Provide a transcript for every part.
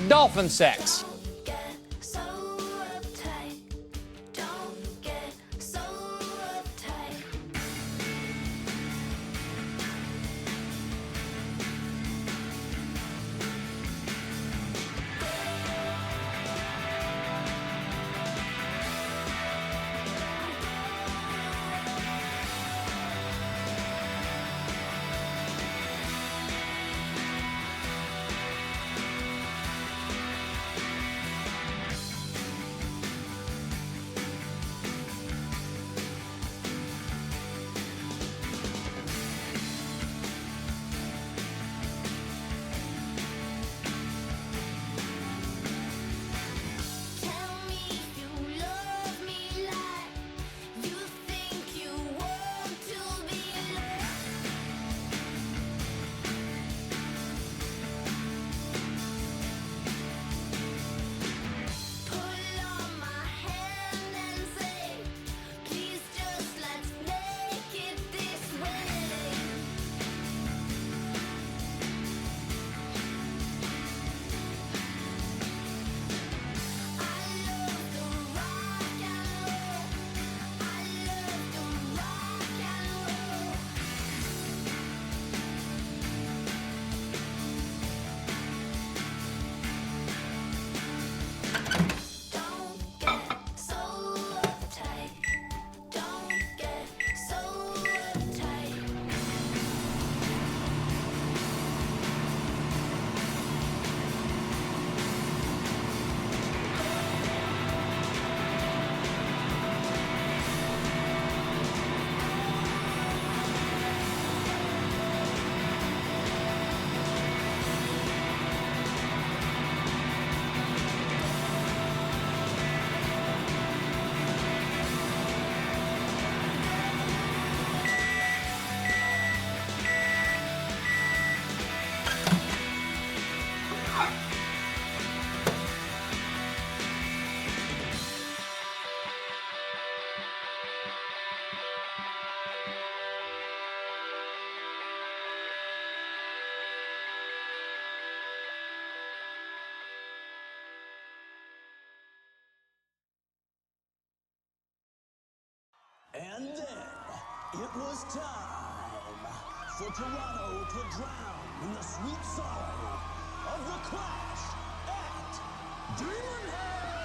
dolphin sex. And then it was time for Toronto to drown in the sweet sorrow of the crash at Dreamhead!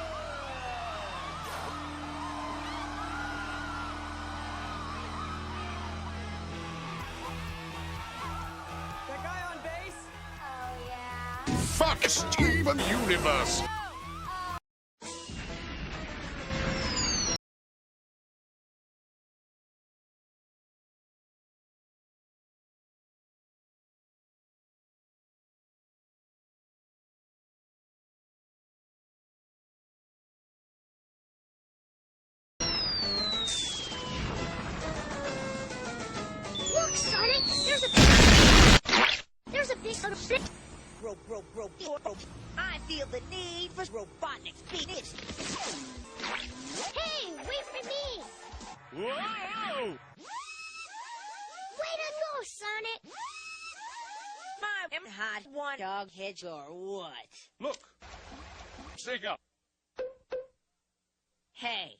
That guy on base? Oh, yeah? Fuck Steven Universe! Look, Sonic! There's a big... I feel the need for robotic speed. Hey, wait for me! Whoa! Way to go, Sonic! My hot one dog hedge or what? Look! Stick up! Hey.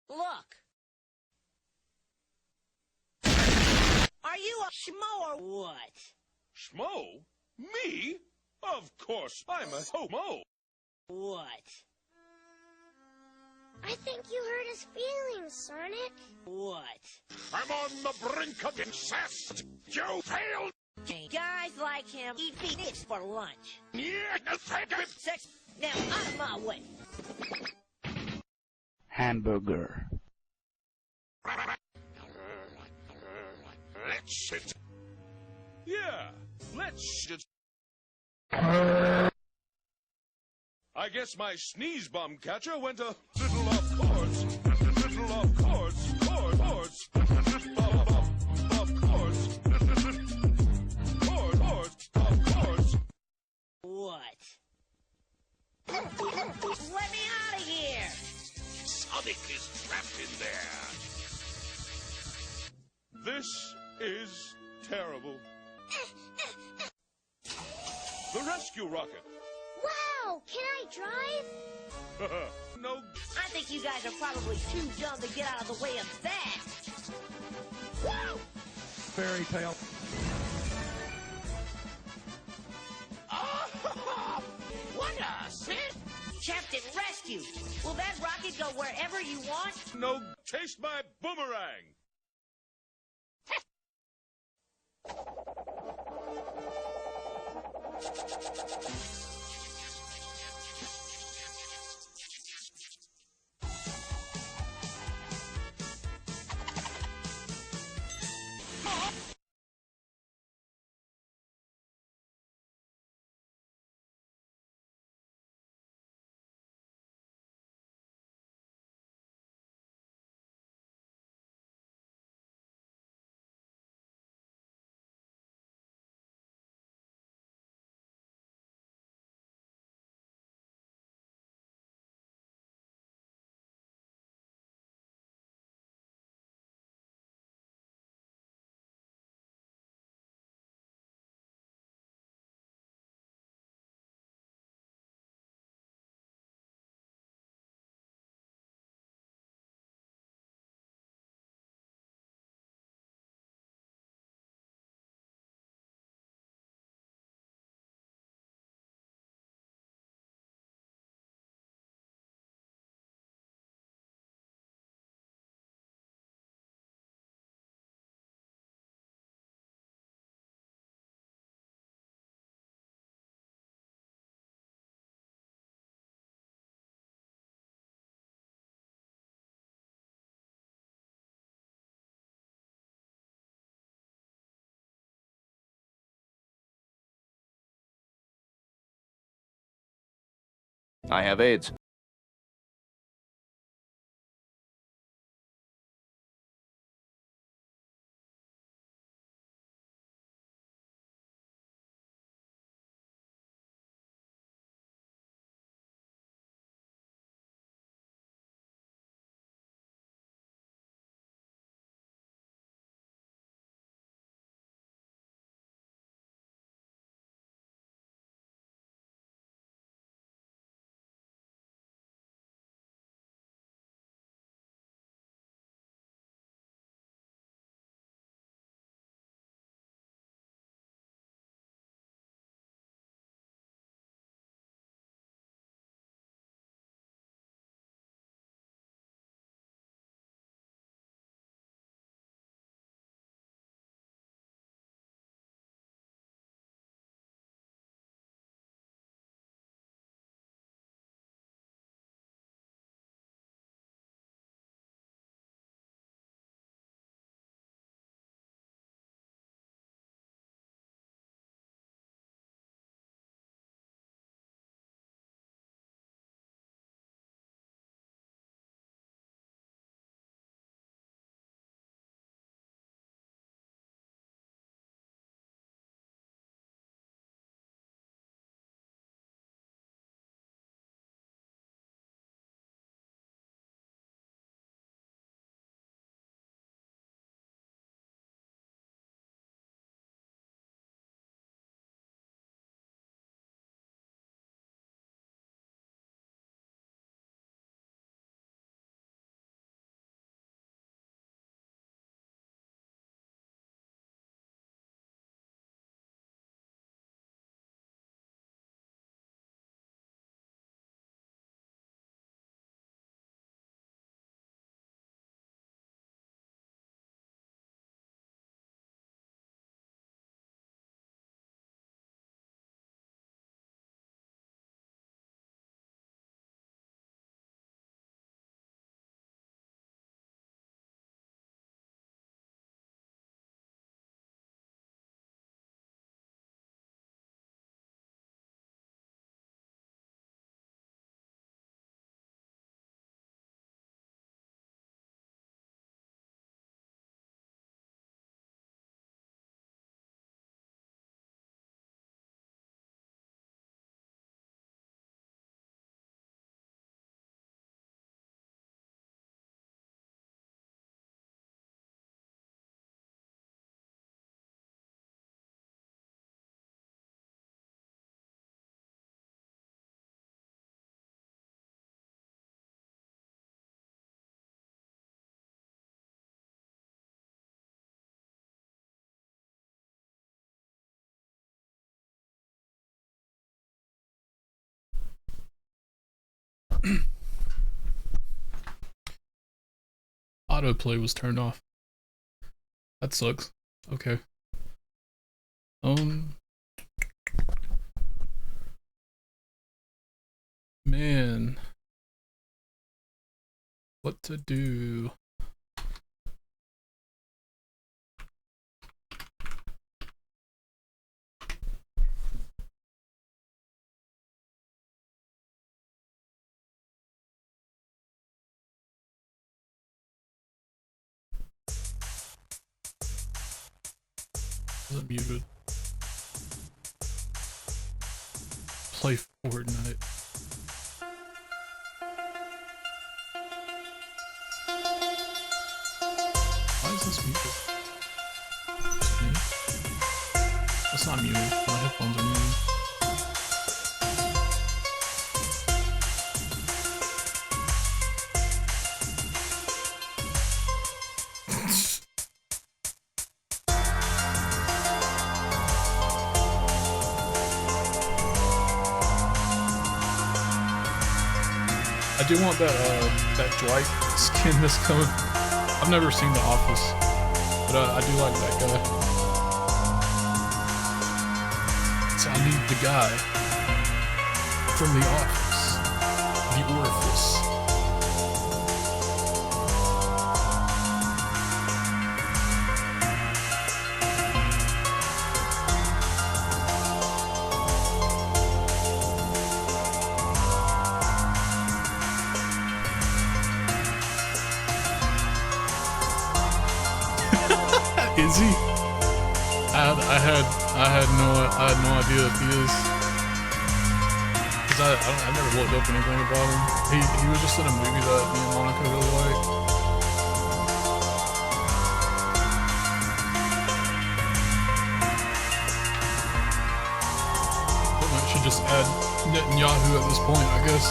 Look! Are you a schmo or what? Schmo? Me? Of course, I'm a homo! What? I think you hurt his feelings, Sonic. What? I'm on the brink of incest! You failed! Guys like him eat phoenix for lunch. Yeah, take it! Sex. Now, out of my way. Hamburger. Let's sit. Yeah, let's sit. I guess my sneeze bomb catcher went a little off course. Little off course. Course. Off course. Off course. What? Let me out of here! Sonic is trapped in there. This is The rescue rocket. Wow, can I drive? No. I think you guys are probably too dumb to get out of the way of that. Woo! Fairy tale. What a sis! Captain Rescue! Will that rocket go wherever you want? No. Taste my boomerang. I have AIDS. Autoplay was turned off. That sucks. Okay. Man. What to do? Is it muted? Play Fortnite. Why is this muted? Is it me? It's not muted. My headphones are muted. I do want that Dwight skin that's coming. I've never seen The Office, but I do like that guy. So I need the guy from The Office, The Orifice. Is he? I had no idea if he is. Cause I never looked up anything about him. He was just in a movie that me and Monica really liked. I should just add Netanyahu at this point, I guess.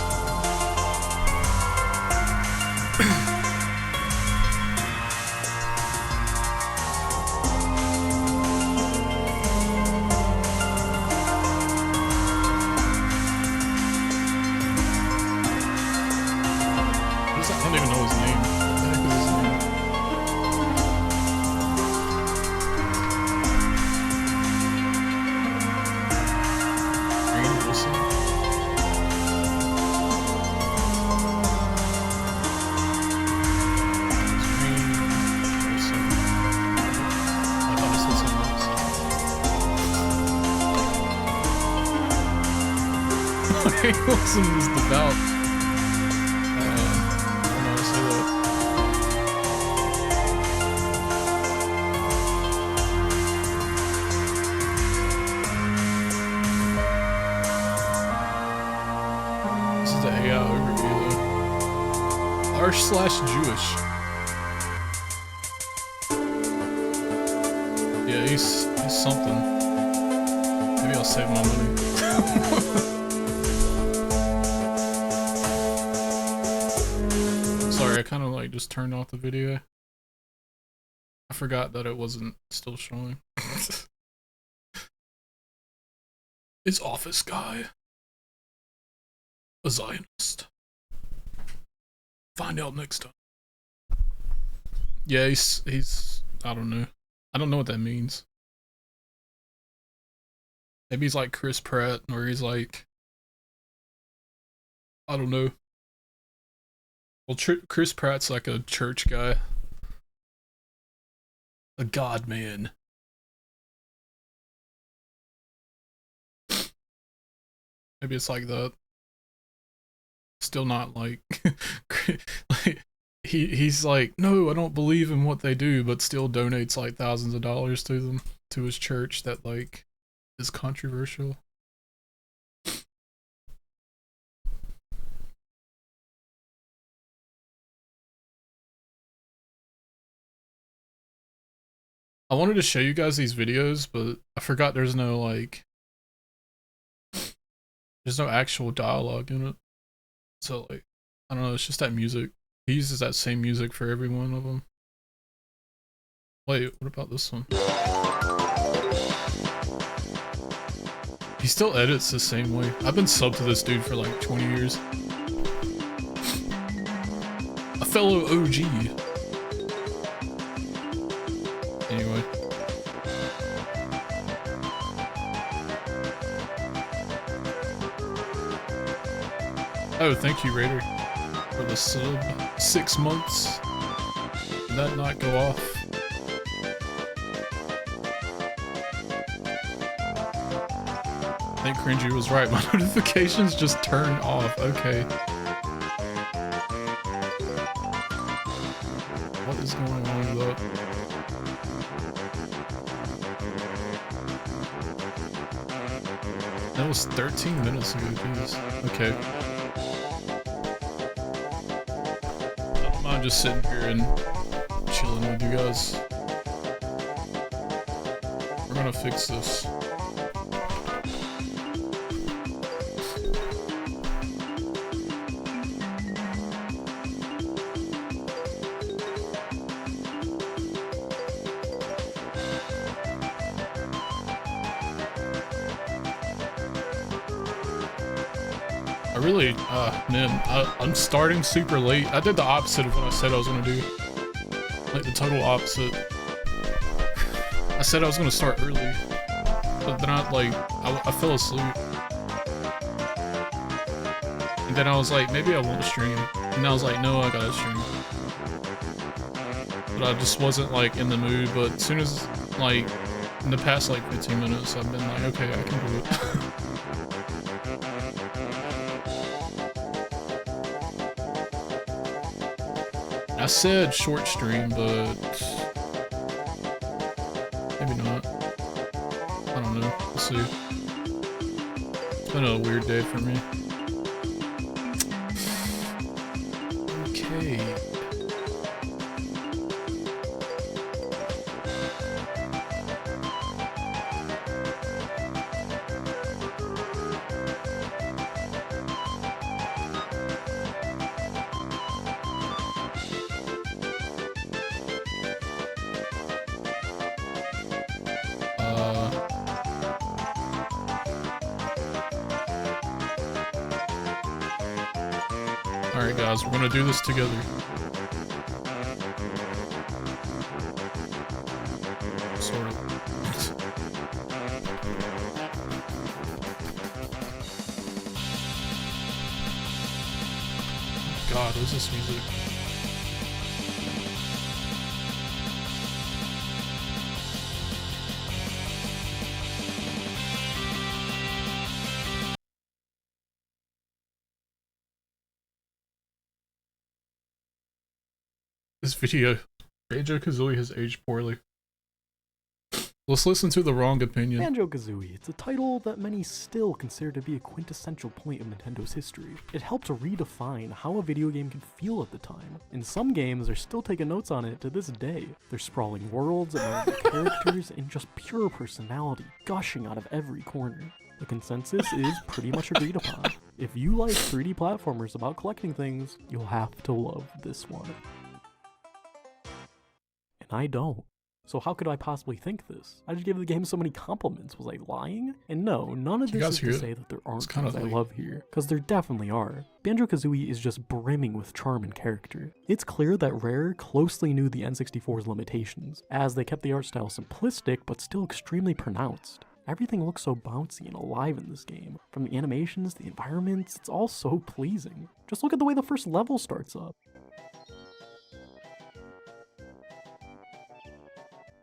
I don't even know his name. What the heck is his name? Green Wilson? Green Wilson. I thought I said something else. Green Wilson is devout. R/Jewish. Yeah, he's something. Maybe I'll save my money. Sorry, I kind of like just turned off the video. I forgot that it wasn't still showing. Is Office Guy a Zionist? Find out next time. Yeah, he's I don't know. I don't know what that means. Maybe he's like Chris Pratt, or he's like, I don't know. Well, Chris Pratt's like a church guy. A God man. Maybe it's like that. Still not like, like he's like, no, I don't believe in what they do, but still donates like thousands of dollars to them, to his church that like is controversial. I wanted to show you guys these videos, but I forgot there's no like, there's no actual dialogue in it. So like, I don't know, it's just that music. He uses that same music for every one of them. Wait, what about this one? He still edits the same way. I've been subbed to this dude for like 20 years. fellow OG. Anyway. Oh, thank you, Raider, for the sub. 6 months. Did that not go off? I think Cringy was right. My notifications just turned off. Okay. What is going on with that? That was 13 minutes ago, geez. Okay. I'm just sitting here and chilling with you guys. We're gonna fix this. Really, man, I'm starting super late. I did the opposite of what I said I was gonna do. Like the total opposite. I said I was gonna start early, but then I fell asleep. And then I was like, maybe I won't stream. And I was like, no, I gotta stream. But I just wasn't like in the mood, but as soon as like, in the past like 15 minutes, I've been like, okay, I can do it. I said short stream, but maybe not. I don't know. We'll see. It's been a weird day for me. Okay. Alright guys, we're gonna do this together. Sort of. God, what's this music? This video, Banjo-Kazooie has aged poorly. Let's listen to the wrong opinion. Banjo-Kazooie, it's a title that many still consider to be a quintessential point of Nintendo's history. It helped to redefine how a video game can feel at the time, and some games are still taking notes on it to this day. Their sprawling worlds, and characters, and just pure personality gushing out of every corner. The consensus is pretty much agreed upon. If you like 3D platformers about collecting things, you'll have to love this one. I don't. So how could I possibly think this? I just gave the game so many compliments. Was I lying? And no, none of this is to say that there aren't things I love here, because there definitely are. Banjo-Kazooie is just brimming with charm and character. It's clear that Rare closely knew the N64's limitations, as they kept the art style simplistic but still extremely pronounced. Everything looks so bouncy and alive in this game. From the animations, the environments, it's all so pleasing. Just look at the way the first level starts up.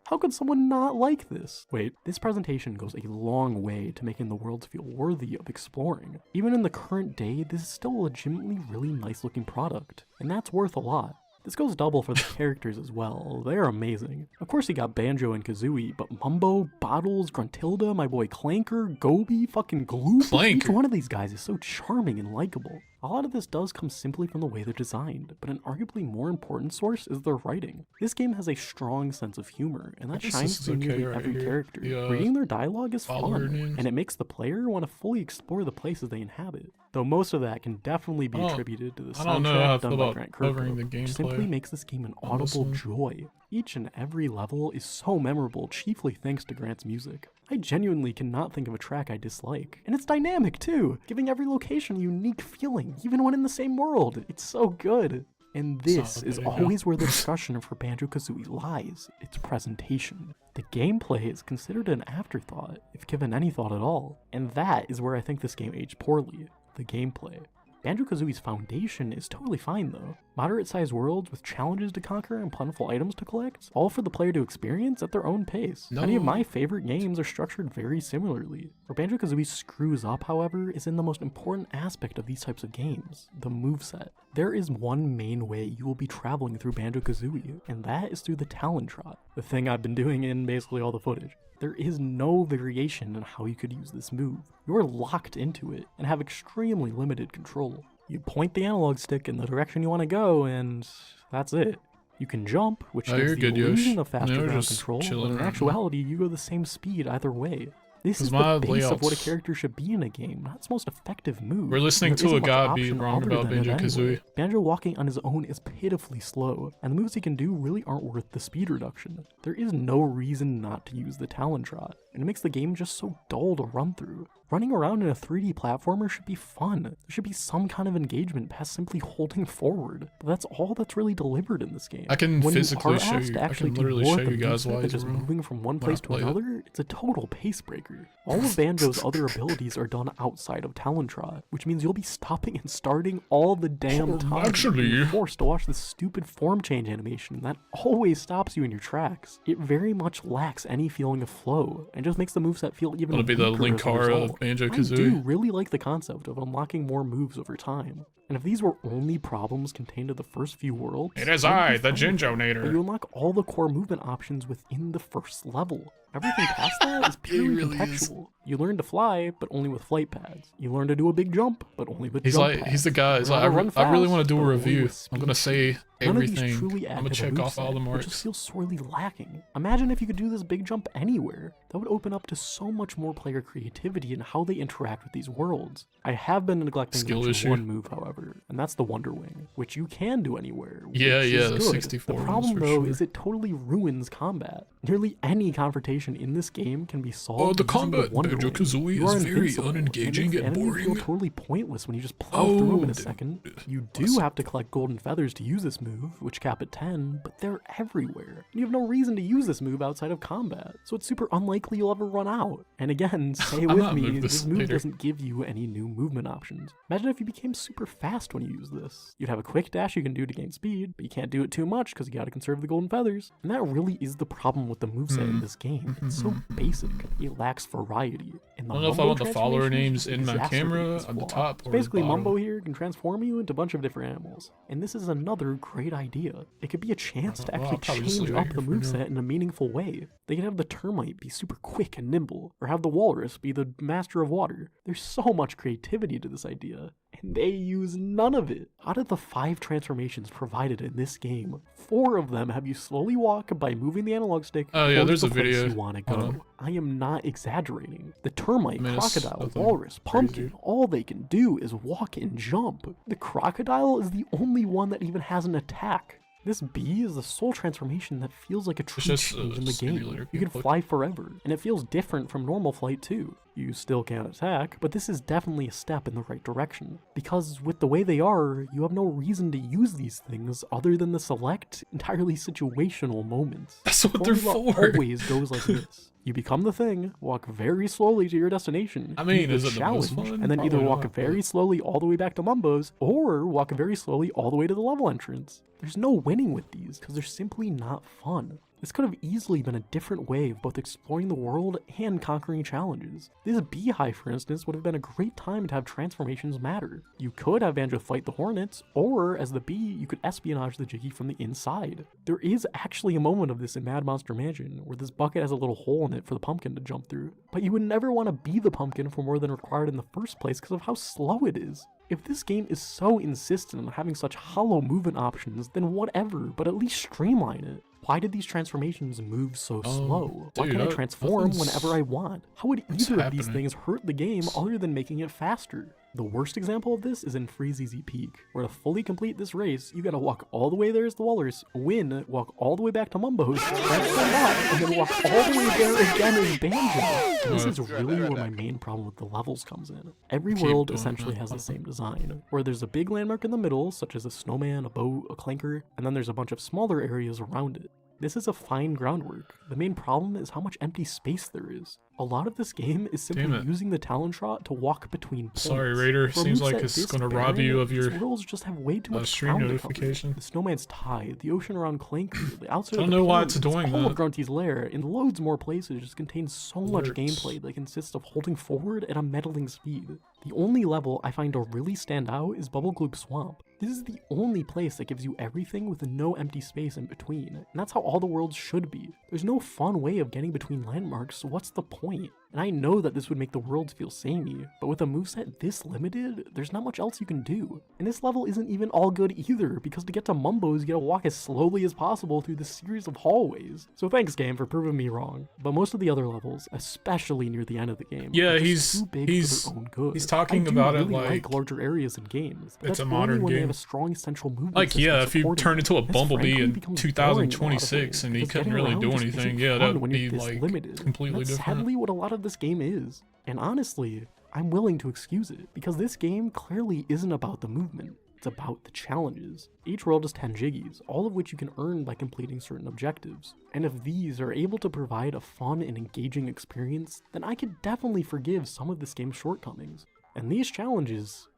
How could someone not like this? Wait, this presentation goes a long way to making the worlds feel worthy of exploring. Even in the current day, this is still a legitimately really nice looking product, and that's worth a lot. This goes double for the characters as well. They're amazing. Of course you got Banjo and Kazooie, but Mumbo, Bottles, Gruntilda, my boy Clanker, Gobi, fucking Gloop. Each one of these guys is so charming and likable. A lot of this does come simply from the way they're designed, but an arguably more important source is their writing. This game has a strong sense of humor, and that shines through nearly every character. Reading their dialogue is fun, and it makes the player want to fully explore the places they inhabit. Though most of that can definitely be attributed to the soundtrack done by Grant Kirkhope, which simply makes this game an audible joy. Each and every level is so memorable, chiefly thanks to Grant's music. I genuinely cannot think of a track I dislike. And it's dynamic too, giving every location a unique feeling, even when in the same world. It's so good. And It's not this a is video. always where the discussion for Banjo-Kazooie lies, its presentation. The gameplay is considered an afterthought, if given any thought at all, and that is where I think this game aged poorly, the gameplay. Banjo-Kazooie's foundation is totally fine though. Moderate-sized worlds with challenges to conquer and plentiful items to collect, all for the player to experience at their own pace. Many of my favorite games are structured very similarly. Where Banjo-Kazooie screws up, however, is in the most important aspect of these types of games, the moveset. There is one main way you will be traveling through Banjo-Kazooie, and that is through the Talon Trot, the thing I've been doing in basically all the footage. There is no variation in how you could use this move. You're locked into it and have extremely limited control. You point the analog stick in the direction you want to go, and that's it. You can jump, which you're gives the good, Yosh. illusion of faster You're ground just control, chilling but in around. actuality, you go the same speed either way. This is my the base of what a layouts- character should be in a game, not its most effective move. We're listening There to a isn't much guy be option wrong other about than it Banjo-Kazooie. anyway. Banjo walking on his own is pitifully slow, and the moves he can do really aren't worth the speed reduction. There is no reason not to use the Talon Trot, and it makes the game just so dull to run through. Running around in a 3D platformer should be fun. There should be some kind of engagement past simply holding forward, but that's all that's really delivered in this game. I can When physically you are show asked you- to I actually can do literally more show with you the guys moveset why than he's just wrong moving from one when I place to play it. another, it's a total pace breaker. All of Banjo's other abilities are done outside of Talon Trot, which means you'll be stopping and starting all the damn time. actually- You're forced to watch this stupid form change animation that always stops you in your tracks. It very much lacks any feeling of flow, and just makes the moveset feel even Wanna be the weaker as a Linkara of result. Banjo-Kazooie? I do really like the concept of unlocking more moves over time. And if these were only problems contained in the first few worlds, It is I'd be I, the fine with it. Ginjo-nator. But you unlock all the core movement options within the first level. Everything past that is purely really is. contextual. You learn to fly, but only with flight pads. You learn to do a big jump, but only with He's jump like, pads. he's the guy. You He's learn like, how to run I really fast, want to do a but only review. with I'm gonna speed. say None of these everything. truly I'm add gonna to check off all the moveset, but marks. just feels sorely lacking. Imagine if you could do this big jump anywhere. That would open up to so much more player creativity in how they interact with these worlds. I have been neglecting to Skill mention issue. one move, however, and that's the Wonder Wing, which you can do anywhere. Yeah, which yeah, is the good. 64 The ones problem for though sure. is it totally ruins combat. Nearly any confrontation in this game can be solved. Oh, the using combat in Wonder Wing. Banjo-Kazooie You are is very invincible, and it unengaging makes and enemies feel boring. totally pointless when you just plow through them in a dude. second. You do have to collect golden feathers to use this move, which cap at 10, but they're everywhere. You have no reason to use this move outside of combat, so it's super unlikely you'll ever run out. And again, stay I'm with not me, moving this this move later. doesn't give you any new movement options. Imagine if you became super fast when you use this. You'd have a quick dash you can do to gain speed, but you can't do it too much because you gotta conserve the golden feathers. And that really is the problem with the moveset in this game. It's so basic, it lacks variety. And the I don't know if I Mumbo want the follower transformations names in my exacerbate camera this on the flaw. top So or the basically, bottom. Mumbo here can transform you into a bunch of different animals. And this is another great idea. It could be a chance to Well, actually I'll probably just change leave it up here the for now. moveset in a meaningful way. They could have the termite be super quick and nimble, or have the walrus be the master of water. There's so much creativity to this idea, and they use none of it. Out of the 5 transformations provided in this game, 4 of them have you slowly walk by moving the analog stick Oh, yeah, towards there's the a place video. you want to Hold go. on. I am not exaggerating. The termite, I mean, it's crocodile, nothing walrus, pumpkin, crazy. all they can do is walk and jump. The crocodile is the only one that even has an attack. This bee is the sole transformation that feels like a true just a change in the game. simulator You can gameplay. fly forever, and it feels different from normal flight too. You still can't attack, but this is definitely a step in the right direction. Because with the way they are, you have no reason to use these things other than the select, entirely situational moments. That's what they're Formula for. always goes like this. You become the thing, walk very slowly to your destination. I mean, use is the it the most challenge, fun? and then either Probably walk not, very but- slowly all the way back to Mumbo's, or walk very slowly all the way to the level entrance. There's no winning with these, because they're simply not fun. This could have easily been a different way of both exploring the world and conquering challenges. This beehive, for instance, would have been a great time to have transformations matter. You could have Banjo fight the hornets, or as the bee, you could espionage the Jiggy from the inside. There is actually a moment of this in Mad Monster Mansion, where this bucket has a little hole in it for the pumpkin to jump through. But you would never want to be the pumpkin for more than required in the first place because of how slow it is. If this game is so insistent on having such hollow movement options, then whatever, but at least streamline it. Why did these transformations move so slow? Why dude, can't I transform nothing's- whenever I want? How would What's either of these happening? things hurt the game other than making it faster? The worst example of this is in Freeze Easy Peak, where to fully complete this race, you gotta walk all the way there as the Walrus, win, walk all the way back to Mumbo's, crash the map, and then walk all the way there again as Banjo. This is really where my main problem with the levels comes in. Every world essentially has the same design, where there's a big landmark in the middle, such as a snowman, a boat, a clanker, and then there's a bunch of smaller areas around it. This is a fine groundwork. The main problem is how much empty space there is. A lot of this game is simply using the talon shot to walk between points. Sorry, Raider. For a Seems like moveset it's this gonna barren, rob you of these your worlds just have way too much stream ground to cover. notification. The snowman's tie, the ocean around Clanker, the outside I of don't the know why it's pyramids, doing all that. of Grunty's lair, and loads more places just contains so much Alerts. gameplay that consists of holding forward at a meddling speed. The only level I find to really stand out is Bubble Gloop Swamp. This is the only place that gives you everything with no empty space in between, and that's how all the worlds should be. There's no fun way of getting between landmarks, so what's the point? And I know that this would make the worlds feel samey, but with a moveset this limited, there's not much else you can do. And this level isn't even all good either, because to get to Mumbo's, you gotta walk as slowly as possible through this series of hallways. So thanks, game, for proving me wrong. But most of the other levels, especially near the end of the game, Yeah, are just he's- too big he's- for their own good. he's talking I do about it really like larger areas in games, but it's that's a only modern when they game. have a strong central movement Like, system yeah, if you supporting turn it. into a This Bumblebee frankly in becomes boring in a lot of 2026 ways, and he because couldn't getting really around do just anything, isn't yeah, fun that would when you're be this like limited. completely That's different. sadly what a lot of this game is. And honestly, I'm willing to excuse it, because this game clearly isn't about the movement. It's about the challenges. Each world is 10 jiggies, all of which you can earn by completing certain objectives. And if these are able to provide a fun and engaging experience, then I could definitely forgive some of this game's shortcomings. And these challenges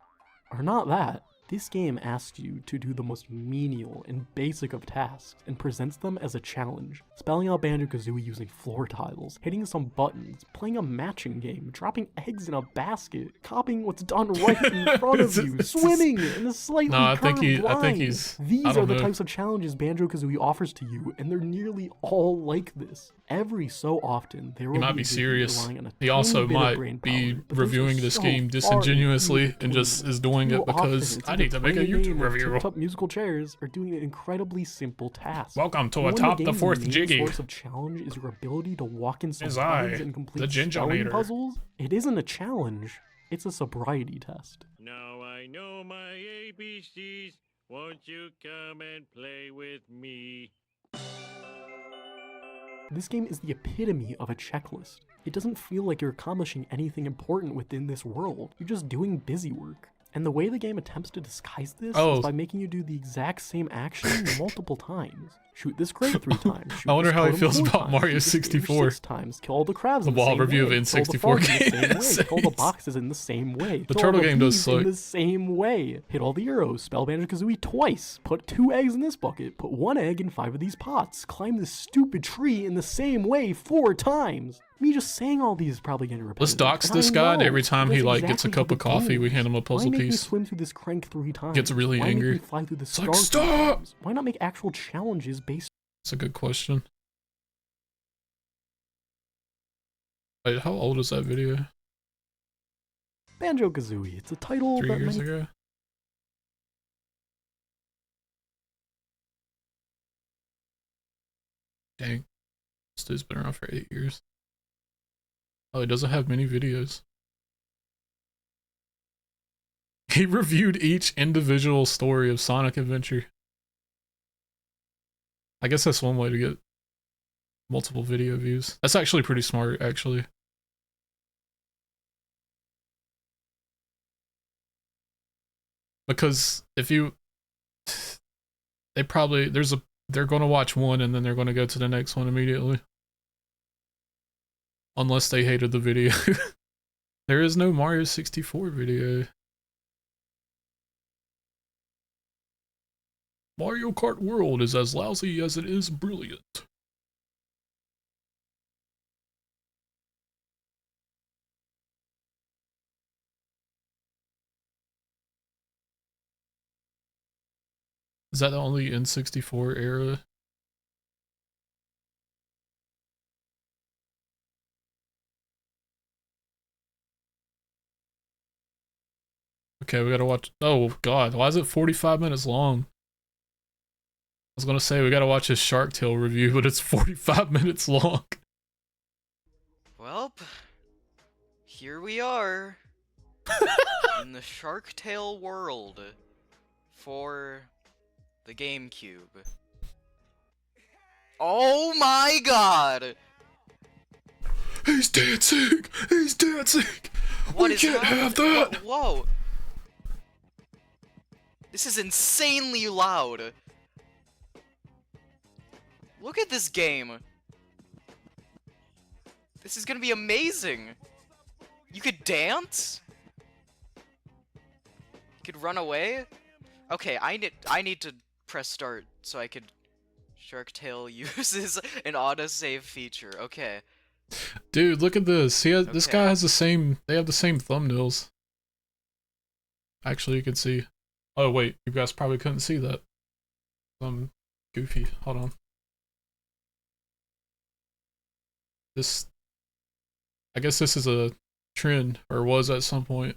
are not that. This game asks you to do the most menial and basic of tasks and presents them as a challenge. Spelling out Banjo-Kazooie using floor tiles, hitting some buttons, playing a matching game, dropping eggs in a basket, copying what's done right in front of you, swimming in a slightly No, I think curved line. he's. These I are don't the know. types of challenges Banjo-Kazooie offers to you, and they're nearly all like this. Every so often, there will He might be a video serious. relying on a He tiny also bit of might brain be power, but those reviewing are this so game far disingenuously and few and just between. is doing Too it often, because it's I either need to make a playing game YouTube or review. tipped up musical chairs or doing an incredibly simple task. Welcome to And when atop the game's fourth main jiggy. source of challenge is your ability to walk in some Is I, lines and complete the spelling Gingernator. puzzles. It isn't a challenge. It's a sobriety test. Now I know my ABCs. Won't you come and play with me? This game is the epitome of a checklist. It doesn't feel like you're accomplishing anything important within this world. You're just doing busy work. And the way the game attempts to disguise this is by making you do the exact same action multiple times. Shoot this crate 3 times. Shoot I wonder this how he totem feels 4 about times, Mario shoot this fish 64. 6 times. Kill all the crabs The in the wall same review way. of Kill the N64 frog in the same way. games. Kill the boxes in the same way. The Kill all turtle game does bees suck. in the same way. Hit all the arrows. Spell Banjo-Kazooie twice. Put 2 eggs in this bucket. Put 1 egg in 5 of these pots. Climb this stupid tree in the same way 4 times. Me just saying all these is probably getting repetitive. Let's dox and this I guy, and know, every time but he that's like gets a exactly cup how of the coffee, game we is. hand him a puzzle Why make me piece. swim through this crank 3 times? Gets really Why angry. Make me fly through the It's star like, 3 stop! times? Why not make actual challenges based? That's a good question. Wait, how old is that video? Banjo-Kazooie. It's a title 3 that years many ago? Dang. This dude's been around for 8 years. Oh, he doesn't have many videos. He reviewed each individual story of Sonic Adventure. I guess that's one way to get multiple video views. That's actually pretty smart, actually. Because if you... They probably... They're going to watch one and then they're going to go to the next one immediately. Unless they hated the video. There is no Mario 64 video. Mario Kart World is as lousy as it is brilliant. Is that the only N64 era? Okay, we gotta watch. Oh god, why is it 45 minutes long? I was gonna say we gotta watch his Shark Tale review, but it's 45 minutes long. Well, here we are. In the Shark Tale world for the GameCube. Oh my god! He's dancing! He's dancing! What We is can't have that! Whoa! This is insanely loud! Look at this game! This is gonna be amazing! You could dance? You could run away? Okay, I need to press start so I could... Shark Tale uses an autosave feature. Okay. Dude, look at this. This guy has the same. They have the same thumbnails. Actually, you can see. Oh wait, you guys probably couldn't see that. I'm goofy. Hold on. This. I guess this is a trend, or was at some point.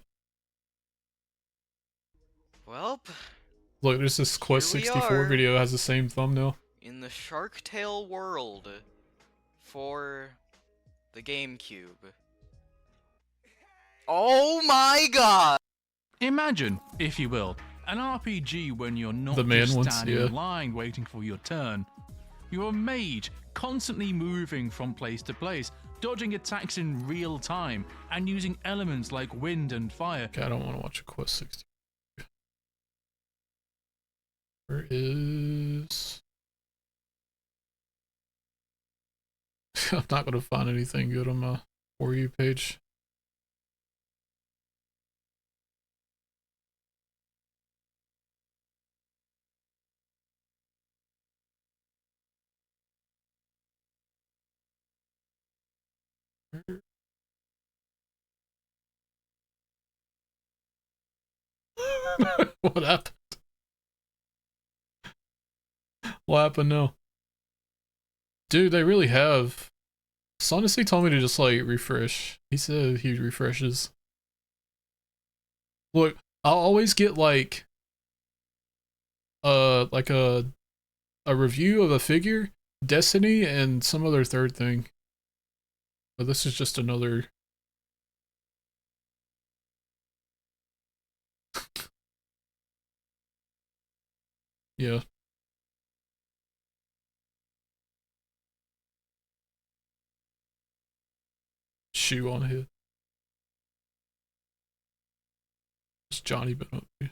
Well. Look, there's this Quest 64 video has the same thumbnail. In the Shark Tale world for the GameCube. Oh my god! Imagine, if you will, an RPG when you're not The man just ones, standing yeah. in line waiting for your turn. You're a mage, constantly moving from place to place, dodging attacks in real time, and using elements like wind and fire. Okay, I don't want to watch a Quest 64. Where is... I'm not going to find anything good on my For You page. What happened? What happened now? Dude, they really have. Sonacy told me to just like refresh. He said he refreshes. Look, I'll always get like a review of a figure, Destiny, and some other third thing. But this is just another. Yeah. Shoe on head. What's Johnny been up to?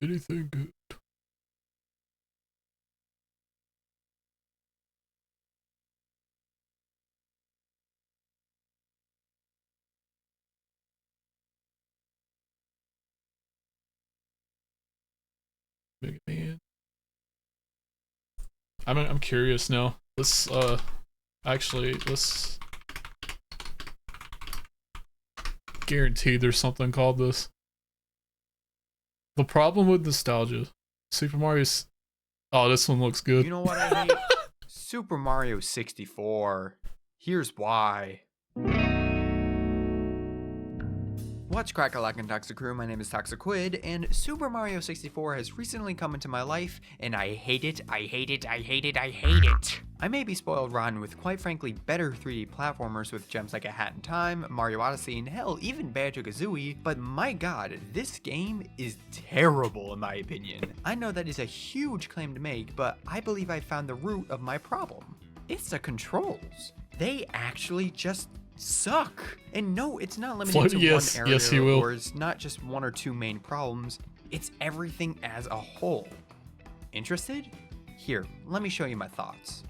Anything good? Big man. I'm curious now. Let's actually let's guarantee there's something called this. The problem with nostalgia. Super Mario's. Oh, this one looks good. You know what I hate? Super Mario 64. Here's why. What's crack-a-lackin' Toxic Crew? My name is Toxiquid, and Super Mario 64 has recently come into my life, and I hate it, I hate it, I hate it, I hate it! I may be spoiled rotten with quite frankly better 3D platformers with gems like A Hat in Time, Mario Odyssey, and hell, even Banjo-Kazooie, but my god, this game is terrible in my opinion. I know that is a huge claim to make, but I believe I found the root of my problem. It's the controls. They actually just suck. And no, it's not limited to yes, one area, yes, he will. or it's not just one or two main problems, it's everything as a whole. Interested? Here, let me show you my thoughts.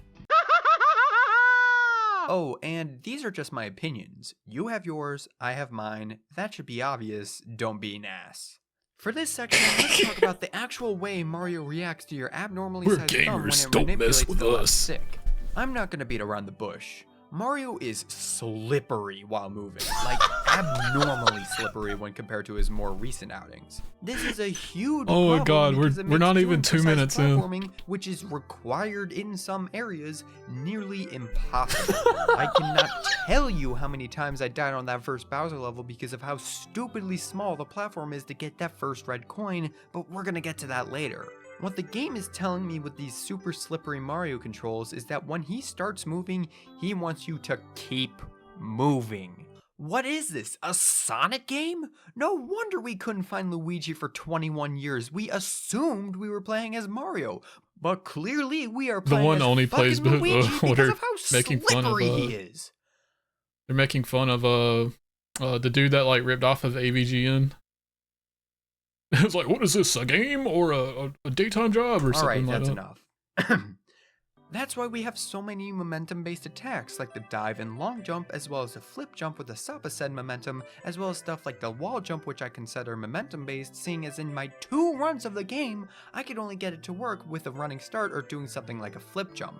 Oh, and these are just my opinions. You have yours, I have mine. That should be obvious, don't be an ass. For this section, let's talk about the actual way Mario reacts to your abnormally We're sized thumb when gamers, it don't manipulates mess with the left us. stick. I'm not gonna beat around the bush. Mario is slippery while moving, like abnormally slippery when compared to his more recent outings. This is a huge Oh my god, because it we're not makes even 2 precise minutes in. platforming, which is required in some areas, nearly impossible. I cannot tell you how many times I died on that first Bowser level because of how stupidly small the platform is to get that first red coin, but we're gonna get to that later. What the game is telling me with these super slippery Mario controls is that when he starts moving, he wants you to keep moving. What is this, a Sonic game? No wonder we couldn't find Luigi for 21 years. We assumed we were playing as Mario, but clearly we are playing The one as only plays fucking Luigi what because are of how making fun of slippery he is. They're making fun of the dude that like ripped off of AVGN. It was like, what is this, a game or a daytime job or something like that? Alright, that's enough. That's why we have so many momentum-based attacks, like the dive and long jump, as well as the flip jump with the sub-ascend momentum, as well as stuff like the wall jump, which I consider momentum-based, seeing as in my 2 runs of the game, I could only get it to work with a running start or doing something like a flip jump.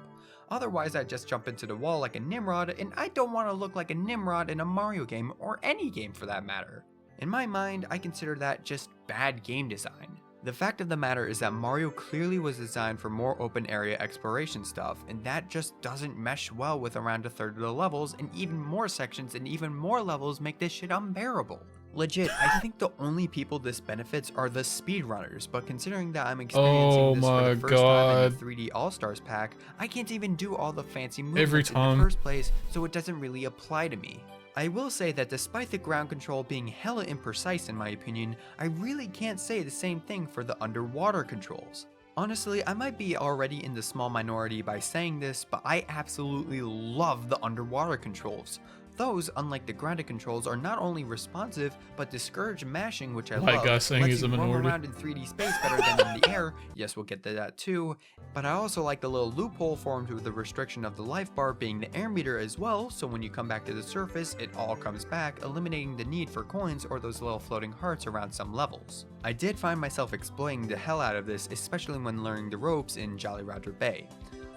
Otherwise, I just jump into the wall like a Nimrod, and I don't want to look like a Nimrod in a Mario game, or any game for that matter. In my mind, I consider that just bad game design. The fact of the matter is that Mario clearly was designed for more open area exploration stuff, and that just doesn't mesh well with around a third of the levels, and even more sections and even more levels make this shit unbearable. Legit, I think the only people this benefits are the speedrunners, but considering that I'm experiencing this for the first time in the 3D All-Stars pack, I can't even do all the fancy movements in the first place, so it doesn't really apply to me. I will say that despite the ground control being hella imprecise in my opinion, I really can't say the same thing for the underwater controls. Honestly, I might be already in the small minority by saying this, but I absolutely love the underwater controls. Those, unlike the grounded controls, are not only responsive, but discourage mashing, which I love. Guy saying Lets he's a you roam minority. around in 3D space better than in the air. Yes, we'll get to that too. But I also like the little loophole formed with the restriction of the life bar being the air meter as well, so when you come back to the surface, it all comes back, eliminating the need for coins or those little floating hearts around some levels. I did find myself exploiting the hell out of this, especially when learning the ropes in Jolly Roger Bay.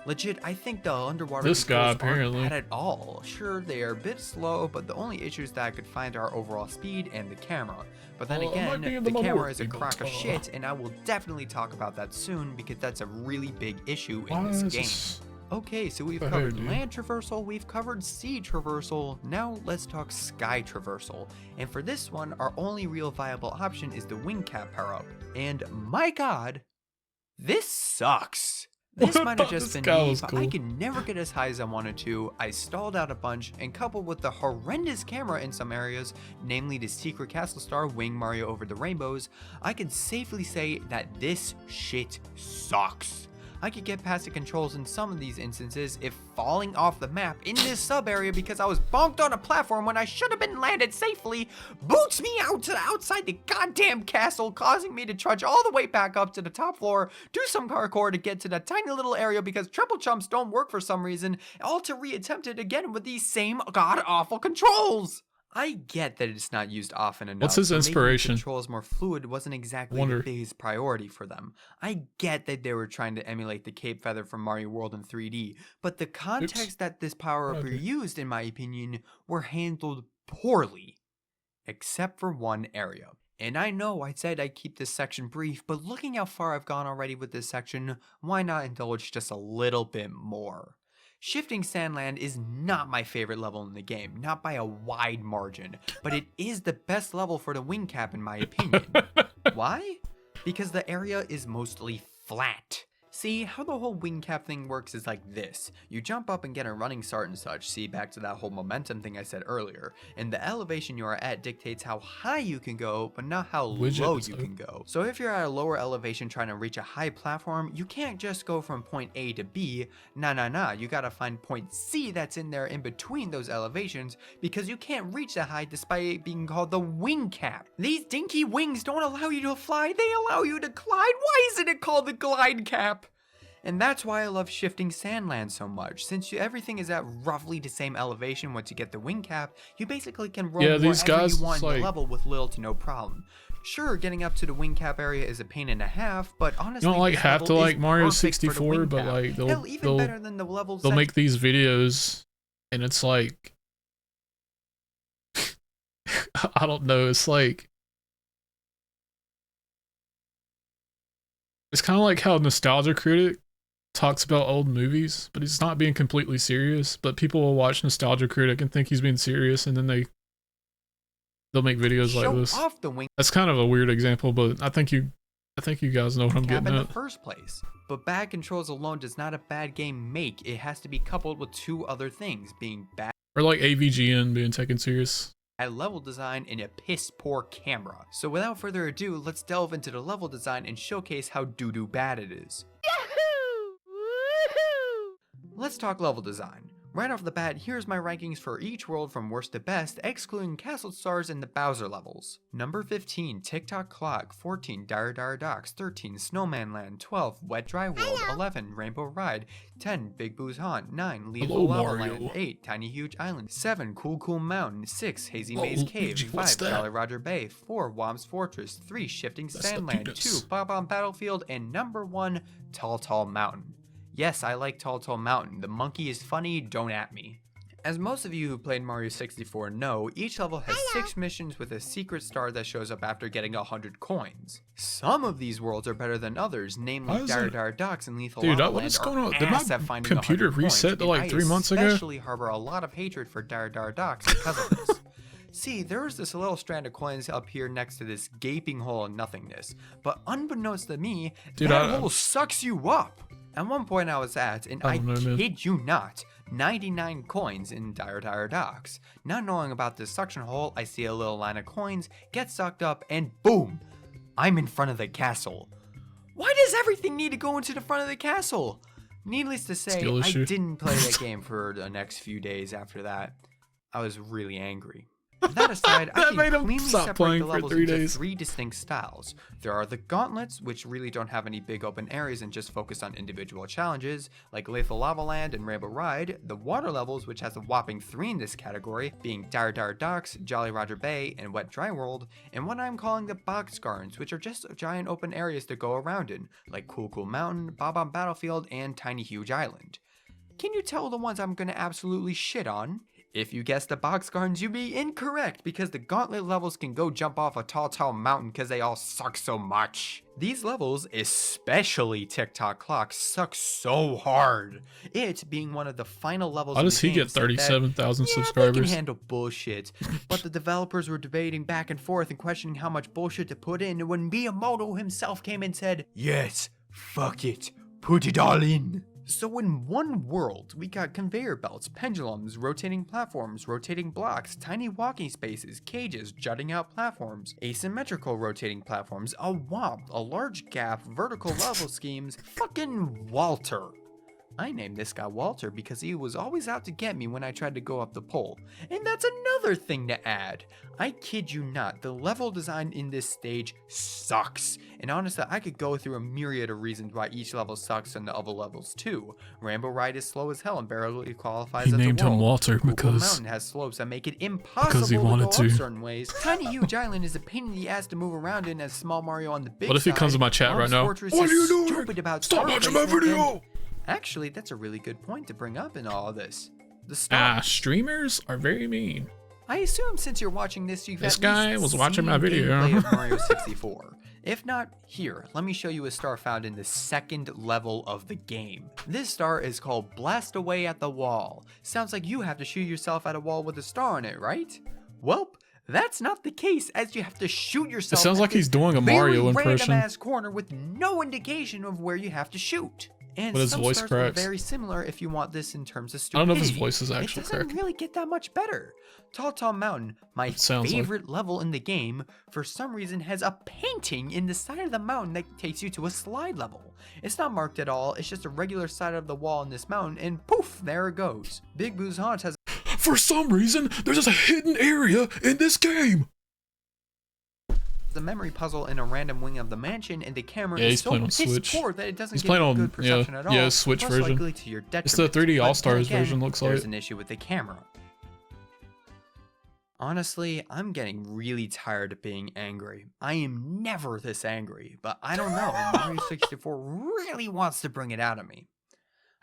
Legit, I think the underwater controls aren't bad at all. Sure, they are a bit slow, but the only issues that I could find are overall speed and the camera. But then again, the camera is a crock of shit, and I will definitely talk about that soon because that's a really big issue in this game. Okay, so we've covered land traversal, we've covered sea traversal, now let's talk sky traversal. And for this one, our only real viable option is the wing cap power-up. And my god, this sucks! This might have just been me, but I could never get as high as I wanted to. I stalled out a bunch, and coupled with the horrendous camera in some areas, namely the Secret Castle Star Wing Mario Over the Rainbows, I can safely say that this shit sucks. I could get past the controls in some of these instances if falling off the map in this sub area because I was bonked on a platform when I should have been landed safely boots me out to the outside the goddamn castle, causing me to trudge all the way back up to the top floor, do some parkour to get to that tiny little area because triple jumps don't work for some reason, all to re-attempt it again with these same god-awful controls. I get that it's not used often enough. What's his inspiration? Making controls more fluid wasn't exactly the biggest priority for them. I get that they were trying to emulate the Cape Feather from Mario World in 3D, but the context that this power-up used, in my opinion, were handled poorly. Except for one area. And I know I said I'd keep this section brief, but looking how far I've gone already with this section, why not indulge just a little bit more? Shifting Sandland is not my favorite level in the game, not by a wide margin, but it is the best level for the wing cap in my opinion. Why? Because the area is mostly flat. See, how the whole wing cap thing works is like this. You jump up and get a running start and such, see, back to that whole momentum thing I said earlier, and the elevation you are at dictates how high you can go, but not how low you can go. So if you're at a lower elevation trying to reach a high platform, you can't just go from point A to B, nah, you gotta find point C that's in there in between those elevations, because you can't reach that high despite it being called the wing cap. These dinky wings don't allow you to fly, they allow you to glide. Why isn't it called the glide cap? And that's why I love Shifting Sandland so much. Since everything is at roughly the same elevation once you get the wing cap, you basically can roam wherever you want in the level with little to no problem. Sure, getting up to the wing cap area is a pain and a half, but honestly, you don't like have to like Mario 64, but like they'll better than the levels make these videos And it's like, I don't know, it's like, it's kind of like how Nostalgia Critic talks about old movies, but he's not being completely serious, but people will watch Nostalgia Critic and think he's being serious, and then they'll make videos like this. Off the wing. That's kind of a weird example, but I think you guys know what I'm getting in at. the first place. But bad controls alone does not a bad game make. It has to be coupled with two other things, being bad Or like AVGN being taken serious. level design and a piss poor camera. So without further ado, let's delve into the level design and showcase how doo-doo bad it is. Let's talk level design. Right off the bat, here's my rankings for each world from worst to best, excluding Castle Stars and the Bowser levels. Number 15, TikTok Clock. 14, Dire Dire Docks. 13, Snowman Land. 12, Wet Dry World. 11, Rainbow Ride. 10, Big Boo's Haunt. 9, Lethal Lava Land. 8, Tiny Huge Island. 7, Cool Cool Mountain. 6, Hazy Maze Cave. 5, Jolly Roger Bay. 4, Wom's Fortress. 3, Shifting Sandland. 2, Bob on Battlefield. And number 1, Tall Tall Mountain. Yes, I like Tall Tall Mountain. The monkey is funny, don't at me. As most of you who played Mario 64 know, each level has 6 missions with a secret star that shows up after getting 100 coins. Some of these worlds are better than others, namely Dire Dire Docks and Lethal Lava what Land is going on? are Did ass my at finding computer 100 reset coins, to like and 3 months ago? I especially harbor a lot of hatred for Dire Dire Docks because of this. See, there's this little strand of coins up here next to this gaping hole of nothingness, but unbeknownst to me, that hole sucks you up. At one point I was at, and I kid you not, 99 coins in Dire Dire Docks. Not knowing about this suction hole, I see a little line of coins, get sucked up, and boom! I'm in front of the castle. Why does everything need to go into the front of the castle? Needless to say, I didn't play that game for the next few days after that. I was really angry. That aside, I can cleanly separate the levels into 3 distinct styles. There are the gauntlets, which really don't have any big open areas and just focus on individual challenges, like Lethal Lava Land and Rainbow Ride, the water levels, which has a whopping 3 in this category, being Dire Dire Docks, Jolly Roger Bay, and Wet Dry World, and what I'm calling the box gardens, which are just giant open areas to go around in, like Cool Cool Mountain, Bob on Battlefield, and Tiny Huge Island. Can you tell the ones I'm gonna absolutely shit on? If you guessed the box gardens, you'd be incorrect because the gauntlet levels can go jump off a tall mountain because they all suck so much. These levels, especially TikTok Clock, suck so hard. It being one of the final levels. How does he get 37,000 subscribers? They can handle bullshit, but the developers were debating back and forth and questioning how much bullshit to put in, and when Miyamoto himself came and said, "Yes, fuck it, put it all in." So in one world, we got conveyor belts, pendulums, rotating platforms, rotating blocks, tiny walking spaces, cages, jutting out platforms, asymmetrical rotating platforms, a womp, a large gap, vertical level schemes, fucking Walter. I named this guy Walter because he was always out to get me when I tried to go up the pole. And that's another thing to add. I kid you not, the level design in this stage sucks. And honestly, I could go through a myriad of reasons why each level sucks and the other levels too. Rainbow Ride is slow as hell and barely qualifies as a world. He named him Walter because Mountain has slopes that make it impossible to go up certain ways. Tiny Huge Island is a pain in the ass to move around in as Small Mario on the big side. What if he comes in my chat right now? What are you doing? Stop watching my video! Actually, that's a really good point to bring up in all of this. The stars. Streamers are very mean. I assume since you're watching this, you've this at guy least was watching seen my video. gameplay of Mario 64. If not, here, let me show you a star found in the second level of the game. This star is called Blast Away at the Wall. Sounds like you have to shoot yourself at a wall with a star on it, right? Welp, that's not the case, as you have to shoot yourself. It sounds like he's doing a Mario impression. Random ass corner with no indication of where you have to shoot. And but his some voice stars cracks. Are very similar if you want this in terms of stupidity. I don't know if his voice is actually It doesn't really get that much better. Tall Tall Mountain, my favorite level in the game, for some reason has a painting in the side of the mountain that takes you to a slide level. It's not marked at all, it's just a regular side of the wall in this mountain, and poof, there it goes. Big Boo's Haunt has For some reason, there's just a hidden area in this game. the memory puzzle in a random wing of the mansion, and the camera is so piss poor that it doesn't give you good perception at all. Yeah, Switch version. To your it's the 3D All-Stars version, looks like. There's an issue with the camera. Honestly, I'm getting really tired of being angry. I am never this angry, but I don't know. Mario 64 really wants to bring it out of me.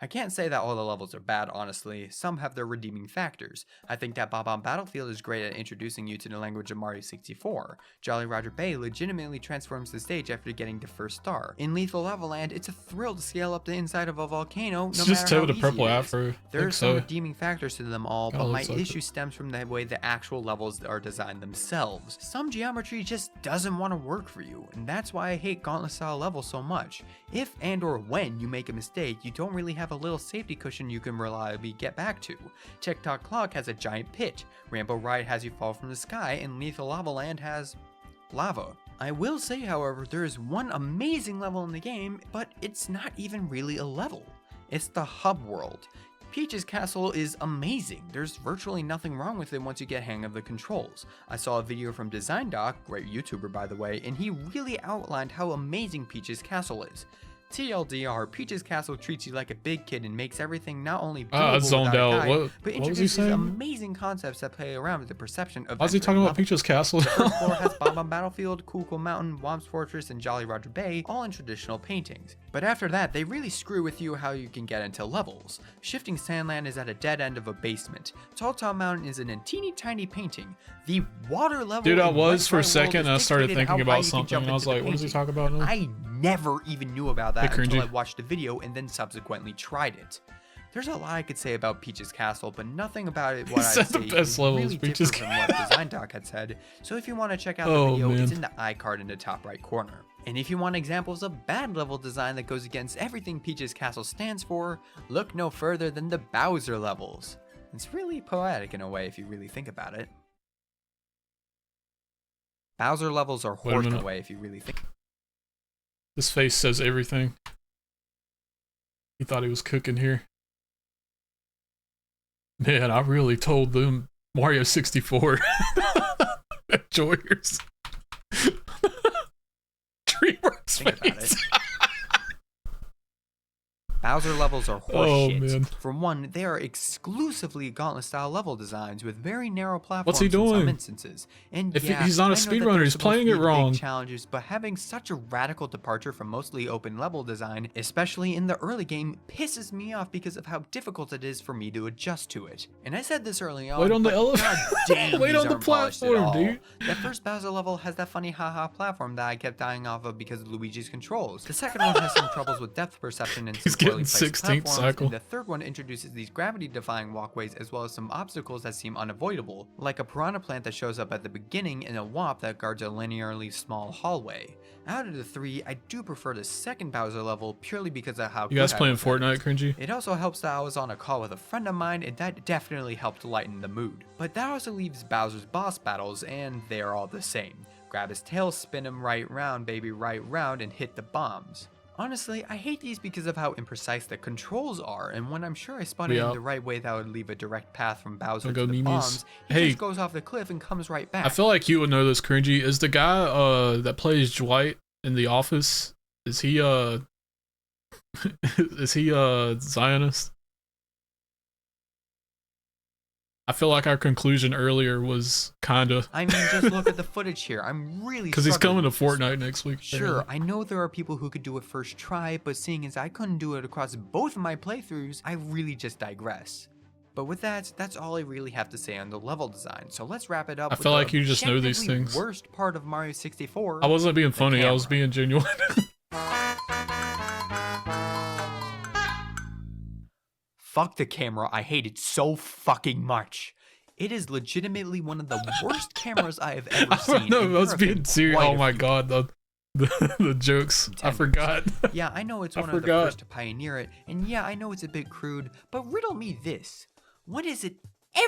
I can't say that all the levels are bad, honestly. Some have their redeeming factors. I think that Bob on Battlefield is great at introducing you to the language of Mario 64. Jolly Roger Bay legitimately transforms the stage after getting the first star. In Lethal Lava Land, it's a thrill to scale up the inside of a volcano, no matter how easy it is. There are some redeeming factors to them all, but my issue stems from the way the actual levels are designed themselves. Some geometry just doesn't want to work for you, and that's why I hate Gauntlet style levels so much. If and or when you make a mistake, you don't really have a little safety cushion you can reliably get back to. TikTok Clock has a giant pit, Rainbow Ride has you fall from the sky, and Lethal Lava Land has lava. I will say, however, there is one amazing level in the game, but it's not even really a level. It's the hub world. Peach's Castle is amazing. There's virtually nothing wrong with it once you get hang of the controls. I saw a video from Design Doc, great YouTuber by the way, and he really outlined how amazing Peach's Castle is. TLDR, Peach's Castle treats you like a big kid and makes everything not only beautiful but introduces amazing concepts that play around with the perception of. Why is he talking about Peach's Castle? The first floor has Bob on Battlefield, Cool Mountain, Womp's Fortress, and Jolly Roger Bay, all in traditional paintings. But after that, they really screw with you how you can get into levels. Shifting Sandland is at a dead end of a basement. Tall Tall Mountain is in a teeny tiny painting. The water level. Dude, I was for a second and I started thinking about something and I was like, what is he talking about now? I never even knew about that until I watched the video and then subsequently tried it. There's a lot I could say about Peach's Castle, but nothing about it what I say is really different from what Design Doc had said, so if you want to check out the video, it's in the iCard in the top right corner. And if you want examples of bad level design that goes against everything Peach's Castle stands for, look no further than the Bowser levels. It's really poetic in a way if you really think about it. Bowser levels are horse in a way if you really think. This face says everything. He thought he was cooking here. Man, I really told them Mario 64 enjoyers. DreamWorks face. Bowser levels are horseshit. For one, they are exclusively Gauntlet-style level designs with very narrow platforms. What's he doing? In some instances. And if he's not a speedrunner, he's playing it wrong. Challenges, but having such a radical departure from mostly open level design, especially in the early game, pisses me off because of how difficult it is for me to adjust to it. And I said this early on. Wait on the elevator. Wait on the platform, dude. That first Bowser level has that funny haha platform that I kept dying off of because of Luigi's controls. The second one has some troubles with depth perception and some 16th cycle. And the third one introduces these gravity-defying walkways as well as some obstacles that seem unavoidable, like a piranha plant that shows up at the beginning and a Womp that guards a linearly small hallway. Out of the three, I do prefer the second Bowser level purely because of how you guys playing Fortnite, cringy? It also helps that I was on a call with a friend of mine and that definitely helped lighten the mood. But that also leaves Bowser's boss battles and they are all the same. Grab his tail, spin him right round, baby, right round, and hit the bombs. Honestly, I hate these because of how imprecise the controls are, and when I'm sure I spun it in the right way that would leave a direct path from Bowser to the bombs, he just goes off the cliff and comes right back. I feel like you would know this, cringy. Is the guy that plays Dwight in The Office, is he Zionist? I feel like our conclusion earlier was kinda. I mean, just look at the footage here. I'm really because he's coming to Fortnite next week. Sure, I know there are people who could do it first try, but seeing as I couldn't do it across both of my playthroughs, I really just digress. But with that, that's all I really have to say on the level design. So let's wrap it up. I feel like you just know these things. Worst part of Mario 64. I wasn't being funny. I was being genuine. Fuck the camera, I hate it so fucking much. It is legitimately one of the worst cameras I have ever seen. No, I was being serious. Oh my god, the jokes. I forgot. Yeah, I know it's one of the first to pioneer it, and yeah, I know it's a bit crude, but riddle me this. When is it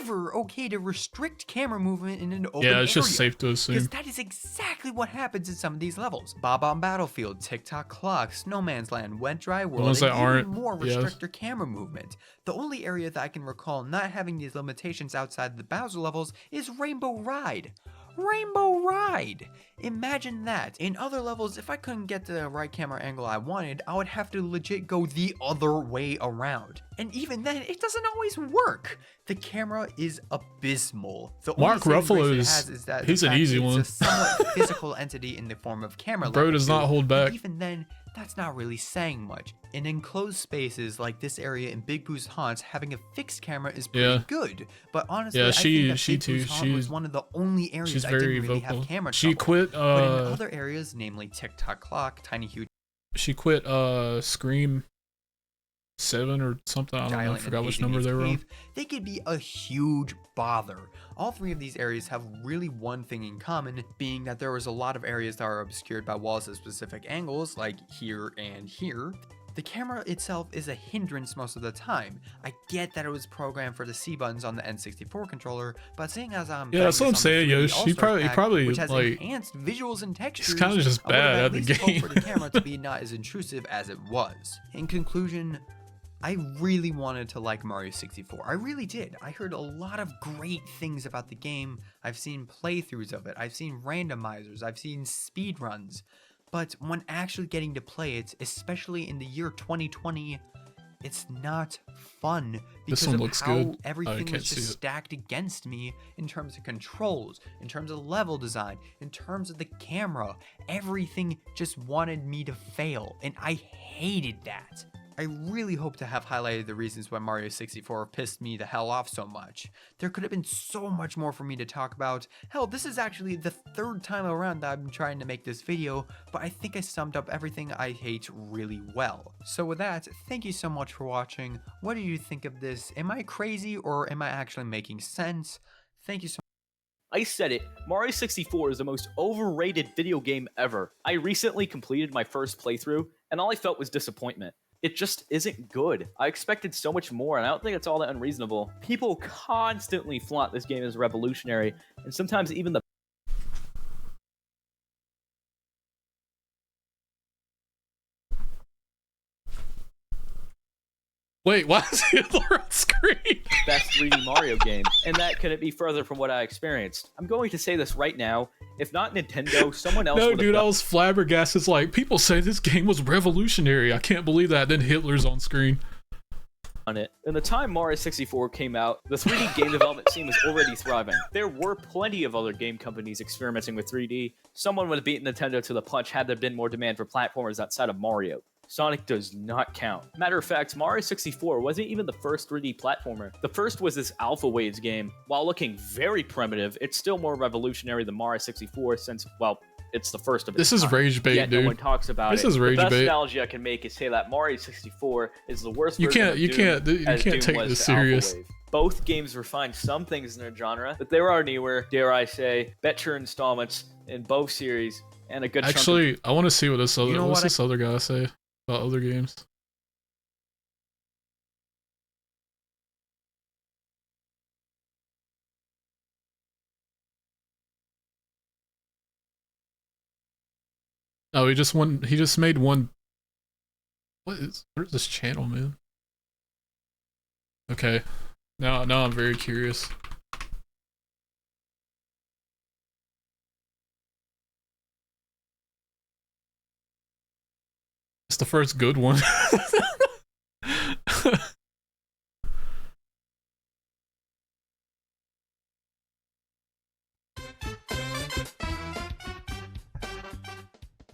ever okay to restrict camera movement in an open area? Yeah, it's just safe to assume. Because that is exactly what happens in some of these levels. Bob on Battlefield, TikTok Clock, Snowman's Land, Wet Dry World, and even more restrictor camera movement. The only area that I can recall not having these limitations outside the Bowser levels is Rainbow Ride. Rainbow Ride! Imagine that. In other levels, if I couldn't get the right camera angle I wanted, I would have to legit go the other way around. And even then, it doesn't always work. The camera is abysmal. The Mark Ruffalo is that he's an easy one. It's a somewhat physical entity in the form of camera. Bro does not hold back. And even then, that's not really saying much. In enclosed spaces like this area in Big Boo's Haunts, having a fixed camera is pretty good. But honestly, I think that Big Boo's Haunt was one of the only areas I didn't really have camera trouble. Quit, but in other areas, namely TikTok Clock, Tiny Huge... She quit Scream 7 or something. I don't know. I forgot which number they were on. They could be a huge bother. All three of these areas have really one thing in common, being that there was a lot of areas that are obscured by walls at specific angles, like here and here. The camera itself is a hindrance most of the time. I get that it was programmed for the C buttons on the N64 controller, but seeing as I'm that's what I'm saying, yo. She probably which has like enhanced visuals and textures, it's kind of just bad at the game. For the camera to be not as intrusive as it was. In conclusion, I really wanted to like Mario 64. I really did. I heard a lot of great things about the game. I've seen playthroughs of it. I've seen randomizers. I've seen speedruns. But when actually getting to play it, especially in the year 2020, it's not fun because of how everything was just stacked against me in terms of controls, in terms of level design, in terms of the camera. Everything just wanted me to fail, and I hated that. I really hope to have highlighted the reasons why Mario 64 pissed me the hell off so much. There could have been so much more for me to talk about. Hell, this is actually the third time around that I've been trying to make this video, but I think I summed up everything I hate really well. So with that, thank you so much for watching. What do you think of this? Am I crazy or am I actually making sense? Thank you so much. I said it, Mario 64 is the most overrated video game ever. I recently completed my first playthrough, and all I felt was disappointment. It just isn't good. I expected so much more, and I don't think it's all that unreasonable. People constantly flaunt this game as revolutionary, and sometimes even the Wait, why is Hitler on screen? best 3D Mario game, and that couldn't be further from what I experienced. I'm going to say this right now, if not Nintendo, someone else No, would have dude, I was flabbergasted. It's like, people say this game was revolutionary. I can't believe that. Then Hitler's on screen. On it. In the time Mario 64 came out, the 3D game development scene was already thriving. There were plenty of other game companies experimenting with 3D. Someone would have beaten Nintendo to the punch had there been more demand for platformers outside of Mario. Sonic does not count. Matter of fact, Mario 64 wasn't even the first 3D platformer. The first was this Alpha Waves game. While looking very primitive, it's still more revolutionary than Mario 64 since, well, it's the first of its This is rage bait, Yet dude. no one talks about this it. is rage the best bait. analogy I can make is say that Mario 64 is the worst You version can't, of you Doom can't, you as can't Doom take was this to Alpha serious. Wave. Both games refined some things in their genre, but there are newer, dare I say, better installments in both series, and a good Actually, chunk I want to see what this other, You know what's what this other guy say about other games. Oh, he just made one. Where's this channel, man? Okay. Now I'm very curious. It's the first good one.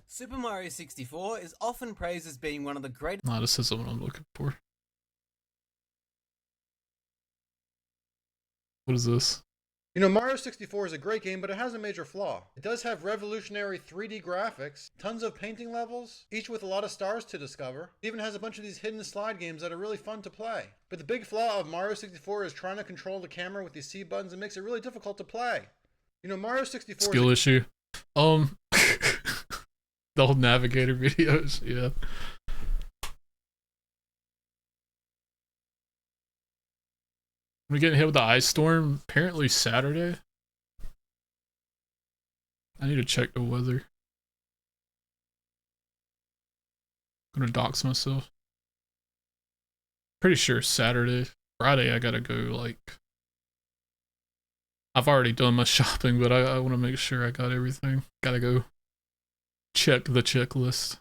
Super Mario 64 is often praised as being one of the greatest. Nah, this isn't what I'm looking for. What is this? You know, Mario 64 is a great game, but it has a major flaw. It does have revolutionary 3D graphics, tons of painting levels, each with a lot of stars to discover. It even has a bunch of these hidden slide games that are really fun to play. But the big flaw of Mario 64 is trying to control the camera with these C buttons and makes it really difficult to play. You know, Mario 64 Skill issue. The old navigator videos, yeah. We're getting hit with the ice storm, apparently Saturday. I need to check the weather. I'm gonna dox myself. Pretty sure Saturday. Friday I gotta go, like... I've already done my shopping, but I want to make sure I got everything. Gotta go check the checklist.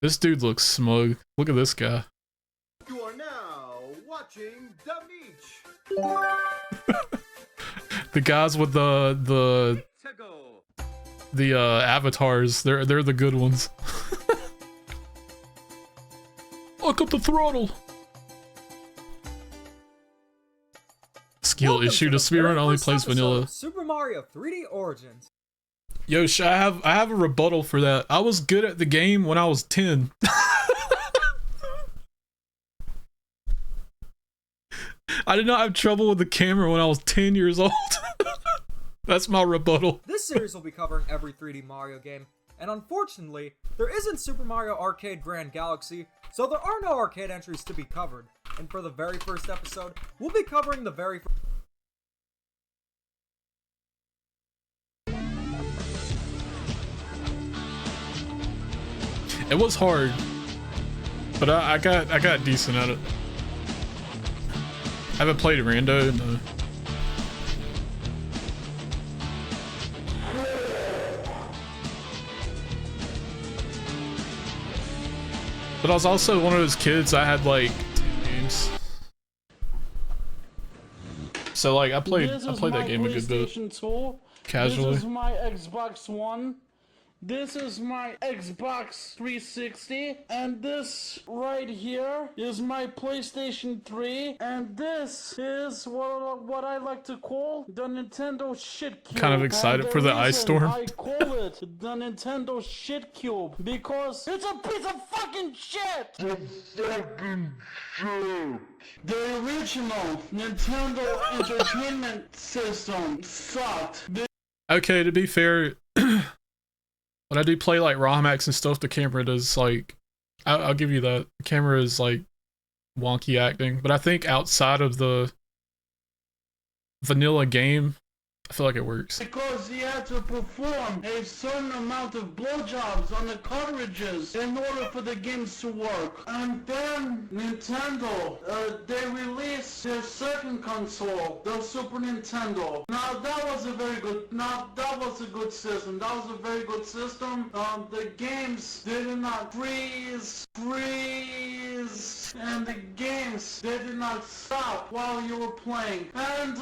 This dude looks smug. Look at this guy. You are now watching The Beach. The guys with the the avatars. They're the good ones. Look up the throttle. Skill issue. The speedrun only plays vanilla. Super Mario 3D Origins. Yosh, I have a rebuttal for that. I was good at the game when I was 10. I did not have trouble with the camera when I was 10 years old. That's my rebuttal. This series will be covering every 3D Mario game, and unfortunately, there isn't Super Mario Arcade Grand Galaxy, so there are no arcade entries to be covered. And for the very first episode, we'll be covering the very first. It was hard, but I got decent at it. I haven't played Rando, no. But I was also one of those kids, I had like 10 games. So like I played that game a good bit. Casually. This is my Xbox One. This is my Xbox 360, and this right here is my PlayStation 3, and this is what I like to call the Nintendo shit cube. Kind of excited for the ice storm. I call it the Nintendo shit cube because it's a piece of fucking shit. The fucking shit. The original Nintendo Entertainment System sucked. Okay, to be fair, when I do play like ROM hacks and stuff, the camera does like, I'll give you that. The camera is like wonky acting, but I think outside of the vanilla game, I feel like it works. Because he had to perform a certain amount of blowjobs on the cartridges in order for the games to work. And then Nintendo, they released their second console, the Super Nintendo. Now that was a good system. That was a very good system. The games, they did not freeze, and the games, they did not stop while you were playing. And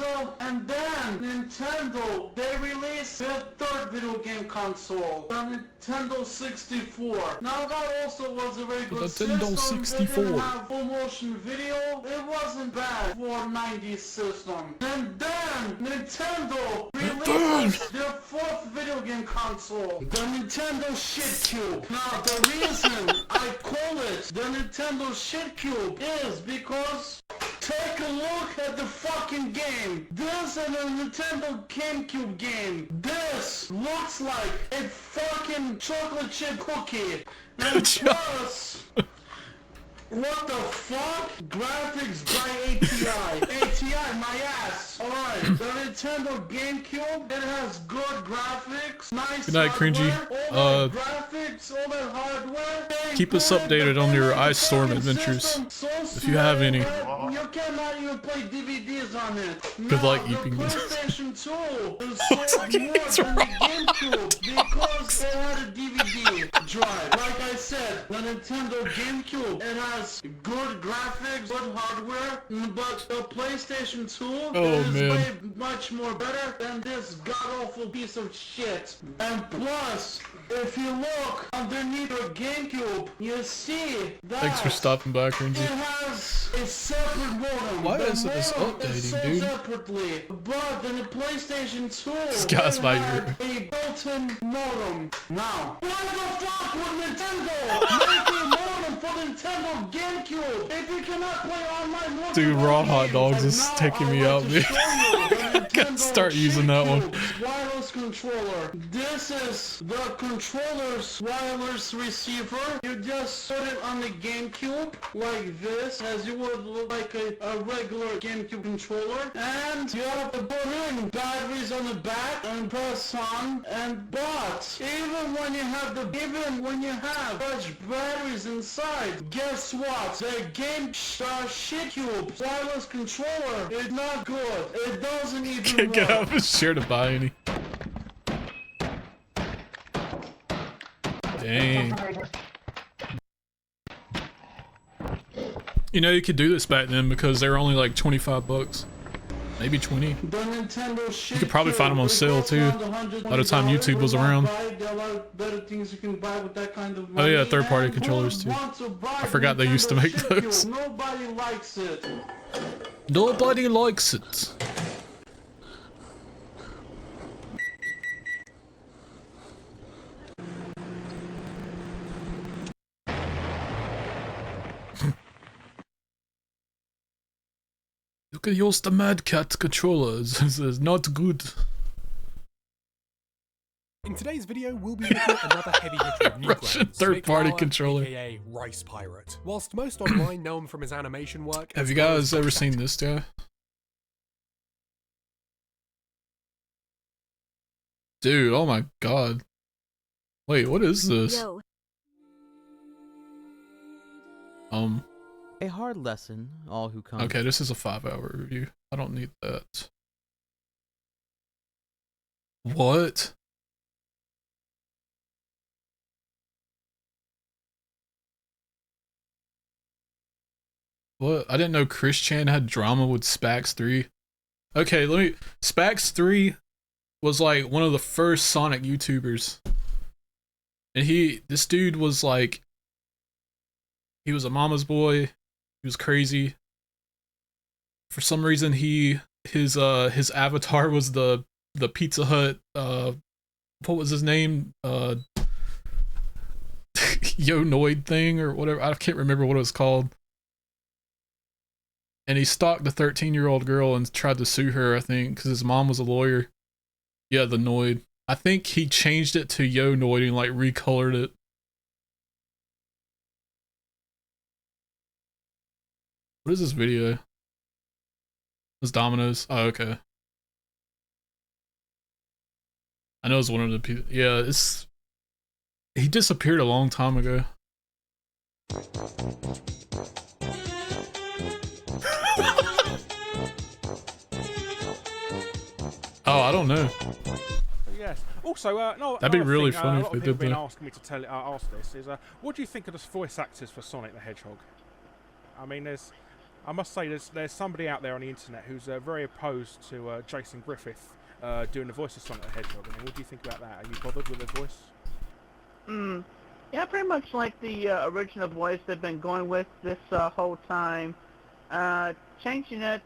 then Nintendo, they released their third video game console, the Nintendo 64. Now that also was a very good Nintendo system. 64. They didn't have full motion video. It wasn't bad for a 90s system. And then Nintendo released their fourth video game console, the Nintendo Shit Cube. Now the reason I call it the Nintendo Shit Cube is because take a look at the fucking game. This is a Nintendo GameCube game. This looks like a fucking chocolate chip cookie. And plus, what the fuck? Graphics by ATI. ATI, my ass. Alright, the Nintendo GameCube, it has good graphics, nice Good night, Cringy. hardware, graphics, all that hardware. Keep us updated on your Ice Storm adventures, if you have any. You cannot even play DVDs on it. Good luck Now, eating the this. PlayStation 2 is sold more than the GameCube because it had a DVD drive. Like I said, the Nintendo GameCube, it has good graphics, good hardware, but the PlayStation 2 is way much more better than this god-awful piece of shit. And plus, if you look underneath your GameCube, you see that Thanks for stopping by, Cringy. it has a separate modem. Why The isn't this modem is updating, sold dude? separately, but in the PlayStation 2, This guy's they my had a built-in modem. Now, why the fuck would Nintendo make a modem for Nintendo GameCube if you cannot play online multiplayer Dude, Raw Hot games? Dogs And is now taking I me would out, like man. to show you the Gotta Nintendo start using that one. GameCube wireless controller. This is the controller's wireless receiver. You just put it on the GameCube like this, as you would like a regular GameCube controller. And you have to put in batteries on the back and press on. But even when you have such batteries inside, guess what? The Shit Cube wireless controller is not good. It doesn't even Can't get work. out of his share to buy any. Dang. You know, you could do this back then because they were only like 25 bucks. maybe 20. The Nintendo shit. You could probably find them on sale too. By the time YouTube was around. There are a lot of better things you can buy with that kind of Oh money. yeah, third-party And controllers too. who wants to buy I forgot they used to Nintendo make shit those. fuel? Nobody likes it. Nobody likes it. You can use the Mad Cat controllers. This is not good. In today's video, we'll be looking at another heavy hitter of Russian Newgrounds, third-party Smiglower, controller. aka Rice Pirate. Whilst most online know him from his animation work, Have as you well guys as ever seen this guy? Dude, oh my god. Wait, what is this? Yo. A hard lesson, all who come. Okay, this is a 5-hour review. I don't need that. What? What? I didn't know Chris Chan had drama with Spax 3. Okay, Spax 3 was like one of the first Sonic YouTubers. And this dude was like, he was a mama's boy. He was crazy. For some reason, his avatar was the Pizza Hut, what was his name? Yo Noid thing or whatever. I can't remember what it was called. And he stalked the 13-year-old girl and tried to sue her, I think, because his mom was a lawyer. Yeah, the Noid. I think he changed it to Yo Noid and like recolored it. What is this video? It's Domino's. Oh, okay. I know it's one of the people. Yeah, he disappeared a long time ago. Oh, I don't know. Yes. Also, no. That'd be another really thing, funny a if lot they of people did been that. asking me to ask this is, what do you think of the voice actors for Sonic the Hedgehog? I mean, I must say, there's somebody out there on the internet who's very opposed to Jason Griffith doing the voice of Sonic the Hedgehog. I mean, what do you think about that? Are you bothered with the voice? Yeah, pretty much like the original voice they've been going with this whole time. Changing it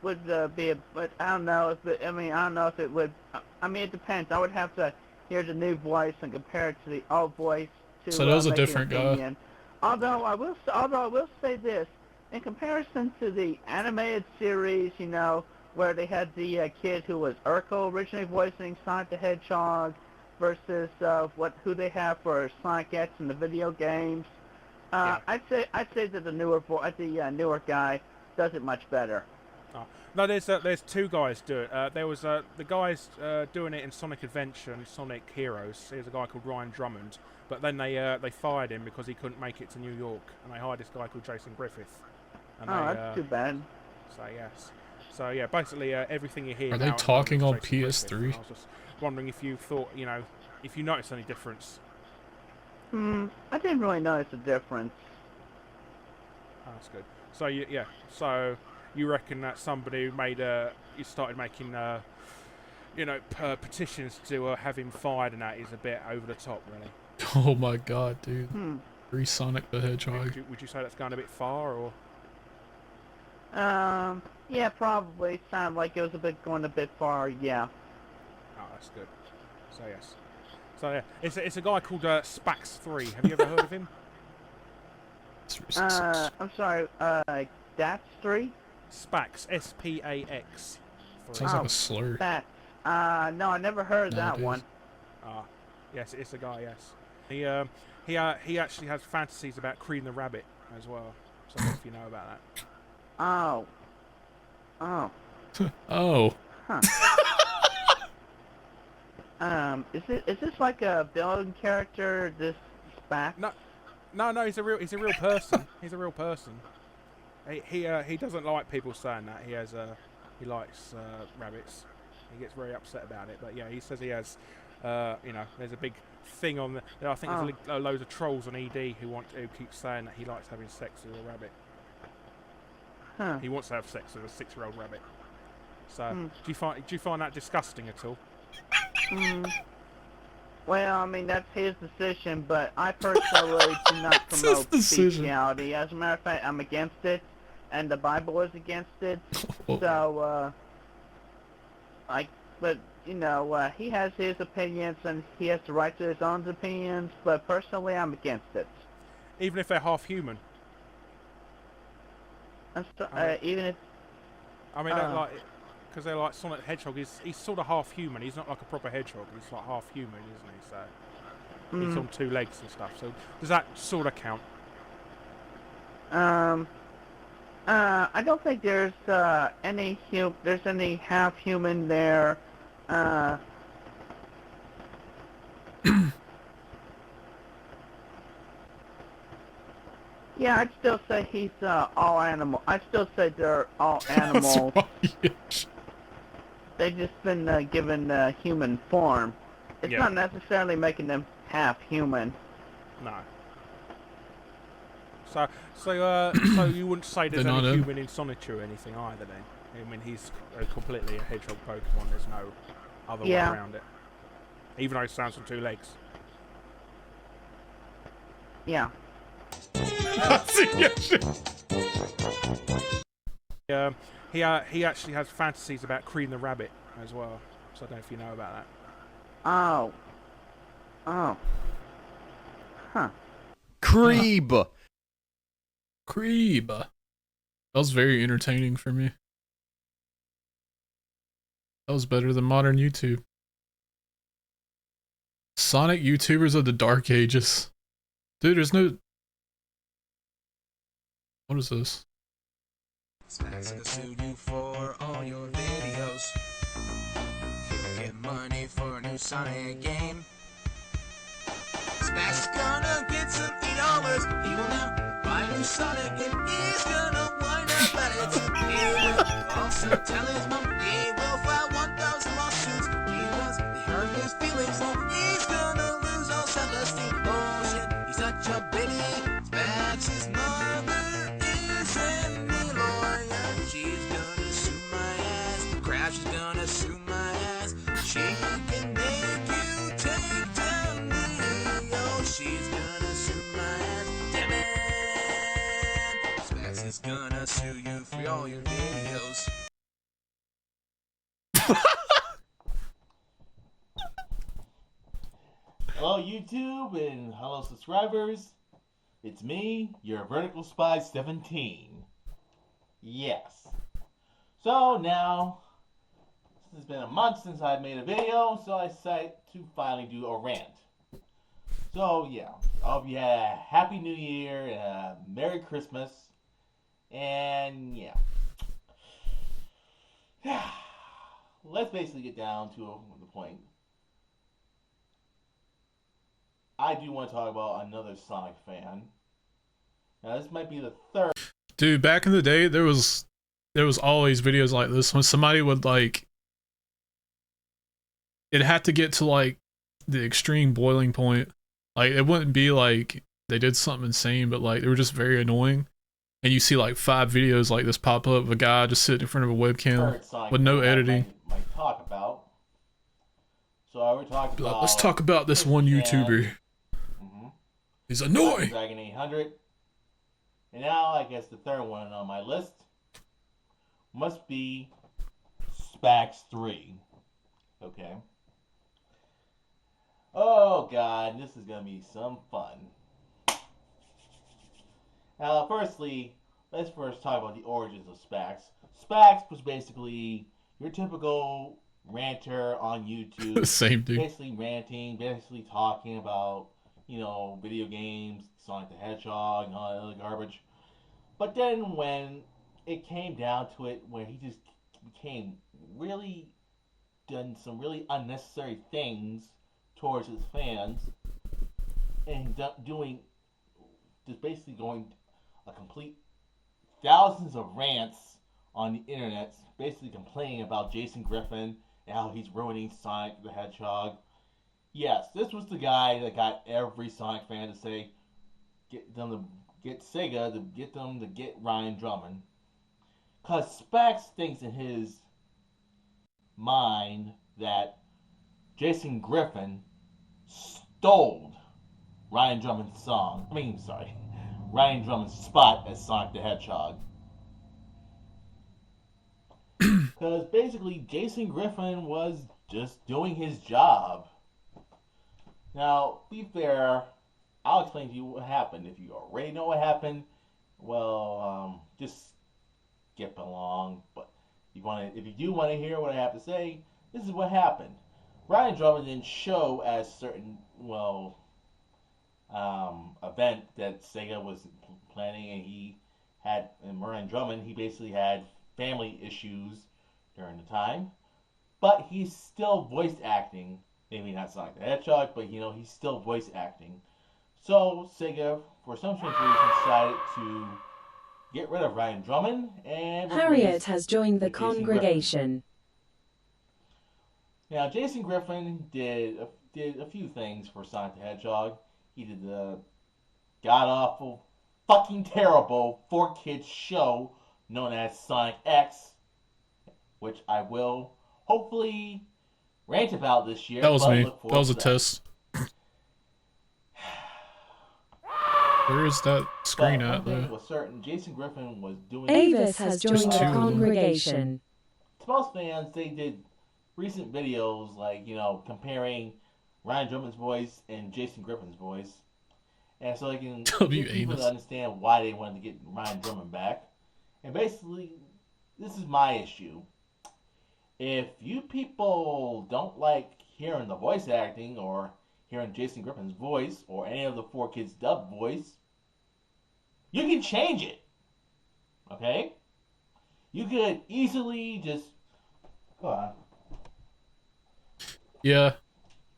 would be but I don't know if it, I don't know if it would. I mean, it depends. I would have to hear the new voice and compare it to the old voice to. So that was a make an different guy. opinion. Although I will say this, in comparison to the animated series, you know, where they had the kid who was Urkel originally voicing Sonic the Hedgehog, versus who they have for Sonic X in the video games. I'd say that the newer guy does it much better. Oh. No, there's two guys do it. There was the guys doing it in Sonic Adventure and Sonic Heroes. There's a guy called Ryan Drummond, but then they fired him because he couldn't make it to New York, and they hired this guy called Jason Griffith. And that's too bad. So yes. So yeah, basically everything you hear. Are they now talking on Jason Griffith, PS3? and I was just wondering if you thought, if you noticed any difference. I didn't really notice a difference. Oh, that's good. So so you reckon that somebody you started making, petitions to have him fired, and that is a bit over the top, really. Oh my god, dude. Free Sonic the Hedgehog. Would you say that's going a bit far, or? Yeah, probably. Sounded like it was going a bit far. Yeah. Oh, that's good. So yes. So yeah, it's a guy called Spax 3. Have you ever heard of him? I'm sorry. That's 3. Spax, S-P-A-X. Sounds like a slur. Spax. No, I never heard that one. Ah, yes, it's a guy. Yes, he actually has fantasies about Cream the Rabbit as well. So if you know about that. Oh. Oh. Huh. Is this like a villain character? This Spax? No. He's a real person. He's a real person. He doesn't like people saying that. He likes rabbits. He gets very upset about it. But yeah, he says he has. There's a big thing on I think there's loads of trolls on ED who keep saying that he likes having sex with a rabbit. Huh. He wants to have sex with a 6-year-old rabbit. So, do you find that disgusting at all? Well, I mean, that's his decision, but I personally do not promote bestiality. As a matter of fact, I'm against it, and the Bible is against it. So, but, you know, he has his opinions, and he has the right to his own opinions, but personally, I'm against it. Even if they're half human? Even if... I mean, because they're like Sonic the Hedgehog, he's sort of half human. He's not like a proper hedgehog. He's like half human, isn't he? So he's on 2 legs and stuff. So does that sort of count? I don't think there's any half human there. Yeah, I'd still say he's all animal. I'd still say they're all animals. They've just been given human form. It's not necessarily making them half human. No. So you wouldn't say there's any human in Sonichu or anything either then? I mean, he's completely a hedgehog Pokemon. There's no other way around it. Even though he stands on 2 legs. Yeah. He actually has fantasies about Cream the Rabbit as well. So I don't know if you know about that. Oh. Huh. Creeb. That was very entertaining for me. That was better than modern YouTube. Sonic YouTubers of the Dark Ages. Dude, there's no... What is this? Smacks will sue you for all your videos. He'll get money for a new Sonic game. Smacks is gonna get some $8. He will now buy a new Sonic and he's gonna wind up at it. He will also tell his mom he will file 1,000 lawsuits because they hurt his feelings. So he's gonna lose all self-esteem. Oh shit, he's such a bitty. Smacks' mother isn't the lawyer. She's gonna sue my ass. Crash is gonna sue my ass. She can make you take down me. Oh, she's gonna sue my ass. Damn it. Smacks is gonna sue you for all your videos. Hello YouTube and hello subscribers. It's me, your Vertical Spy 17. Yes. So now, it's been a month since I made a video, so I decided to finally do a rant. So yeah, I hope you had a Happy New Year and a Merry Christmas. And yeah. Let's basically get down to the point. I do want to talk about another Sonic fan. Now this might be the third. Dude, back in the day, there was always videos like this when somebody would like, it had to get to like the extreme boiling point. Like it wouldn't be like they did something insane, but like they were just very annoying. And you see like 5 videos like this pop up of a guy just sitting in front of a webcam with no editing. Might talk about. So I would talk about. Like, let's talk about this one YouTuber. He's annoying. Dragon 800. And now I guess the third one on my list must be Spax 3. Okay. Oh god, this is gonna be some fun. Now, firstly, let's first talk about the origins of Spax. Spax was basically your typical ranter on YouTube. Same dude. Basically ranting, basically talking about, you know, video games, Sonic the Hedgehog, and all that other garbage. But then when it came down to it, where he just became really done some really unnecessary things towards his fans, and doing, just basically going a complete thousands of rants on the internet, basically complaining about Jason Griffin and how he's ruining Sonic the Hedgehog. Yes, this was the guy that got every Sonic fan to say, get Sega to get Ryan Drummond. Cause Spax thinks in his mind that Jason Griffin stole Ryan Drummond's Ryan Drummond's spot as Sonic the Hedgehog. Because basically, Jason Griffin was just doing his job. Now, be fair, I'll explain to you what happened. If you already know what happened, well, just skip along. But if you do want to hear what I have to say, this is what happened. Ryan Drummond didn't show at a certain, event that Sega was planning, and Ryan Drummond, he basically had family issues during the time, but he's still voice acting. Maybe not Sonic the Hedgehog, but he's still voice acting. So Sega, for some strange reason, decided to get rid of Ryan Drummond and Harriet has joined the congregation. Now, Jason Griffin did a few things for Sonic the Hedgehog. He did the god-awful, fucking terrible 4-kid show known as Sonic X, which I will hopefully rant about this year. That was me. That was a test. Where is that screen at, though? Was certain, Jason Griffin was doing... Avis has joined the congregation. To most fans, they did recent videos like, comparing Ryan Drummond's voice and Jason Griffin's voice. And so they can get people to understand why they wanted to get Ryan Drummond back. And basically, this is my issue. If you people don't like hearing the voice acting or hearing Jason Griffin's voice or any of the 4Kids dub voice, you can change it. Okay? You could easily just... Go on. Yeah.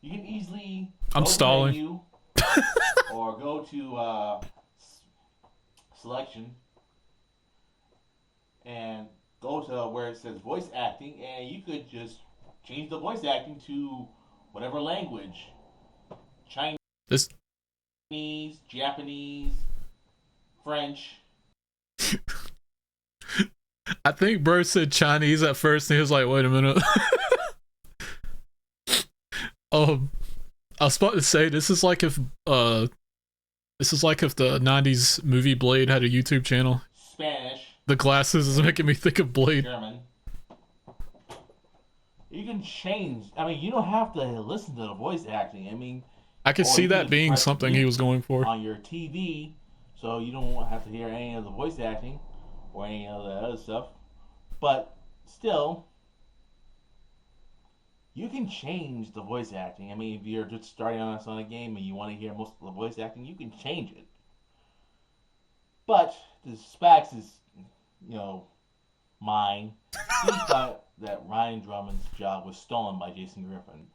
You can easily... I'm stalling. Or go to selection and go to where it says voice acting, and you could just change the voice acting to whatever language. Chinese, Japanese, French. I think bro said Chinese at first, and he was like, wait a minute. I was about to say, this is like if the 90s movie Blade had a YouTube channel. Spanish. The glasses is making me think of Blade. German. You can change. I mean, you don't have to listen to the voice acting. I mean, I could see that being something he was going for. On your TV, so you don't have to hear any of the voice acting or any of the other stuff. But still, you can change the voice acting. I mean, if you're just starting on a Sonic game and you want to hear most of the voice acting, you can change it. But the Spax is, mine. He thought that Ryan Drummond's job was stolen by Jason Griffin.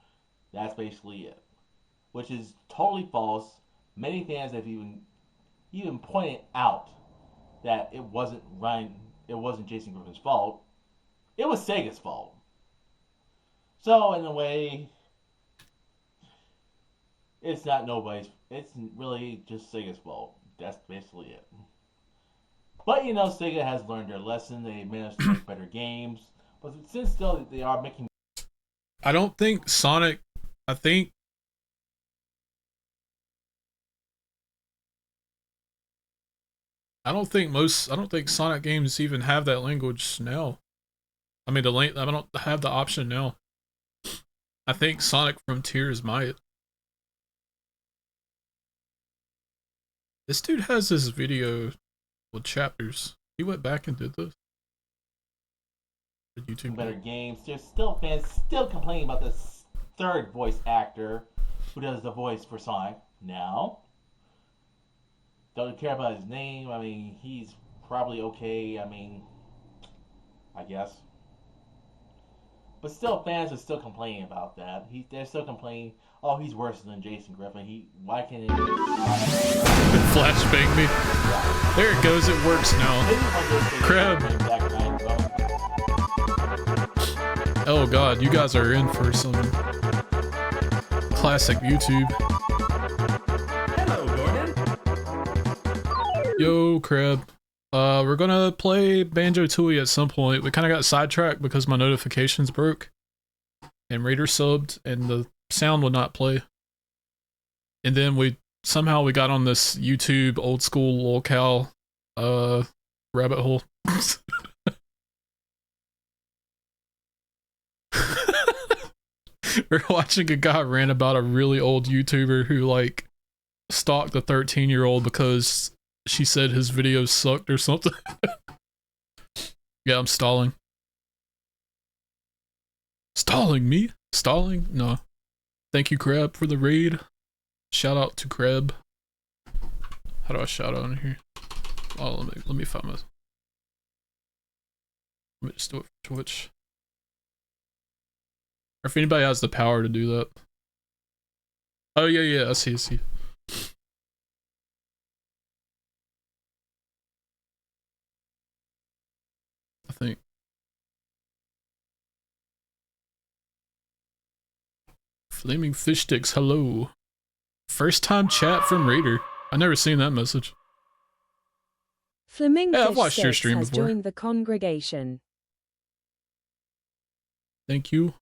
That's basically it. Which is totally false. Many fans have even pointed out that it wasn't Jason Griffin's fault. It was Sega's fault. So in a way, it's really just Sega's fault. That's basically it. But Sega has learned their lesson. They managed to make better games. But since still they are making... I don't think Sonic... I don't think Sonic games even have that language now. I mean, I don't have the option now. I think Sonic Frontiers might. This dude has this video with chapters. He went back and did this. The YouTube better games. There's still fans complaining about this third voice actor who does the voice for Sonic now. Don't care about his name. I mean, he's probably okay. I mean, I guess. But still, fans are still complaining about that. They're still complaining, oh, he's worse than Jason Griffin. Why can't he... Flashbang me. There it goes, it works now. Crab. Oh god, you guys are in for some classic YouTube. Hello, Gordon. Yo, Crab. We're gonna play Banjo-Tooie at some point. We kind of got sidetracked because my notifications broke. and Raider subbed, and the sound would not play. And then we got on this YouTube old school lolcow rabbit hole. We're watching a guy rant about a really old YouTuber who like stalked a 13-year-old because she said his videos sucked or something. Yeah, I'm stalling. Stalling me? Stalling? No. Thank you, Crab, for the raid. Shout out to Crab. How do I shout out in here? Oh, let me find my. Let me just do it for Twitch. Or if anybody has the power to do that. Oh yeah, I see. I think. Flaming fish sticks, hello. First time chat from Raider. I never seen that message. Flaming Yeah, I've Fish watched your Sticks stream has before. joined the congregation. Thank you.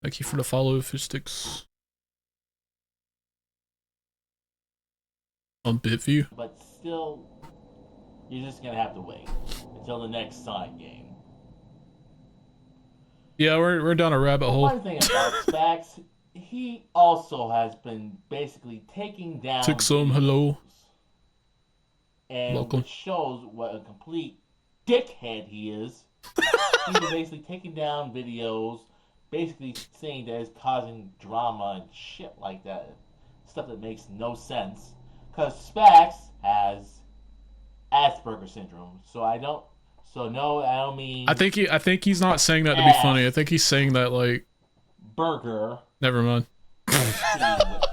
Thank you for the follow, fish sticks. On Bitview. But still, you're just gonna have to wait until the next Sonic game. Yeah, we're down a rabbit hole. One thing about Spax, he also has been basically taking down Took some, videos, hello. and Welcome. which shows what a complete dickhead he is. He's been basically taking down videos, basically saying that it's causing drama and shit like that, stuff that makes no sense. Because Spax has Asperger's syndrome, so no, I don't mean. I think he's not saying that to be funny. I think he's saying that like burger. Never mind. The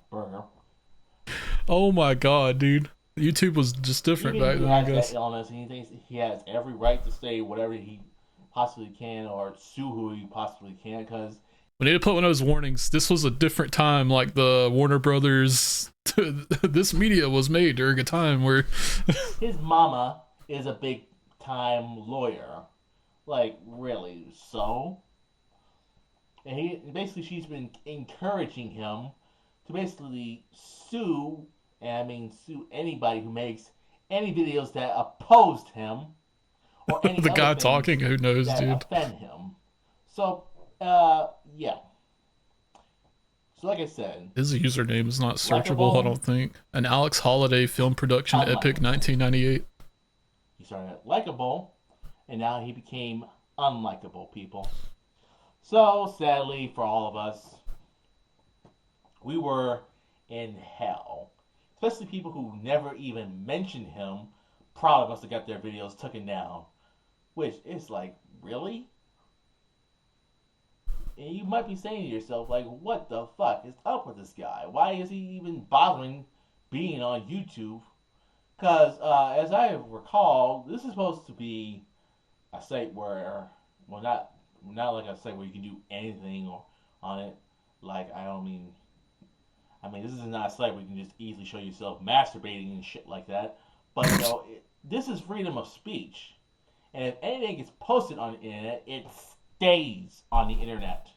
burger. Oh my god, dude. YouTube was just different Even back if he then, I has guess. that illness, and he thinks he has every right to say whatever he possibly can or sue who he possibly can, because We need to put one of those warnings. This was a different time, like the Warner Brothers. This media was made during a time where his mama is a big time lawyer. Like, really, so? And she's been encouraging him to basically sue anybody who makes any videos that opposed him or any the other guy things talking, who knows, that dude. offend him. So, yeah. So like I said, His username is not searchable, I don't think. An Alex Holiday film production epic 1998. he started likable, and now he became unlikable, people. So, sadly for all of us, we were in hell. Especially people who never even mentioned him, probably must have got their videos taken down. Which is like, really? And you might be saying to yourself, like, what the fuck is up with this guy? Why is he even bothering being on YouTube? Because, as I recall, this is supposed to be a site where, well, not like a site where you can do anything on it. Like, I mean, this is not a site where you can just easily show yourself masturbating and shit like that. But, this is freedom of speech. And if anything gets posted on the internet, it stays on the internet.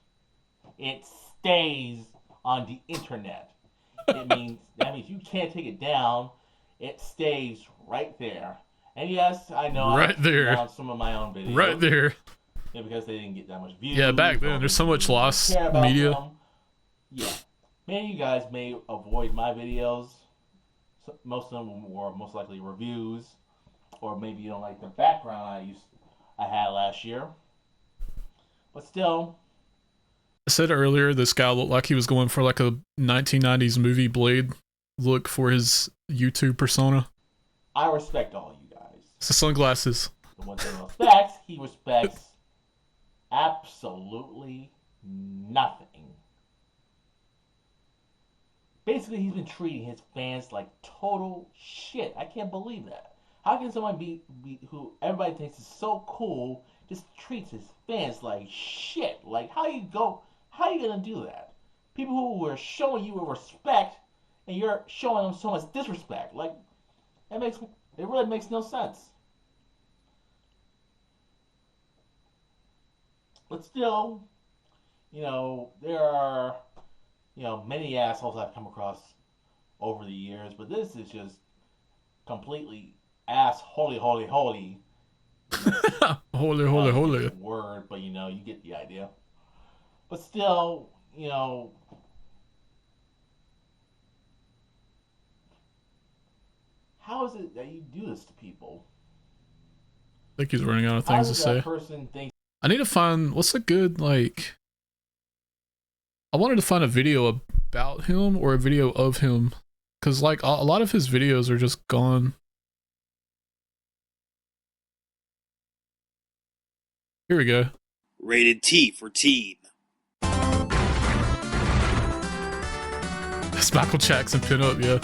It stays on the internet. That means you can't take it down. It stays right there. And yes, I know Right I've there. on some of my own videos. Right there. Yeah, because they didn't get that much views. Yeah, back then, there's so much lost care about media. them. Yeah. Many of you guys may avoid my videos. Most of them were most likely reviews. Or maybe you don't like the background I had last year. But still. I said earlier, this guy looked like he was going for like a 1990s movie Blade look for his YouTube persona. I respect all you guys. It's the sunglasses. The one thing respects, he respects absolutely nothing. Basically, he's been treating his fans like total shit. I can't believe that. How can someone be who everybody thinks is so cool just treats his fans like shit? Like, how you gonna do that? People who were showing you respect, and you're showing them so much disrespect. Like, it really makes no sense. But still, there are, many assholes I've come across over the years, but this is just completely holy. Holy, I don't think holy. it's a word, but you get the idea. But still, how is it that you do this to people? I think he's running out of How things to does that say. person think? I need to find what's a good like. I wanted to find a video about him or a video of him, cause like a lot of his videos are just gone. Here we go. Rated T for teen. It's Michael Jackson pinup, yeah.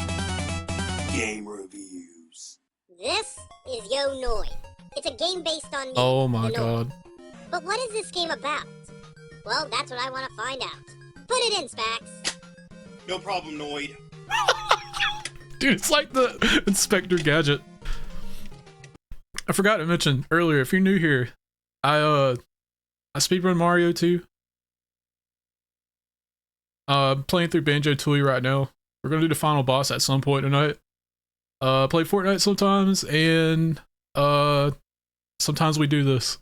Game reviews. This is Yo Noid. It's a game based on me. Oh my the Noid. god. But what is this game about? Well, that's what I want to find out. Put it in, Spax. No problem, Noid. Dude, it's like the Inspector Gadget. I forgot to mention earlier, if you're new here, I speedrun Mario 2. Playing through Banjo-Tooie right now. We're gonna do the final boss at some point tonight. Play Fortnite sometimes, and sometimes we do this.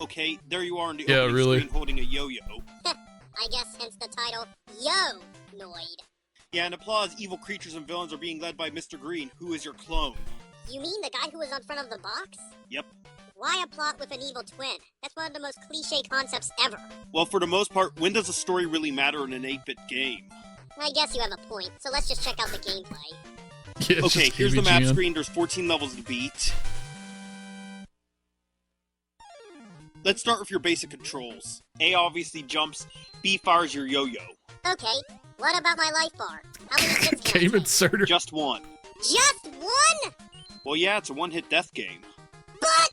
Okay, there you are on the Yeah, opening really. screen holding a yo-yo. I guess hence the title, Yo Noid. Yeah, and applause, evil creatures and villains are being led by Mr. Green, who is your clone. You mean the guy who was on front of the box? Yep. Why a plot with an evil twin? That's one of the most cliche concepts ever. Well, for the most part, when does a story really matter in an 8-bit game? I guess you have a point, so let's just check out the gameplay. Yeah, it's Okay, just here's the map KBGN. screen. There's 14 levels to beat. Let's start with your basic controls. A obviously jumps, B fires your yo-yo. Okay, what about my life bar? How many hits can I Game take? inserter. Just one. Just one? Well, yeah, it's a one-hit death game. But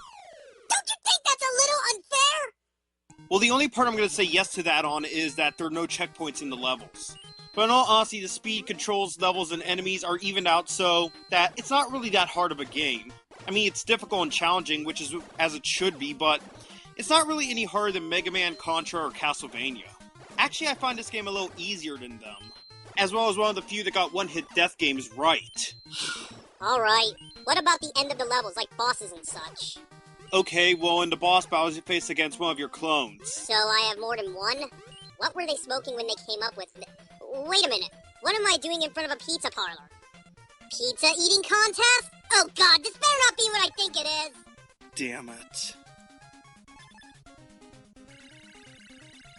don't you think that's a little unfair? Well, the only part I'm going to say yes to that on is that there are no checkpoints in the levels. But in all honesty, the speed, controls, levels, and enemies are evened out so that it's not really that hard of a game. I mean, it's difficult and challenging, which is as it should be, but it's not really any harder than Mega Man, Contra, or Castlevania. Actually, I find this game a little easier than them, as well as one of the few that got one-hit death games right. Alright, what about the end of the levels, like bosses and such? Okay, well, in the boss battles, you face against one of your clones. So I have more than one? What were they smoking when they came up with Wait a minute, what am I doing in front of a pizza parlor? Pizza eating contest? Oh god, this better not be what I think it is! Damn it.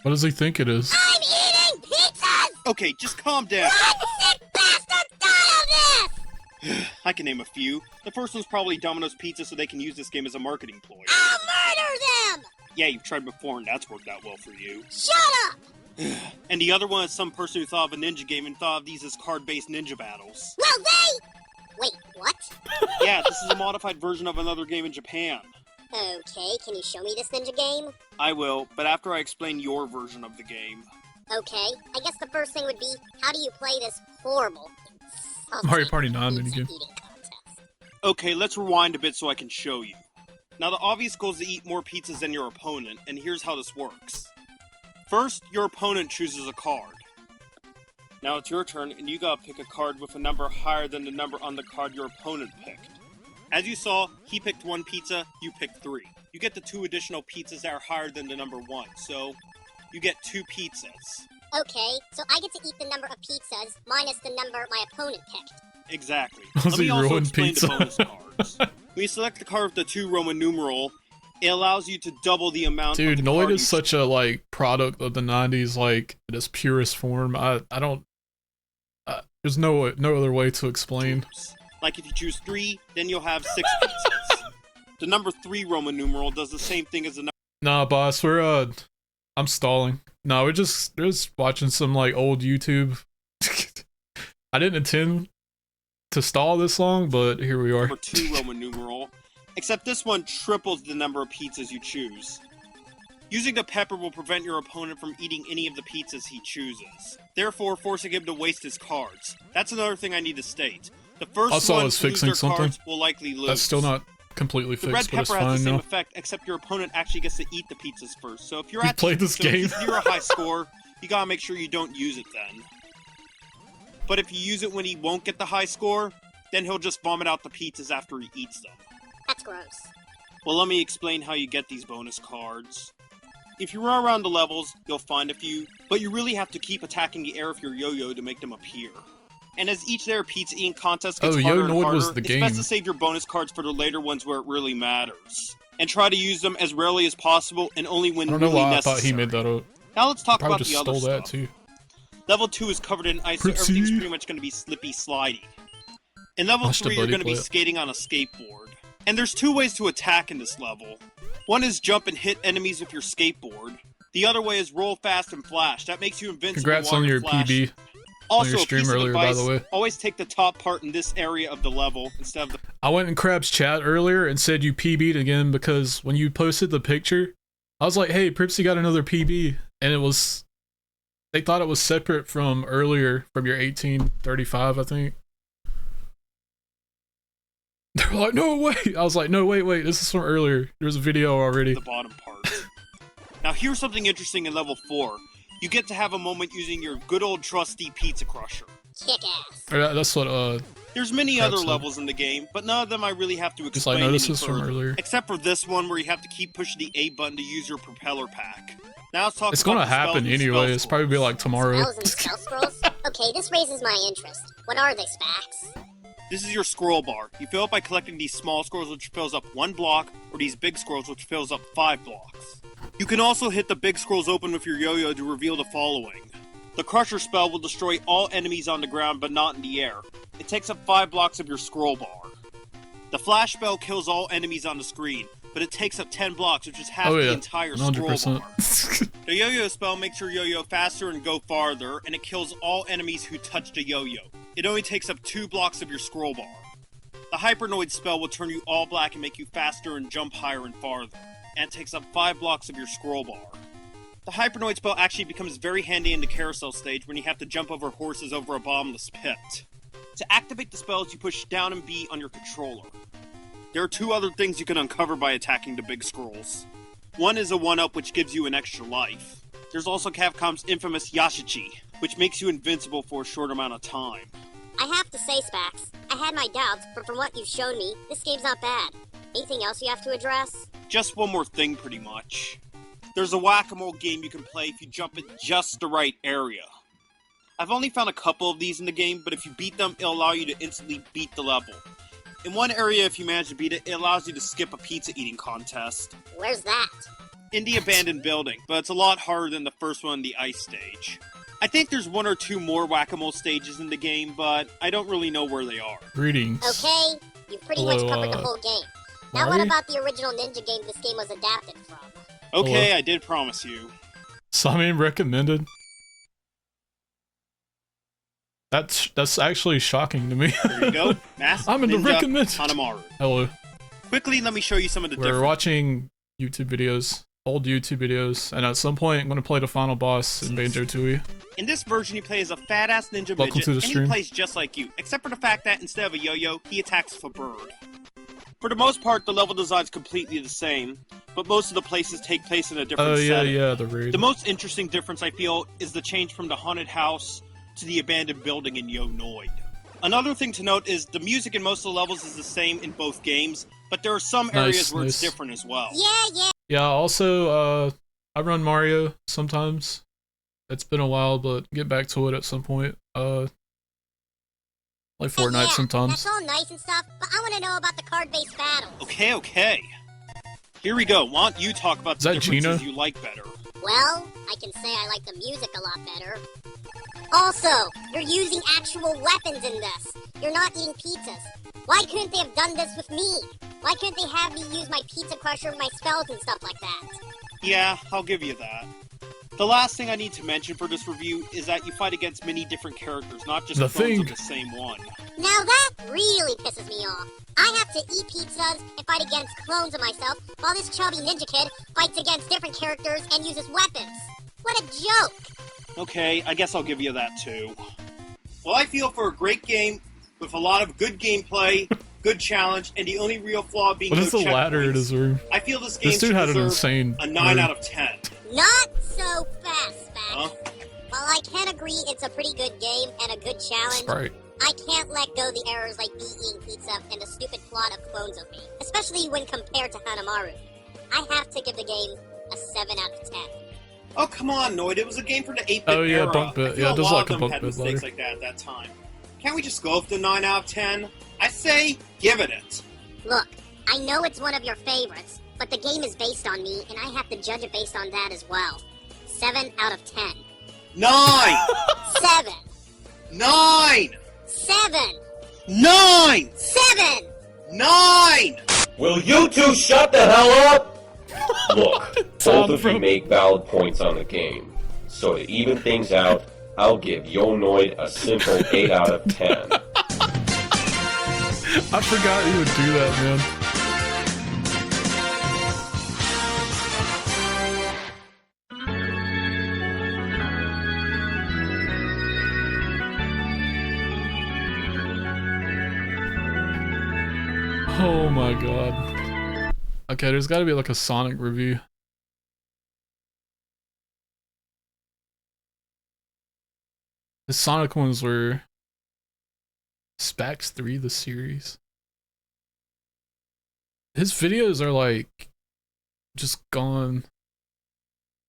What does he think it is? I'm eating pizzas! Okay, just calm down. What sick bastard thought of this? I can name a few. The first one's probably Domino's Pizza so they can use this game as a marketing ploy. I'll murder them! Yeah, you've tried before and that's worked out well for you. Shut up! And the other one is some person who thought of a ninja game and thought of these as card-based ninja battles. Well, Wait, what? Yeah, this is a modified version of another game in Japan. Okay, can you show me this ninja game? I will, but after I explain your version of the game. Okay, I guess the first thing would be, how do you play this horrible Mario Party 9 minigame. eating contest? Okay, let's rewind a bit so I can show you. Now, the obvious goal is to eat more pizzas than your opponent, and here's how this works. First, your opponent chooses a card. Now it's your turn, and you gotta pick a card with a number higher than the number on the card your opponent picked. As you saw, he picked 1 pizza, you picked 3. You get the 2 additional pizzas that are higher than the number 1, so you get 2 pizzas. Okay, so I get to eat the number of pizzas minus the number my opponent picked. Exactly. Was Let me he also ruined explain pizza? the bonus cards. When you select the card with the 2 Roman numeral, it allows you to double the amount Dude, of the Noid card is you such a like product of the 90s, like in its purest form. I don't. There's no other way to explain. Like if you choose 3, then you'll have 6 pizzas. The number 3 Roman numeral does the same thing as the number. Nah, boss, I'm stalling. No, we're just watching some like old YouTube. I didn't intend to stall this long, but here we are. Number 2 Roman numeral. Except this one triples the number of pizzas you choose. Using the pepper will prevent your opponent from eating any of the pizzas he chooses, therefore forcing him to waste his cards. That's another thing I need to state. The first Also, I one was to lose fixing their something. cards will likely lose. That's still not completely The red fixed, but it's pepper has the fine same now. effect, except your opponent actually gets to eat the pizzas first. So if you're You at played this game? If you're a high score, you gotta make sure you don't use it then. But if you use it when he won't get the high score, then he'll just vomit out the pizzas after he eats them. That's gross. Well, let me explain how you get these bonus cards. If you run around the levels, you'll find a few, but you really have to keep attacking the air with your yo-yo to make them appear. And as each layer pizza eating contest gets harder and Yo-Noid harder, was the it's game. best to save your bonus cards for the later ones where it really matters. And try to use them as rarely as possible and only when I don't know really why necessary. I thought he made that up. Now let's talk Probably about just the other stole stuff. that too. Level 2 is covered in ice, so everything's pretty much going to be slippy slidey. In level Watch the 3, you're buddy going to be play it. skating on a skateboard. And there's 2 ways to attack in this level. One is jump and hit enemies with your skateboard. The other way is roll fast and flash. That makes you invincible Congrats while on you're your flashing. PB. Also, on your stream a piece earlier, of by advice, the way. always take the top part in this area of the level instead of the... I went in Crab's chat earlier and said you PB'd again because when you posted the picture, I was like, hey, Pripsy got another PB. And it was... They thought it was separate from earlier, from your 1835, I think. They were like, no, wait! I was like, no, wait, this is from earlier. There's a video already. The bottom part. Now here's something interesting in level 4. You get to have a moment using your good old trusty pizza crusher. Kick ass. That's what, There's many Crab other said. levels in the game, but none of them I really have to Just explain like, no, this any is from further. earlier. Except for this one where you have to keep pushing the A button to use your propeller pack. Now let's talk It's about gonna the spells happen and anyway. spell It's probably be like tomorrow. Spells and spell scrolls? Okay, this raises my interest. What are they, Spax? This is your scroll bar. You fill it by collecting these small scrolls, which fills up 1 block, or these big scrolls, which fills up 5 blocks. You can also hit the big scrolls open with your yo-yo to reveal the following. The Crusher spell will destroy all enemies on the ground, but not in the air. It takes up 5 blocks of your scroll bar. The Flash spell kills all enemies on the screen, but it takes up 10 blocks, which is half the entire scroll 100%. bar. The yo-yo spell makes your yo-yo faster and go farther, and it kills all enemies who touch the yo-yo. It only takes up 2 blocks of your scroll bar. The Hypernoid spell will turn you all black and make you faster and jump higher and farther, and it takes up 5 blocks of your scroll bar. The Hypernoid spell actually becomes very handy in the carousel stage when you have to jump over horses over a bottomless pit. To activate the spells, you push down and B on your controller. There are 2 other things you can uncover by attacking the big scrolls. One is a 1-up, which gives you an extra life. There's also Capcom's infamous Yashichi, which makes you invincible for a short amount of time. I have to say, Spax, I had my doubts, but from what you've shown me, this game's not bad. Anything else you have to address? Just one more thing, pretty much. There's a whack-a-mole game you can play if you jump in just the right area. I've only found a couple of these in the game, but if you beat them, it'll allow you to instantly beat the level. In one area, if you manage to beat it, it allows you to skip a pizza eating contest. Where's that? In the abandoned building, but it's a lot harder than the first one in the ice stage. I think there's 1 or 2 more whack-a-mole stages in the game, but I don't really know where they are. Greetings. Okay, you've pretty much covered the whole game. Now what about the original Ninja game this game was adapted from? Okay, Hello. I did promise you. Simon recommended. That's actually shocking to me. There you go. Masked I'm in the Ninja recommended. Hanamaru. Hello. Quickly, let me show you some of the We're different... watching YouTube videos, old YouTube videos, and at some point I'm gonna play the final boss in Banjo-Tooie. In this version, you play as a fat-ass ninja Welcome midget, to the and he stream. plays just like you, except for the fact that instead of a yo-yo, he attacks with a bird. For the most part, the level design's completely the same, but most of the places take place in a different Oh yeah, setting. yeah, the raid. The most interesting difference, I feel, is the change from the haunted house to the abandoned building in Yo-Noid. Another thing to note is the music in most of the levels is the same in both games, but there are some areas where it's different as well. Yeah. Yeah, also, I run Mario sometimes. It's been a while, but get back to it at some point. Like Fortnite sometimes. That's all nice and stuff, but I want to know about the card-based battles. Okay. Here we go. Why don't you talk about the that differences Gina? you like better? Well, I can say I like the music a lot better. Also, you're using actual weapons in this. You're not eating pizzas. Why couldn't they have done this with me? Why couldn't they have me use my pizza crusher with my spells and stuff like that? Yeah, I'll give you that. The last thing I need to mention for this review is that you fight against many different characters, not just The clones thing. of the same one. Now that really pisses me off. I have to eat pizzas and fight against clones of myself, while this chubby ninja kid fights against different characters and uses weapons. What a joke! Okay, I guess I'll give you that too. Well, I feel for a great game with a lot of good gameplay good challenge, and the only real flaw being What is no the ladder in checkpoints. his room? I feel this game This dude should had an deserve insane a 9 room. out of 10. Not so fast, Specs. Huh? While I can agree it's a pretty good game and a good challenge, Sprite. I can't let go the errors like me eating pizza and the stupid plot of Clones of Me, especially when compared to Hanamaru. I have to give the game a 7 out of 10. Oh, come on, Noid. It was a game for the 8-bit Oh, yeah, era. bunk bit. I feel Yeah, it a does lot like of a them bunk had bit mistakes ladder. like that at that time. Can't we just go with the 9 out of 10? I say, give it it. Look, I know it's one of your favorites, but the game is based on me, and I have to judge it based on that as well. 7 out of 10. 9! 7! 9! 7! 9! 7! 9! Will you two shut the hell up? Look, both of you make valid points on the game. So to even things out, I'll give Yonoid a simple 8 out of 10. I forgot you would do that, man. Oh my god. Okay, there's gotta be like a Sonic review. The Sonic ones were Spax 3, the series. His videos are like just gone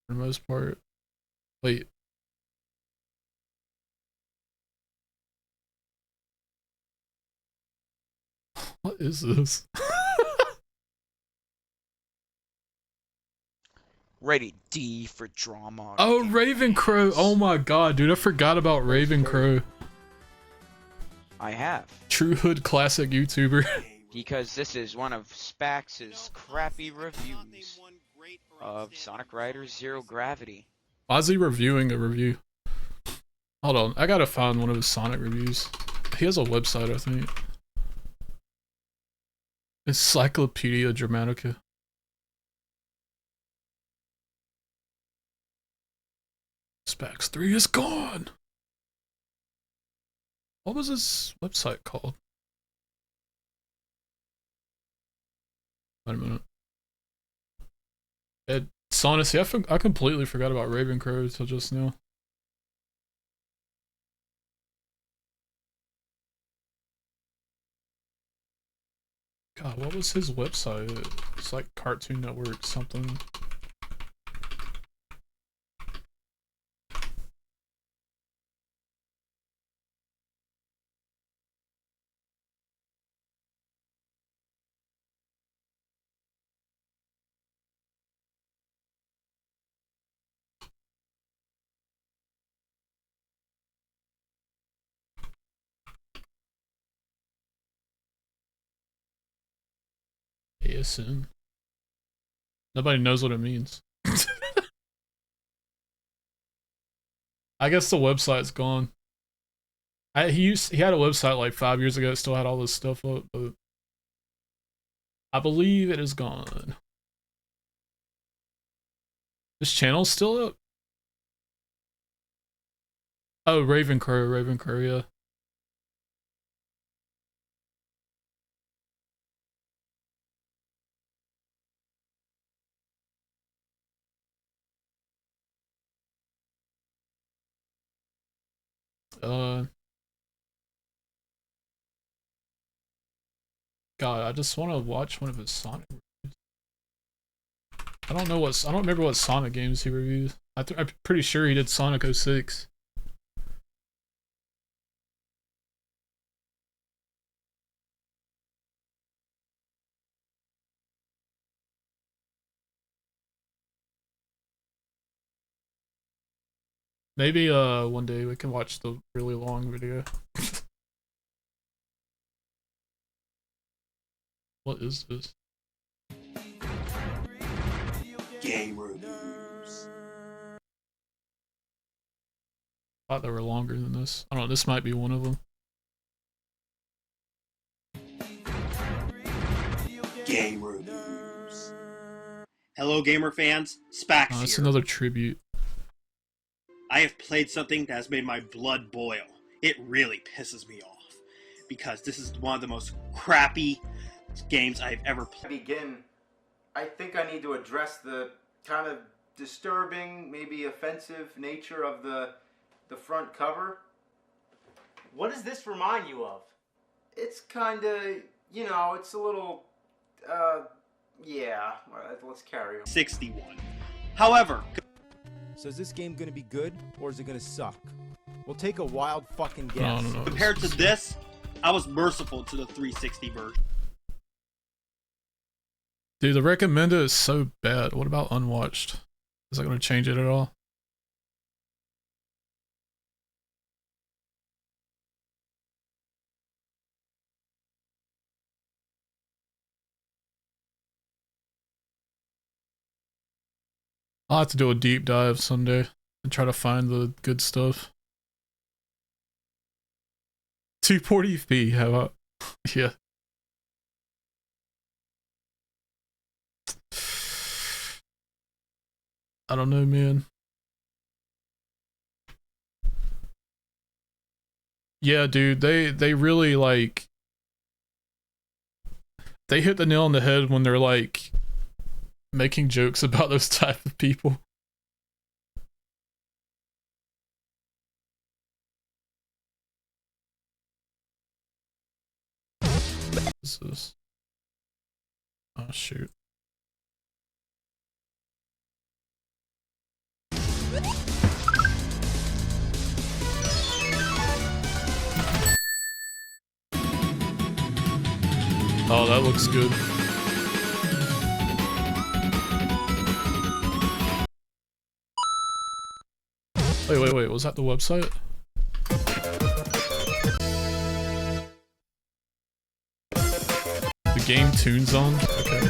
for the most part. Wait. What is this? Rated D for drama. Oh, Ravencrow. Oh my god, dude, I forgot about Ravencrow. I have. True Hood classic YouTuber. Because this is one of Spax's crappy reviews of Sonic Riders Zero Gravity. Why is he reviewing a review? Hold on, I gotta find one of his Sonic reviews. He has a website, I think. Encyclopedia Dramatica. Spax 3 is gone! What was his website called? Wait a minute. Honestly, I completely forgot about Ravencrow until just now. God, what was his website? It's like Cartoon Network something. ASN. Nobody knows what it means. I guess the website's gone. He had a website like 5 years ago that still had all this stuff up, but I believe it is gone. This channel's still up? Oh, Ravencrow, yeah. God, I just want to watch one of his Sonic reviews. I don't remember what Sonic games he reviews. I'm pretty sure he did Sonic 06. Maybe one day we can watch the really long video. What is this? Game reviews. I thought they were longer than this. I don't know, this might be one of them. Game reviews. Hello, gamer fans. Spax Oh, it's here. another tribute. I have played something that has made my blood boil. It really pisses me off. because this is one of the most crappy games I've ever played. I think I need to address the kind of disturbing, maybe offensive nature of the front cover. What does this remind you of? It's kind of, it's a little, yeah. Let's carry on. 61. However, So is this game gonna be good or is it gonna suck? We'll take a wild fucking guess. No. compared to this, I was merciful to the 360 version. Dude, the recommended is so bad. What about unwatched? Is that going to change it at all? I'll have to do a deep dive someday and try to find the good stuff. 240p, how about? Yeah. I don't know, man. Yeah, dude, they really like they hit the nail on the head when they're like making jokes about those type of people. This is oh shoot. Oh, that looks good. Wait, was that the website? The game tunes on? Okay.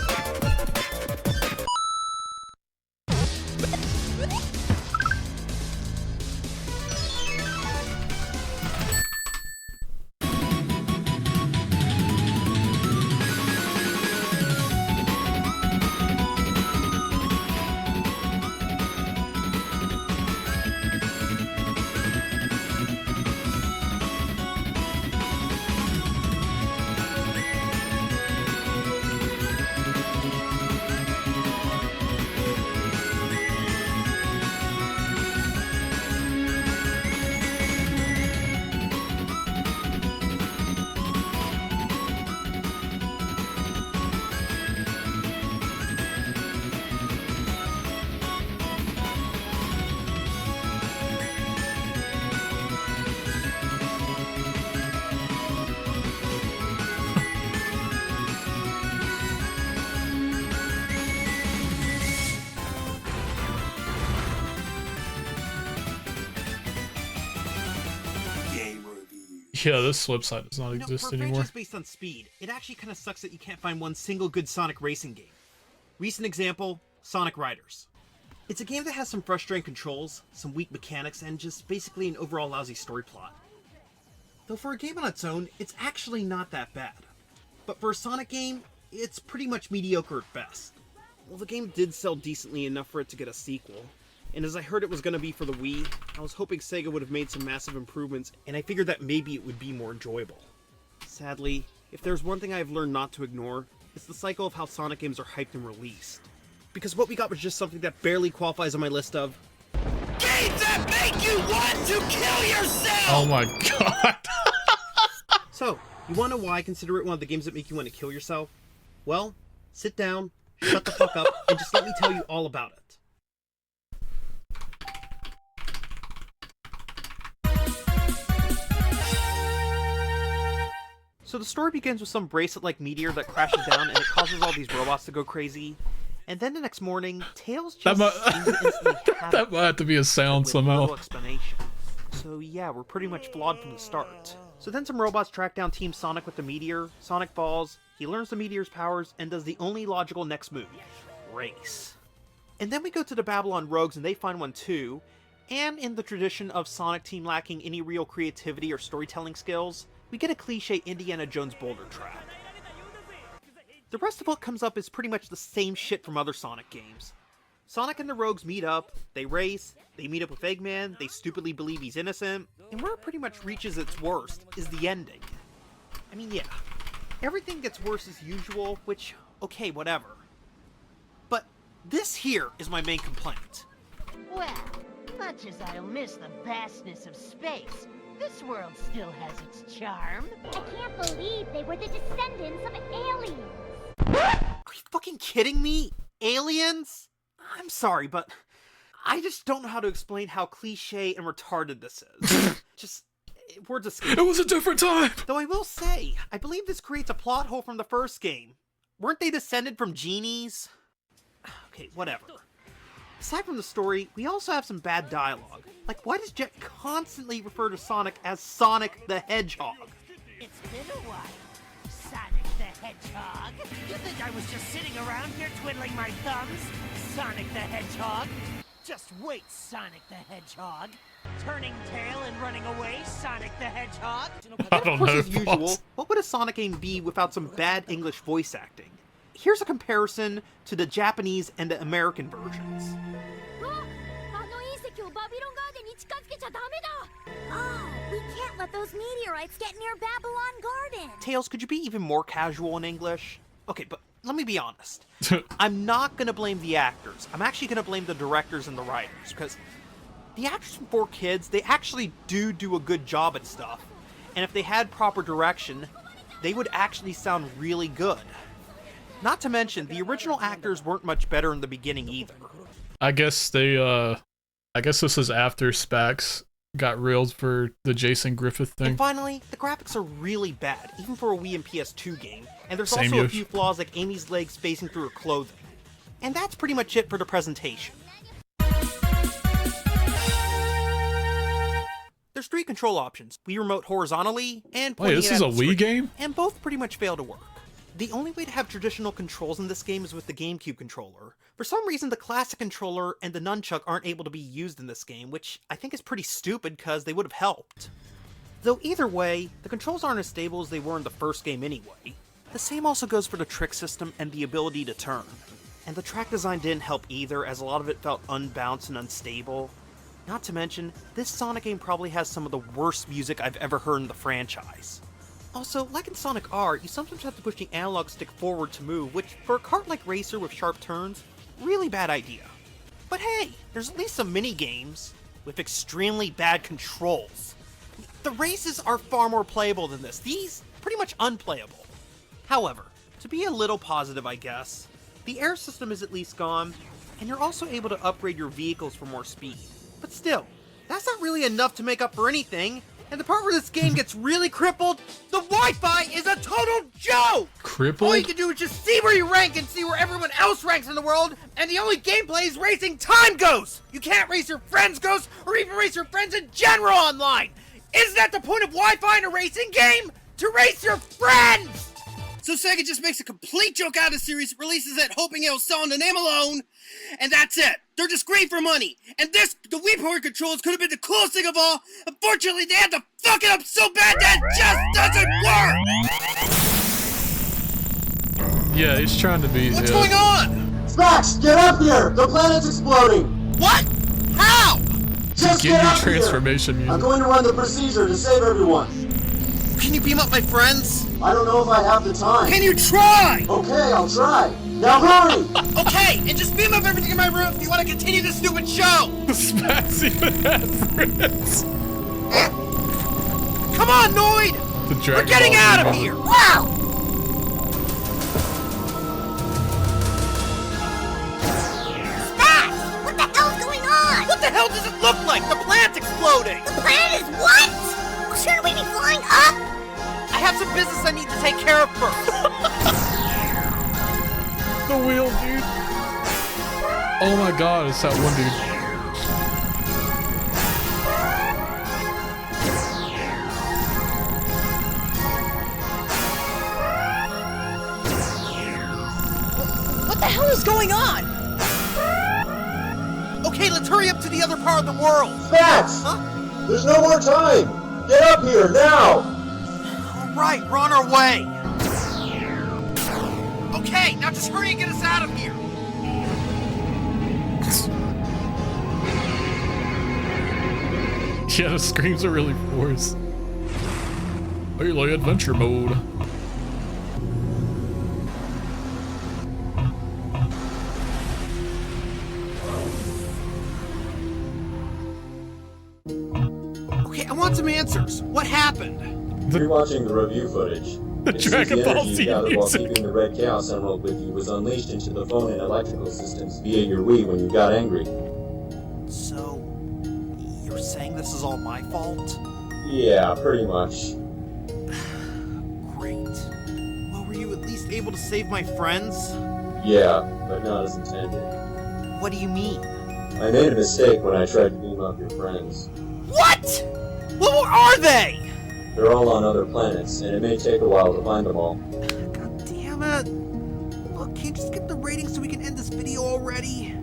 Yeah, this website does not exist for a anymore. franchise based on speed, it actually kind of sucks that you can't find one single good Sonic racing game. Recent example, Sonic Riders. It's a game that has some frustrating controls, some weak mechanics, and just basically an overall lousy story plot. Though for a game on its own, it's actually not that bad. But for a Sonic game, it's pretty much mediocre at best. Well, the game did sell decently enough for it to get a sequel, and as I heard it was going to be for the Wii, I was hoping Sega would have made some massive improvements, and I figured that maybe it would be more enjoyable. Sadly, if there's one thing I've learned not to ignore, it's the cycle of how Sonic games are hyped and released. Because what we got was just something that barely qualifies on my list of games that make you want to kill yourself! Oh my god. So, you want to know why I consider it one of the games that make you want to kill yourself? Well, sit down, shut the fuck up, and just let me tell you all about it. So the story begins with some bracelet-like meteor that crashes down and it causes all these robots to go crazy. And then the next morning, Tails just seems to instantly have That might have to be a sound with somehow. little explanation. So yeah, we're pretty much flawed from the start. So then some robots track down Team Sonic with the meteor, Sonic falls, he learns the meteor's powers, and does the only logical next move, race. And then we go to the Babylon Rogues and they find one too, and in the tradition of Sonic Team lacking any real creativity or storytelling skills, we get a cliche Indiana Jones boulder trap. The rest of what comes up is pretty much the same shit from other Sonic games. Sonic and the Rogues meet up, they race, they meet up with Eggman, they stupidly believe he's innocent, and where it pretty much reaches its worst is the ending. I mean, yeah, everything gets worse as usual, which, okay, whatever. But this here is my main complaint. Well, much as I'll miss the vastness of space, this world still has its charm. I can't believe they were the descendants of aliens. Are you fucking kidding me? Aliens? I'm sorry, but I just don't know how to explain how cliche and retarded this is. Just, words escape. It was a different time! Though I will say, I believe this creates a plot hole from the first game. Weren't they descended from genies? Okay, whatever. Aside from the story, we also have some bad dialogue. Like, why does Jet constantly refer to Sonic as Sonic the Hedgehog? It's been a while, Sonic the Hedgehog. You think I was just sitting around here twiddling my thumbs? Sonic the Hedgehog? Just wait, Sonic the Hedgehog. Turning tail and running away, Sonic the Hedgehog. I don't Of course, know. as usual, what would a Sonic game be without some bad English voice acting? Here's a comparison to the Japanese and the American versions. Oh, we can't let those meteorites get near Babylon Garden. Tails, could you be even more casual in English? Okay, but let me be honest. I'm not gonna blame the actors. I'm actually gonna blame the directors and the writers, because the actors from 4Kids, they actually do a good job at stuff. And if they had proper direction, they would actually sound really good. Not to mention, the original actors weren't much better in the beginning either. I guess this is after Spax got railed for the Jason Griffith thing. And finally, the graphics are really bad, even for a Wii and PS2 game. And there's Same also a Yosh. few flaws like Amy's legs spacing through her clothing. And that's pretty much it for the presentation. There's 3 control options. Wii Remote horizontally, and Wait, this is a Wii game? And both pretty much fail to work. The only way to have traditional controls in this game is with the GameCube controller. For some reason, the classic controller and the nunchuck aren't able to be used in this game, which I think is pretty stupid because they would have helped. Though either way, the controls aren't as stable as they were in the first game anyway. The same also goes for the trick system and the ability to turn. And the track design didn't help either, as a lot of it felt unbalanced and unstable. Not to mention, this Sonic game probably has some of the worst music I've ever heard in the franchise. Also, like in Sonic R, you sometimes have to push the analog stick forward to move, which, for a kart-like racer with sharp turns, really bad idea. But hey, there's at least some mini-games with extremely bad controls. The races are far more playable than this, these pretty much unplayable. However, to be a little positive I guess, the air system is at least gone, and you're also able to upgrade your vehicles for more speed. But still, that's not really enough to make up for anything. And the part where this game gets really crippled, the Wi-Fi is a total joke! Crippled? All you can do is just see where you rank and see where everyone else ranks in the world, and the only gameplay is racing time ghosts! You can't race your friends' ghosts, or even race your friends in general online! Isn't that the point of Wi-Fi in a racing game? To race your friends! So Sega just makes a complete joke out of the series, releases it hoping it'll sell on the name alone, and that's it. They're just great for money. And the Wii Power controls could have been the coolest thing of all. Unfortunately, they had to fuck it up so bad that it just doesn't work! Yeah, he's trying to be. What's going on? Spax, get up here! The planet's exploding! What? How? Just Give get me up transformation here! music. I'm going to run the procedure to save everyone. Can you beam up my friends? I don't know if I have the time. Can you try? Okay, I'll try. Now hurry! Okay, and just beam up everything in my room if you want to continue this stupid show! Spax even had friends. Come on, Noid! The We're Dragon getting Ball out of Z. here! Wow! Spax! What the hell's going on? What the hell does it look like? The planet's exploding! The planet is what? Shouldn't we be flying up? I have some business I need to take care of first. The wheel, dude. Oh my god, it's that one dude. What the hell is going on? Okay, let's hurry up to the other part of the world. Spax! Huh? There's no more time! Get up here, now! Alright, we're on our way. Okay, now just hurry and get us out of here. Yeah, the screams are really forced. Melee adventure mode. Okay, I want some answers. What happened? Rewatching the review footage. The It seems Dragon Ball energy Z you gathered while music. keeping the red chaos emerald with you was unleashed into the phone and electrical systems via your Wii when you got angry. So, you're saying this is all my fault? Yeah, pretty much. Great. Well, were you at least able to save my friends? Yeah, but not as intended. What do you mean? I made a mistake when I tried to beam up your friends. What? Well, where are they? They're all on other planets, and it may take a while to find them all. God damn it. Look, can't you just get the ratings so we can end this video already?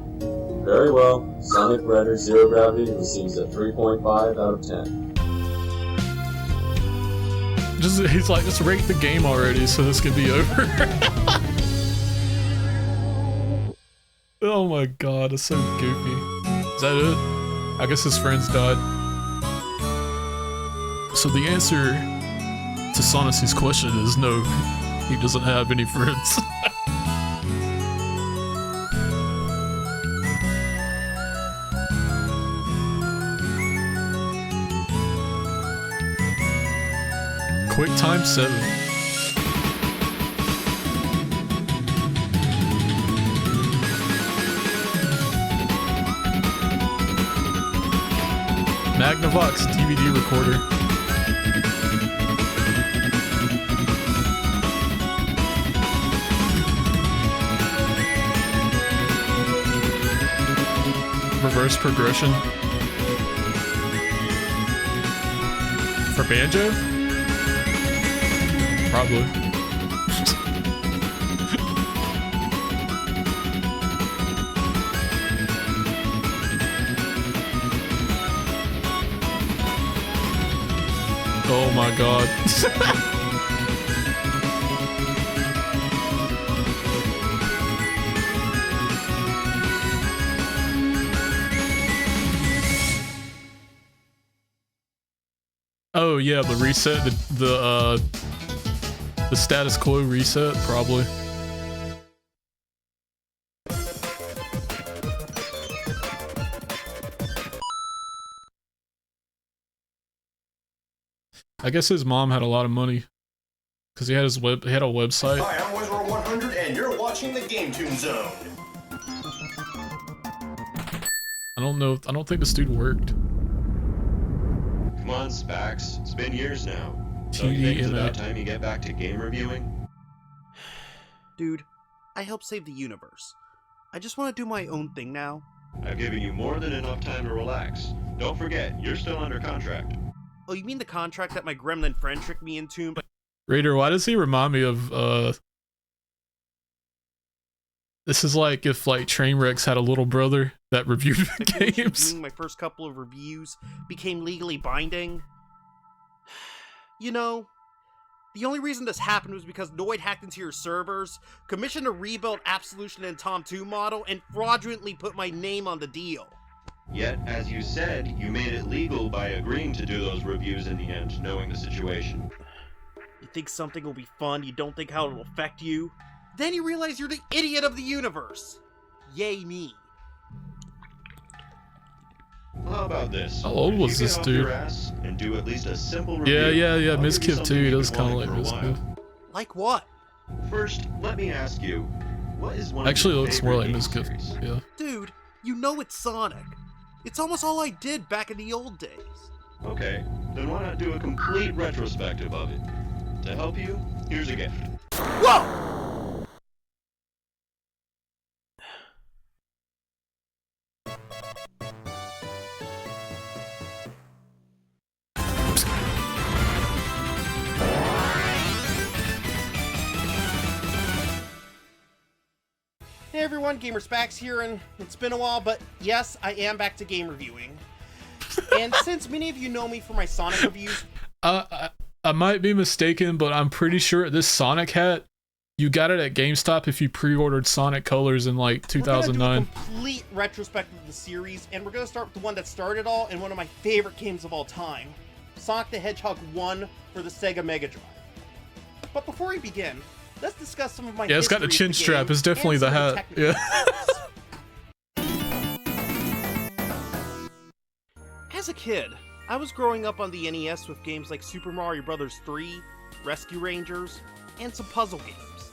Very well. Sonic Rider Zero Gravity receives a 3.5 out of 10. He's like, just rate the game already so this can be over. Oh my god, it's so goofy. Is that it? I guess his friends died. So the answer to Sonic's question is no, he doesn't have any friends. Quick time 7. Magnavox DVD recorder. Reverse progression. For Banjo? Probably. Oh my god. Oh yeah, the reset, the status quo reset, probably. I guess his mom had a lot of money because he had a website. Hi, I'm Wizard100 and you're watching the Game Tune Zone. I don't think this dude worked. Come on, Spax. It's been years now. So you think it's about time you get back to game reviewing? Dude, I helped save the universe. I just want to do my own thing now. I've given you more than enough time to relax. Don't forget, you're still under contract. Oh, you mean the contract that my gremlin friend tricked me into? But Raider, why does he remind me of this is like if like Trainwrecks had a little brother that reviewed games. My first couple of reviews became legally binding. You know, the only reason this happened was because Noid hacked into your servers, commissioned a rebuilt Absolution and Tom 2 model, and fraudulently put my name on the deal. Yet, as you said, you made it legal by agreeing to do those reviews in the end, knowing the situation. You think something will be fun, you don't think how it'll affect you. Then you realize you're the idiot of the universe. Yay me. Well, how about this? How old was this dude? Your ass and do at least a simple review. Yeah, I'll Miss give you Kip something too, he you've does been kind of wanting like for a Miss while. Kip. Like what? First, let me ask you, what is one Actually of your looks more favorite like game Miss Kip, series? yeah. Dude, you know it's Sonic. It's almost all I did back in the old days. Okay, then why not do a complete retrospective of it? To help you, here's a gift. Whoa! Hey everyone, GamerSpax here, and it's been a while, but yes, I am back to game reviewing. And since many of you know me for my Sonic reviews... I might be mistaken, but I'm pretty sure this Sonic hat, you got it at GameStop if you pre-ordered Sonic Colors in like 2009. We're gonna do a complete retrospective of the series, and we're gonna start with the one that started it all, and one of my favorite games of all time, Sonic the Hedgehog 1 for the Sega Mega Drive. But before we begin, let's discuss some of my Yeah, it's got the history chin of the strap. game It's definitely and the some of hat. technical Yeah. aspects. As a kid, I was growing up on the NES with games like Super Mario Bros. 3, Rescue Rangers, and some puzzle games.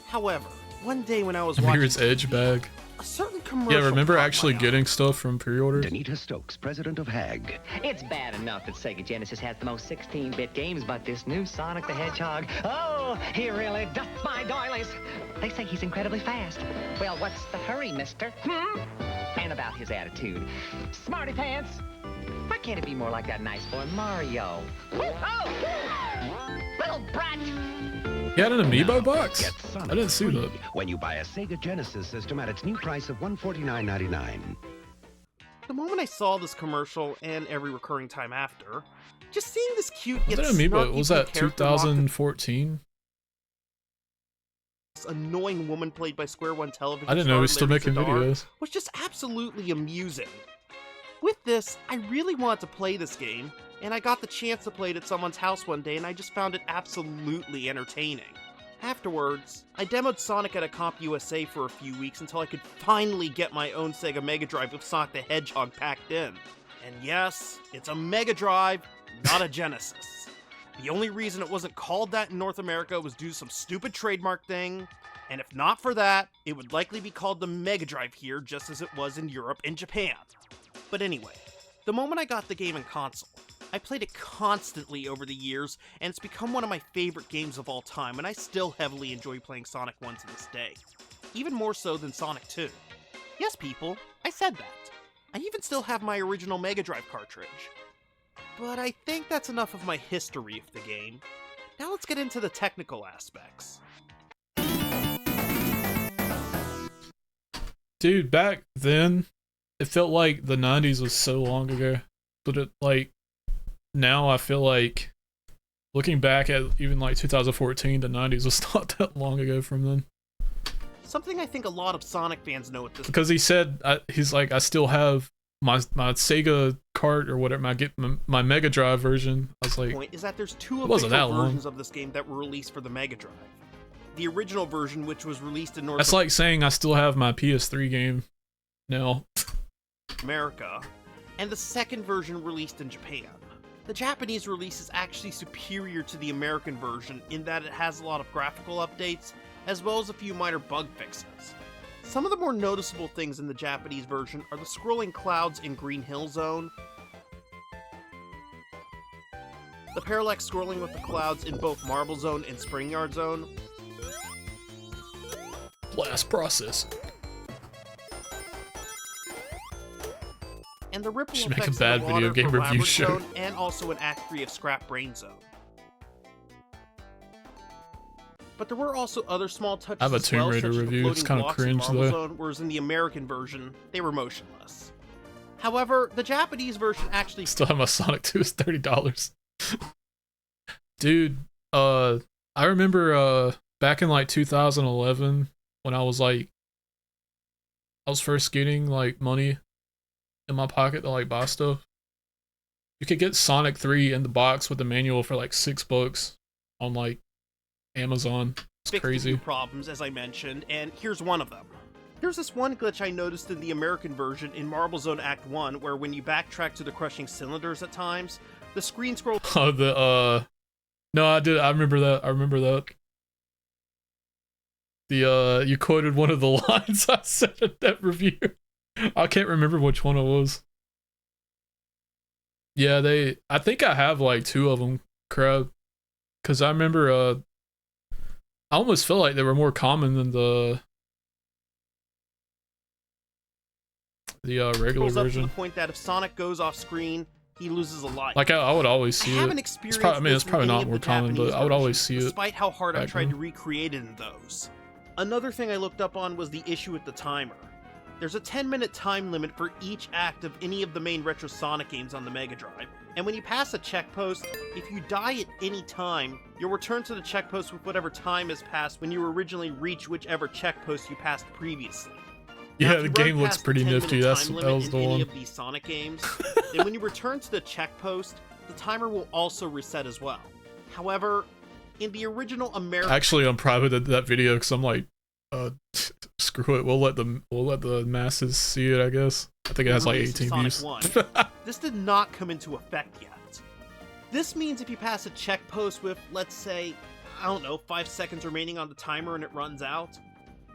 However, one day when I was watching Mirror's Edge bag. a certain commercial Yeah, remember caught actually my eye. getting stuff from pre-orders? Danita Stokes, president of HAG. It's bad enough that Sega Genesis has the most 16-bit games, but this new Sonic the Hedgehog, oh, he really does my doilies. They say he's incredibly fast. Well, what's the hurry, mister? And about his attitude. Smarty pants. Why can't it be more like that nice boy Mario? Oh! Little brat! He had an amiibo box? Get I Sonic didn't see free that. when you buy a Sega Genesis system at its new price of $149.99. The moment I saw this commercial and every recurring time after, just seeing this cute Was yet that amiibo? snarky Was that character mocked 2014? this annoying woman played by Square One Television I didn't know he was star still Larry making Zadar videos. was just absolutely amusing. With this, I really wanted to play this game, and I got the chance to play it at someone's house one day, and I just found it absolutely entertaining. Afterwards, I demoed Sonic at a Comp USA for a few weeks until I could finally get my own Sega Mega Drive with Sonic the Hedgehog packed in. And yes, it's a Mega Drive, not a Genesis. The only reason it wasn't called that in North America was due to some stupid trademark thing, and if not for that, it would likely be called the Mega Drive here just as it was in Europe and Japan. But anyway, the moment I got the game in console, I played it constantly over the years, and it's become one of my favorite games of all time, and I still heavily enjoy playing Sonic 1 to this day. Even more so than Sonic 2. Yes, people, I said that. I even still have my original Mega Drive cartridge. But I think that's enough of my history of the game. Now let's get into the technical aspects. Dude, back then, it felt like the 90s was so long ago. But it, like, now I feel like, looking back at even like 2014, the 90s was not that long ago from then. Something I think a lot of Sonic fans know at this Because he said, he's like, I still have my Sega cart or whatever, my Mega Drive version. I was like, point is that there's two it wasn't official that long. versions of this game that were released for the Mega Drive. The original version, which was released in North That's like saying I still have my PS3 game now. America, and the second version released in Japan. The Japanese release is actually superior to the American version in that it has a lot of graphical updates, as well as a few minor bug fixes. Some of the more noticeable things in the Japanese version are the scrolling clouds in Green Hill Zone, the parallax scrolling with the clouds in both Marble Zone and Spring Yard Zone, Blast process. and the ripple Should make a effects bad in the video water game for review Labyrinth show. Zone, and also in Act 3 of Scrap Brain Zone. But there were also other small touches I have a as Tomb well, Raider such as the review. It's floating kinda blocks in cringe, Marble though. Zone, whereas in the American version, they were motionless. However, the Japanese version actually Still have my Sonic 2. It's $30. Dude, I remember back in like 2011 when I was first getting like money in my pocket to like buy stuff. You could get Sonic 3 in the box with the manual for like $6 on like Amazon. It's fixed a crazy. few problems, as I mentioned, and here's one of them. There's this one glitch I noticed in the American version in Marble Zone Act 1, where when you backtrack to the crushing cylinders at times, the screen scroll... Oh, no, I did. I remember that. You quoted one of the lines I said in that review. I can't remember which one it was. Yeah, I think I have like 2 of them, Crab. Because I remember, I almost feel like they were more common than the regular scrolls up to version. the point that if Sonic goes off screen, he loses a life. Like I would always see I haven't it. experienced It's probably, this it's probably in any not of more the common, but Japanese I would always version, see it. despite how hard I back tried then. to recreate it in those. Another thing I looked up on was the issue with the timer. There's a 10-minute time limit for each act of any of the main Retro Sonic games on the Mega Drive, and when you pass a checkpost, if you die at any time, you'll return to the checkpost with whatever time has passed when you originally reached whichever checkpost you passed previously. Now, Yeah, if the you run game looks past pretty 10-minute nifty. That time was limit the in any one. of these Sonic games, then when you return to the checkpost, the timer will also reset as well. However, in the original American... Actually, I'm proud of that video because I'm like, screw it. We'll let the masses see it. I guess. I think it has like 18 views. This did not come into effect yet. This means if you pass a check post with, let's say, I don't know, 5 seconds remaining on the timer and it runs out,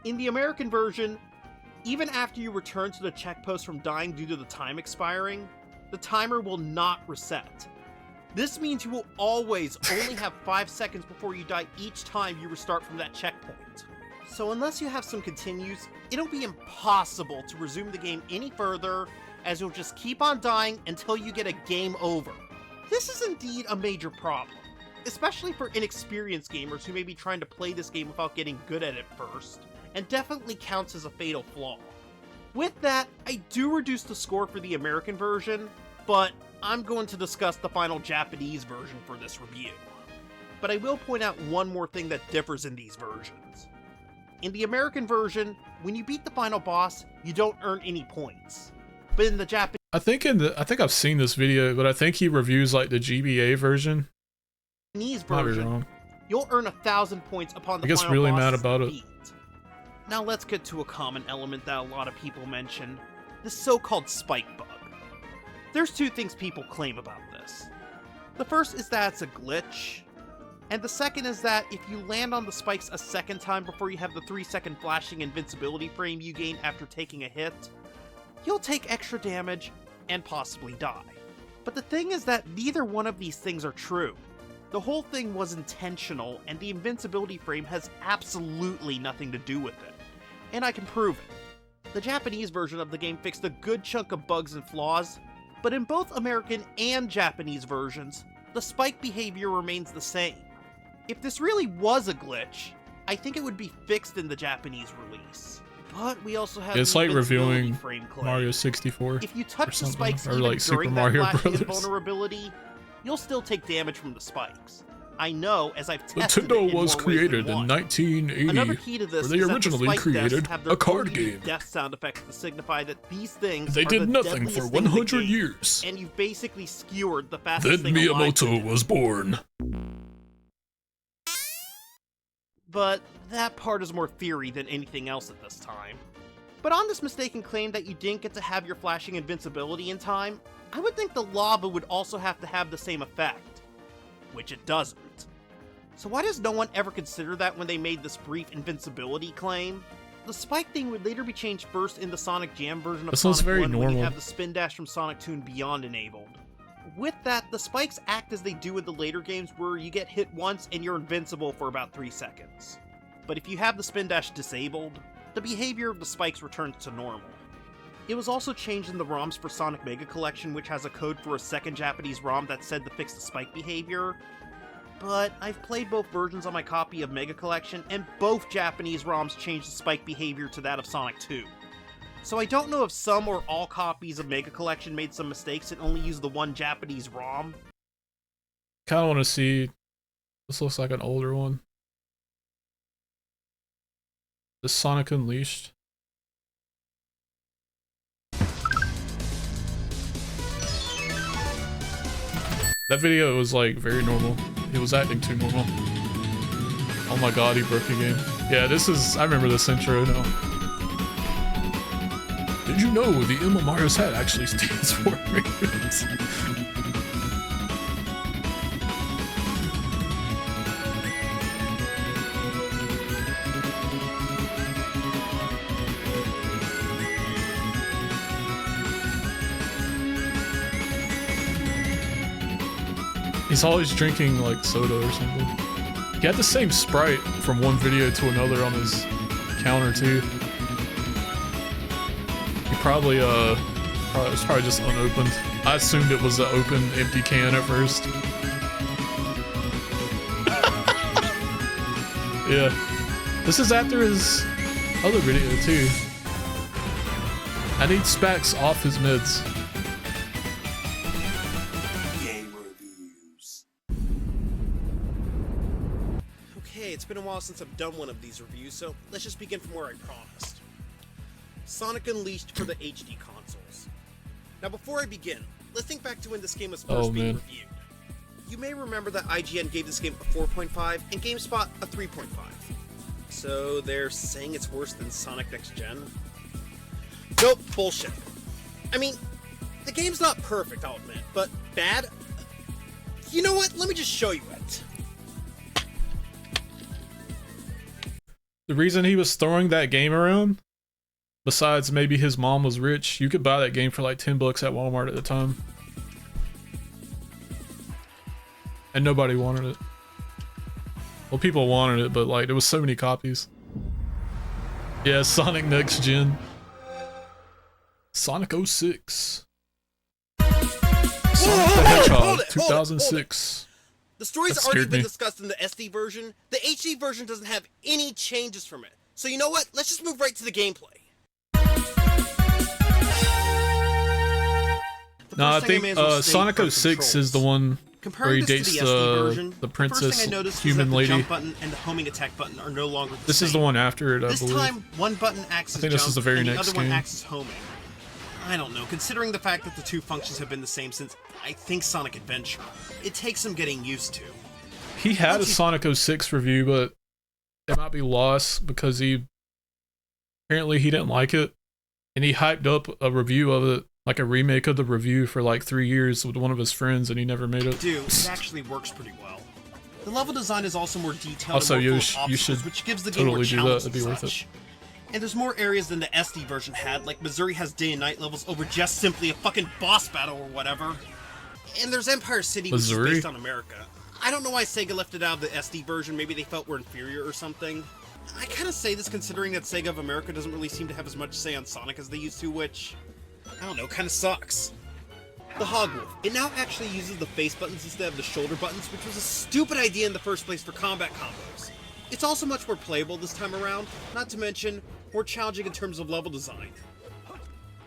in the American version, even after you return to the check post from dying due to the time expiring, the timer will not reset. This means you will always only have 5 seconds before you die each time you restart from that checkpoint. So unless you have some continues, it'll be impossible to resume the game any further, as you'll just keep on dying until you get a game over. This is indeed a major problem, especially for inexperienced gamers who may be trying to play this game without getting good at it first, and definitely counts as a fatal flaw. With that, I do reduce the score for the American version, but I'm going to discuss the final Japanese version for this review. But I will point out one more thing that differs in these versions. In the American version, when you beat the final boss, you don't earn any points. But in the Japanese... I think I've seen this video, but I think he reviews like the GBA version. Version, you'll earn 1,000 points upon the I guess final really boss mad is about it. beat. Now let's get to a common element that a lot of people mention, the so-called spike bug. There's two things people claim about this. The first is that it's a glitch, and the second is that if you land on the spikes a second time before you have the 3-second flashing invincibility frame you gain after taking a hit, you'll take extra damage and possibly die. But the thing is that neither one of these things are true. The whole thing was intentional, and the invincibility frame has absolutely nothing to do with it. And I can prove it. The Japanese version of the game fixed a good chunk of bugs and flaws, but in both American and Japanese versions, the spike behavior remains the same. If this really was a glitch, I think it would be fixed in the Japanese release. But we also have It's the like invincibility reviewing frame claim. Mario 64. If you touch the something, spikes or even like Super during Mario that flashing Brothers. invulnerability, you'll still take damage from the spikes. I know, as I've tested it Nintendo in was more ways created than in one. 1980, Another key to this where they is that originally the spike deaths created have their a card own unique game. death sound effects to signify that these things They are did the nothing deadliest for thing in the 100 game, years. and you've basically skewered the fastest Then thing alive. Miyamoto was born. But that part is more theory than anything else at this time. But on this mistaken claim that you didn't get to have your flashing invincibility in time, I would think the lava would also have to have the same effect, which it doesn't. So why does no one ever consider that when they made this brief invincibility claim? The spike thing would later be changed first in the Sonic Jam version of This sounds Sonic very 1 when you normal. have the spin dash from Sonic 2 and Beyond enabled. With that, the spikes act as they do in the later games where you get hit once and you're invincible for about 3 seconds. But if you have the spin dash disabled, the behavior of the spikes returns to normal. It was also changed in the ROMs for Sonic Mega Collection, which has a code for a second Japanese ROM that said to fix the spike behavior. But I've played both versions on my copy of Mega Collection, and both Japanese ROMs changed the spike behavior to that of Sonic 2. So I don't know if some or all copies of Mega Collection made some mistakes and only used the one Japanese ROM. Kind of want to see. This looks like an older one. The Sonic Unleashed. That video was like very normal. He was acting too normal. Oh my god, he broke the game. Yeah, this is. I remember this intro now. Did you know the M of Mario's hat actually stands for Ravens? He's always drinking like soda or something. He had the same sprite from one video to another on his counter too. He probably it was probably just unopened. I assumed it was an open empty can at first. Yeah. This is after his other video too. I need Spax off his mids. It's been a while since I've done one of these reviews, so let's just begin from where I promised. Sonic Unleashed for the HD consoles. Now before I begin, let's think back to when this game was first being reviewed. you may remember that IGN gave this game a 4.5 and GameSpot a 3.5. So they're saying it's worse than Sonic Next Gen? Nope, bullshit. I mean, the game's not perfect, I'll admit, but bad? You know what? Let me just show you it. The reason he was throwing that game around, besides maybe his mom was rich, you could buy that game for like $10 at Walmart at the time. And nobody wanted it. Well, people wanted it, but like there was so many copies. Yeah, Sonic Next Gen. Sonic 06. Sonic the Hedgehog, 2006. The story's That already scared been me. discussed in the SD version. The HD version doesn't have any changes from it. So you know what? Let's just move right to the gameplay. No, I think Sonic 06 is the one where he dates the SD version, the first princess thing I noticed human was that the lady. jump button and the homing attack button are no longer the This same. is the one after it, I This believe. time, one button acts as I think jump this is the very and the next other one game. acts as homing. I don't know, considering the fact that the two functions have been the same since, I think, Sonic Adventure. It takes some getting used to. He had a Sonic 06 review, but it might be lost because apparently he didn't like it, and he hyped up a review of it, like a remake of the review, for like 3 years with one of his friends, and he never made it. Dude, it actually works pretty well. The level design is also more detailed Also, and more you full of you obstacles, should which gives the game more totally do that. challenge It'd be and worth such. it. And there's more areas than the SD version had, like Missouri has day and night levels over just simply a fucking boss battle or whatever. And there's Empire City, which Missouri? is based on America. I don't know why Sega left it out of the SD version, maybe they felt we're inferior or something. I kind of say this considering that Sega of America doesn't really seem to have as much say on Sonic as they used to, which, I don't know, kind of sucks. The Hog Wolf. It now actually uses the face buttons instead of the shoulder buttons, which was a stupid idea in the first place for combat combos. It's also much more playable this time around, not to mention more challenging in terms of level design.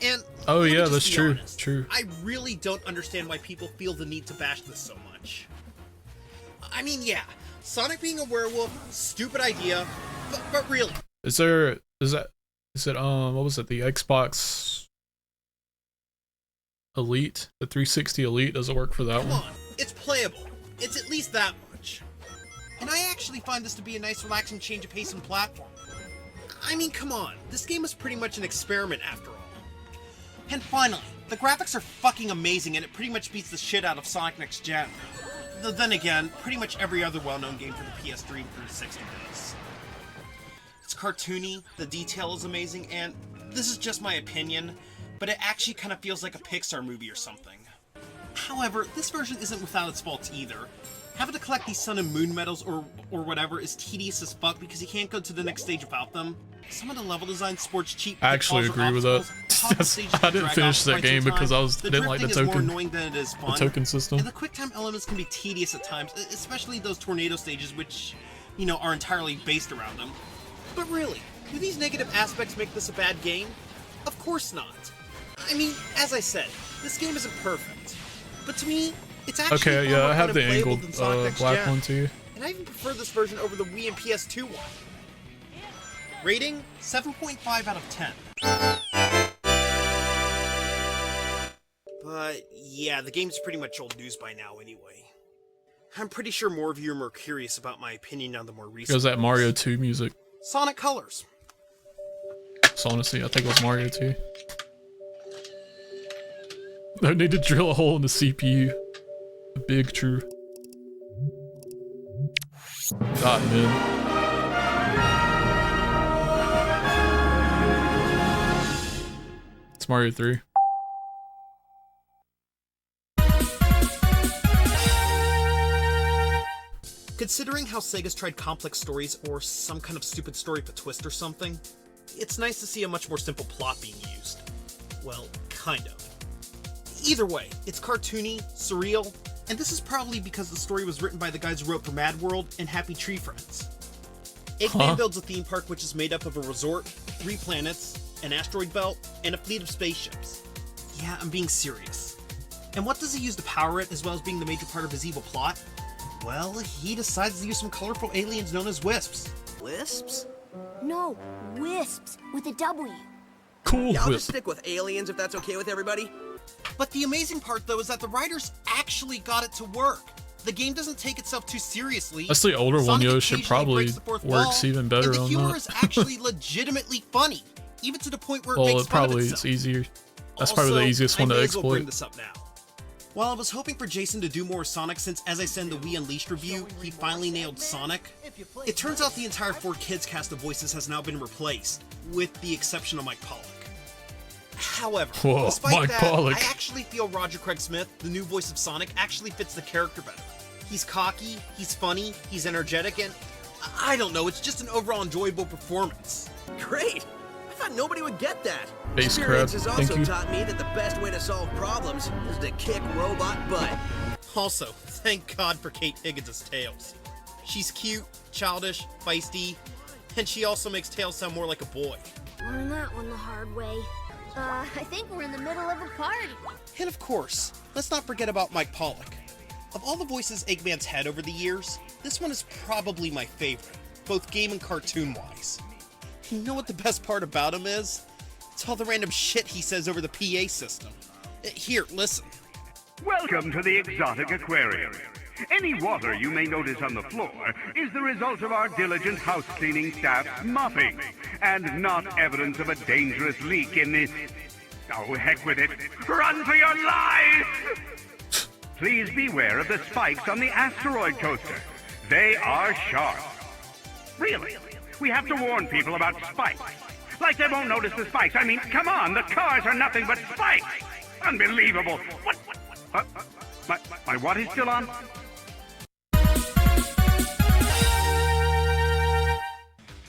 And Oh let me yeah, just that's be true. honest, True. I really don't understand why people feel the need to bash this so much. I mean, yeah, Sonic being a werewolf, stupid idea, but really. Is it what was it, the Xbox Elite, the 360 Elite? Does it work for that Come one? on, it's playable. It's at least that much. And I actually find this to be a nice relaxing change of pace and platform. I mean, come on, this game is pretty much an experiment after all. And finally, the graphics are fucking amazing and it pretty much beats the shit out of Sonic Next Gen. Then again, pretty much every other well-known game for the PS3 and 360 does. It's cartoony, the detail is amazing, and this is just my opinion, but it actually kind of feels like a Pixar movie or something. However, this version isn't without its faults either. Having to collect these Sun and Moon medals or whatever is tedious as fuck because you can't go to the next stage without them. Some of the level design sports cheap. I actually agree with that. I didn't finish that game because I didn't like the drifting is more token, annoying than it is fun. the token system. And the quick time elements can be tedious at times, especially those tornado stages which, you know, are entirely based around them. But really, do these negative aspects make this a bad game? Of course not. I mean, as I said, this game isn't perfect. But to me, it's actually Okay, far yeah, more I have fun the and playable angled than Sonic Next black Gen. one too. And I even prefer this version over the Wii and PS2 one. Rating, 7.5 out of 10. But yeah, the game's pretty much old news by now anyway. I'm pretty sure more of you are more curious about my opinion on the more recent Goes that ones. Mario 2 music. Sonic Colors. So honestly, I think it was Mario 2. No need to drill a hole in the CPU. Big true. God, man. It's Mario 3. Considering how Sega's tried complex stories or some kind of stupid story with a twist or something, it's nice to see a much more simple plot being used. Well, kind of. Either way, it's cartoony, surreal, and this is probably because the story was written by the guys who wrote for Mad World and Happy Tree Friends. Eggman builds a theme park which is made up of a resort, 3 planets, an asteroid belt, and a fleet of spaceships. Yeah, I'm being serious. And what does he use to power it, as well as being the major part of his evil plot? Well, he decides to use some colorful aliens known as Wisps. Wisps? No, Wisps with a W. Cool. Yeah, I'll Wisp. just stick with aliens if that's okay with everybody. But the amazing part, though, is that the writers actually got it to work. The game doesn't take itself too seriously. That's the older one, Sonic yo. Should occasionally probably breaks the fourth works wall, even better and the on humor that. is actually legitimately funny, even to the point where it Well, makes it fun of probably itself. is easier. That's probably the Also, easiest one I to may as well bring exploit. this up now. While I was hoping for Jason to do more Sonic since, as I said in the Wii Unleashed review, he finally nailed Sonic, it turns out the entire 4Kids cast of voices has now been replaced, with the exception of Mike Pollock. However, Whoa, despite Mike that, Pollock. I actually feel Roger Craig Smith, the new voice of Sonic, actually fits the character better. He's cocky, he's funny, he's energetic, and I don't know, it's just an overall enjoyable performance. Great! I thought nobody would get that. Base Experience crab, has thank also you. taught me that the best way to solve problems is to kick robot butt. Also, thank God for Kate Higgins' Tails. She's cute, childish, feisty, and she also makes Tails sound more like a boy. Learned that one the hard way. I think we're in the middle of a party. And of course, let's not forget about Mike Pollock. Of all the voices Eggman's had over the years, this one is probably my favorite, both game and cartoon-wise. You know what the best part about him is? It's all the random shit he says over the PA system. Here, listen. Welcome to the exotic aquarium. Any water you may notice on the floor is the result of our diligent house cleaning staff's mopping, and not evidence of a dangerous leak in the... Oh, heck with it. Run for your life! Please beware of the spikes on the asteroid coaster. They are sharp. Really, we have to warn people about spikes. Like they won't notice the spikes. I mean, come on, the cars are nothing but spikes. Unbelievable. What? My what is still on?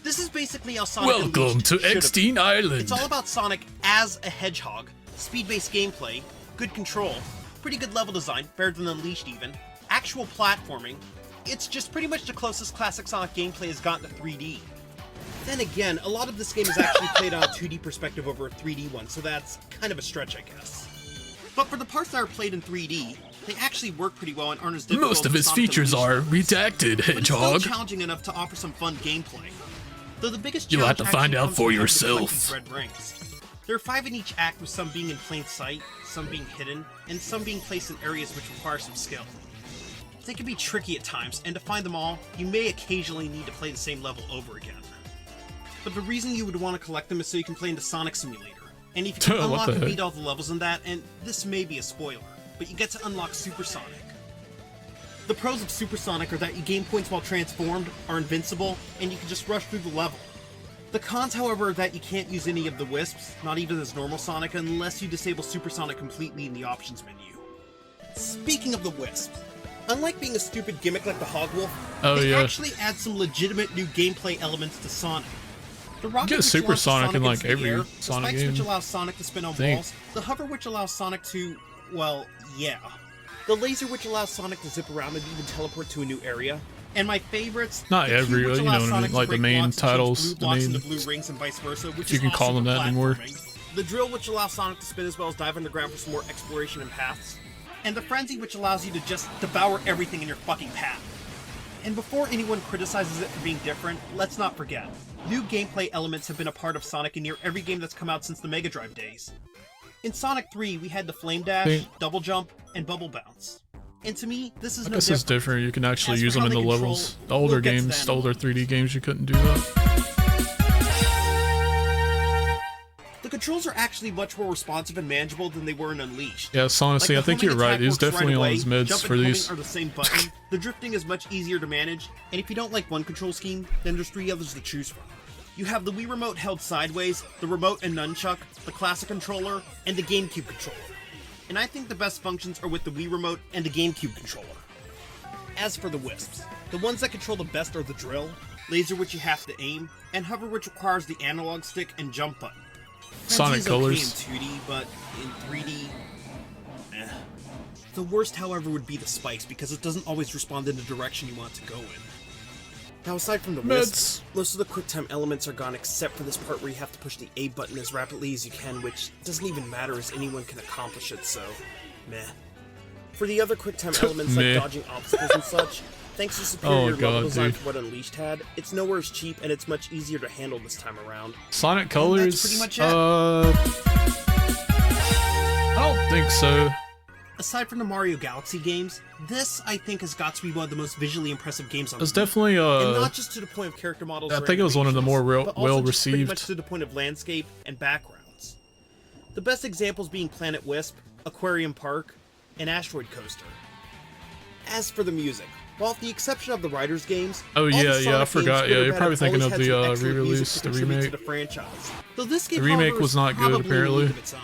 This is basically how Sonic Welcome Unleashed to should have Eckstein been. Island. It's all about Sonic as a hedgehog, speed-based gameplay, good control, pretty good level design, better than Unleashed even, actual platforming. It's just pretty much the closest classic Sonic gameplay has gotten to 3D. Then again, a lot of this game is actually played on a 2D perspective over a 3D one, so that's kind of a stretch, I guess. But for the parts that are played in 3D, they actually work pretty well and aren't as difficult Most of as his Sonic features Unleashed are redacted, but it's still hedgehog. challenging enough to offer some fun gameplay. Though the biggest You'll have to challenge find actually out comes for from having to yourself. collect these red rings. There are 5 in each act, with some being in plain sight, some being hidden, and some being placed in areas which require some skill. They can be tricky at times, and to find them all, you may occasionally need to play the same level over again. But the reason you would want to collect them is so you can play into Sonic Simulator. And if you can What unlock the and heck? beat all the levels in that, and this may be a spoiler, but you get to unlock Super Sonic. The pros of Super Sonic are that you gain points while transformed, are invincible, and you can just rush through the level. The cons, however, are that you can't use any of the Wisps, not even as normal Sonic, unless you disable Super Sonic completely in the options menu. Speaking of the Wisps, unlike being a stupid gimmick like the Hog Wolf, Oh, they yeah. actually add some legitimate new gameplay elements to Sonic. The rocket get which Super launches Sonic in, like, into the every air, the Sonic spikes which game, allows Sonic to spin on I think. walls, the hover which allows Sonic to, well, yeah. The laser which allows Sonic to zip around and even teleport to a new area. And my favorites, Not the every, cube which you know allows what I Sonic mean, to like the break main blocks and change titles, blue the blocks main, into blue rings and vice versa, which if you is can call awesome them for that anymore. platforming. The drill which allows Sonic to spin as well as dive underground for some more exploration and paths. And the frenzy which allows you to just devour everything in your fucking path. And before anyone criticizes it for being different, let's not forget, new gameplay elements have been a part of Sonic in near every game that's come out since the Mega Drive days. In Sonic 3, we had the Flame Dash, Hey. Double Jump, and Bubble Bounce. And to me, this is I no guess different. it's different. You can actually As use for them how in the they control, levels. The older we'll get to games, that the in a older 3D games, you couldn't do that. The controls are actually much more responsive and manageable than they were in Unleashed. Yes, honestly, Like, I think the you're homing right. attack He's works definitely right on away, his mids jump for and homing these. are the same button. The drifting is much easier to manage, and if you don't like one control scheme, then there's 3 others to choose from. You have the Wii Remote held sideways, the remote and nunchuck, the classic controller, and the GameCube controller. And I think the best functions are with the Wii Remote and the GameCube controller. As for the Wisps, the ones that control the best are the drill, laser which you have to aim, and hover which requires the analog stick and jump button. Sonic Frenzy's Colors. okay in 2D, but in 3D, eh. The worst, however, would be the spikes, because it doesn't always respond in the direction you want it to go in. Now, aside from the Wisps, most of the QuickTime elements are gone except for this part where you have to push the A button as rapidly as you can, which doesn't even matter as anyone can accomplish it, so meh. For the other QuickTime elements Meh. like dodging obstacles and such, thanks to superior Oh, level God, design dude. for what Unleashed had, it's nowhere as cheap and it's much easier to handle this time around. Sonic And Colors? that's pretty much it. I don't think so. Aside from the Mario Galaxy games, this, I think, has got to be one of the most visually impressive games on the It's definitely, and not just to the point of character models. I or think it was one of the more animations, but also well just pretty received. much to the point of landscape and backgrounds. The best examples being Planet Wisp, Aquarium Park, and Asteroid Coaster. As for the music, well, with the exception of the Riders games, Oh all the yeah, Sonic I games, forgot. good Yeah, or you're bad, probably have thinking always of had some the excellent music re-release, to the contribute remake. to the franchise. Though this game, The remake however, was is not good, probably in a apparently. league of its own.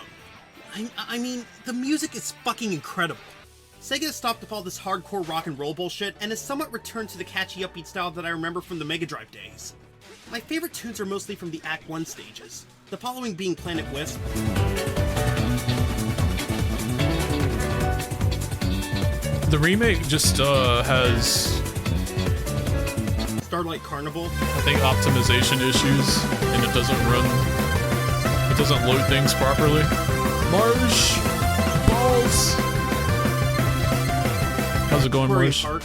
I mean, the music is fucking incredible. Sega has stopped with all this hardcore rock and roll bullshit and has somewhat returned to the catchy upbeat style that I remember from the Mega Drive days. My favorite tunes are mostly from the Act 1 stages, the following being Planet Wisp, The remake just has, Starlight Carnival, I think, optimization issues, and it doesn't load things properly. Marsh! Balls! How's it going, Aquarium Marsh? Park,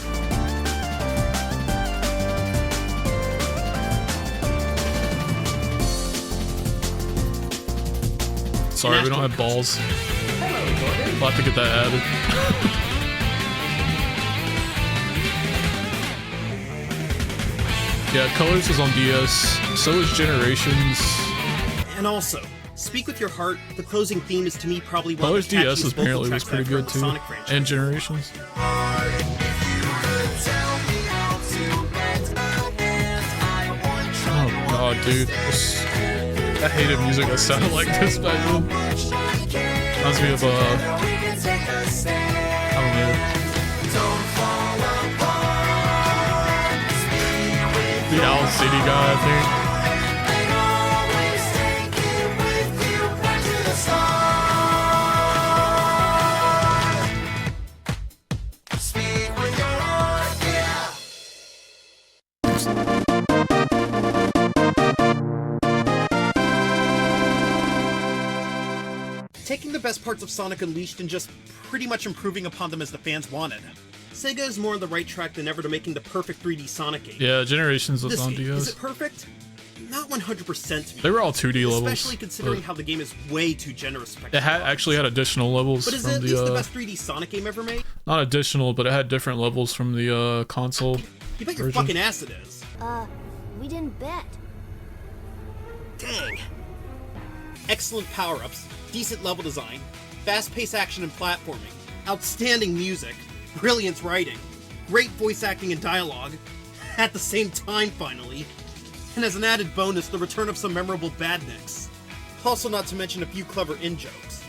Sorry, we don't have balls. We'll have to get that added. Yeah, Colors is on DS, so is Generations. and also, Speak With Your Heart, the closing theme is to me probably one Colors of the catchiest DS apparently vocal was tracks pretty I've heard in good the too. Sonic franchise. And Generations. Oh god, dude. I hated music that sounded like this back then. Reminds me of, I don't know. The Owl City guy, I think. Taking the best parts of Sonic Unleashed and just pretty much improving upon them as the fans wanted. Sega is more on the right track than ever to making the perfect 3D Sonic game. Yeah, Generations was This on game, DS. is it perfect? Not 100% to me. They were all 2D levels. Especially considering but how the game is way too generous. It actually had additional levels But is from it at least the the, best 3D Sonic game ever made? not additional, but it had different levels from the console You bet your version. fucking ass it is. We didn't bet. Dang. Excellent power-ups, decent level design, fast-paced action and platforming, outstanding music, brilliant writing, great voice acting and dialogue, at the same time finally, and as an added bonus, the return of some memorable badniks. Also not to mention a few clever in-jokes.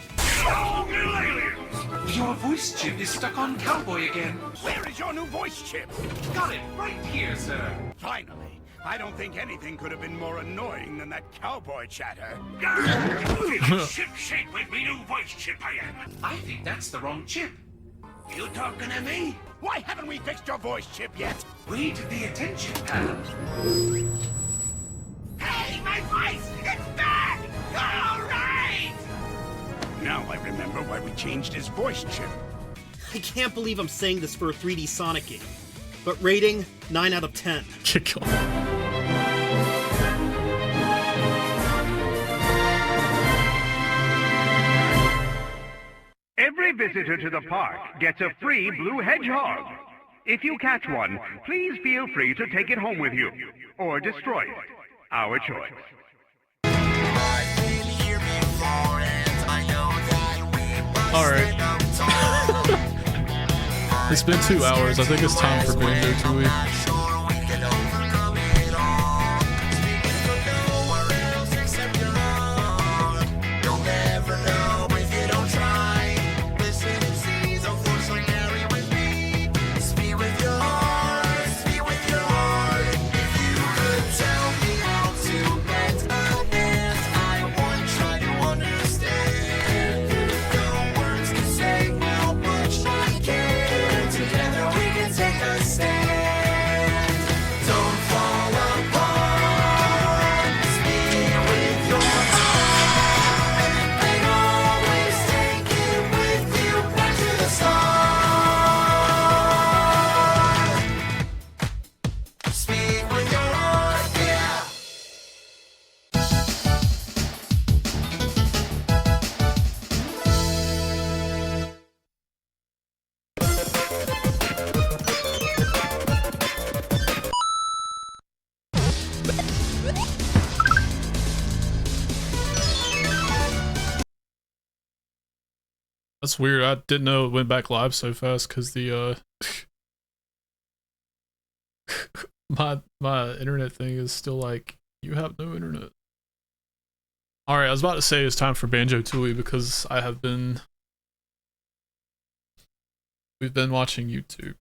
Your voice chip is stuck on Cowboy again. Where is your new voice chip? Got it right here, sir. Finally. I don't think anything could have been more annoying than that cowboy chatter. Ship shape with me new voice chip I am. I think that's the wrong chip. You talking to me? Why haven't we fixed your voice chip yet? Read the attention panel. Hey, my voice! It's back! All right! Now I remember why we changed his voice chip. I can't believe I'm saying this for a 3D Sonic game, but rating, 9 out of 10. Kick off. Every visitor to the park gets a free blue hedgehog. If you catch one, please feel free to take it home with you, or destroy it. Our choice. Alright. It's been 2 hours. I think it's time for Banjo-Tooie. Together we can take a stand. That's weird. I didn't know it went back live so fast because the my internet thing is still like, you have no internet. Alright, I was about to say it's time for Banjo-Tooie because we've been watching YouTube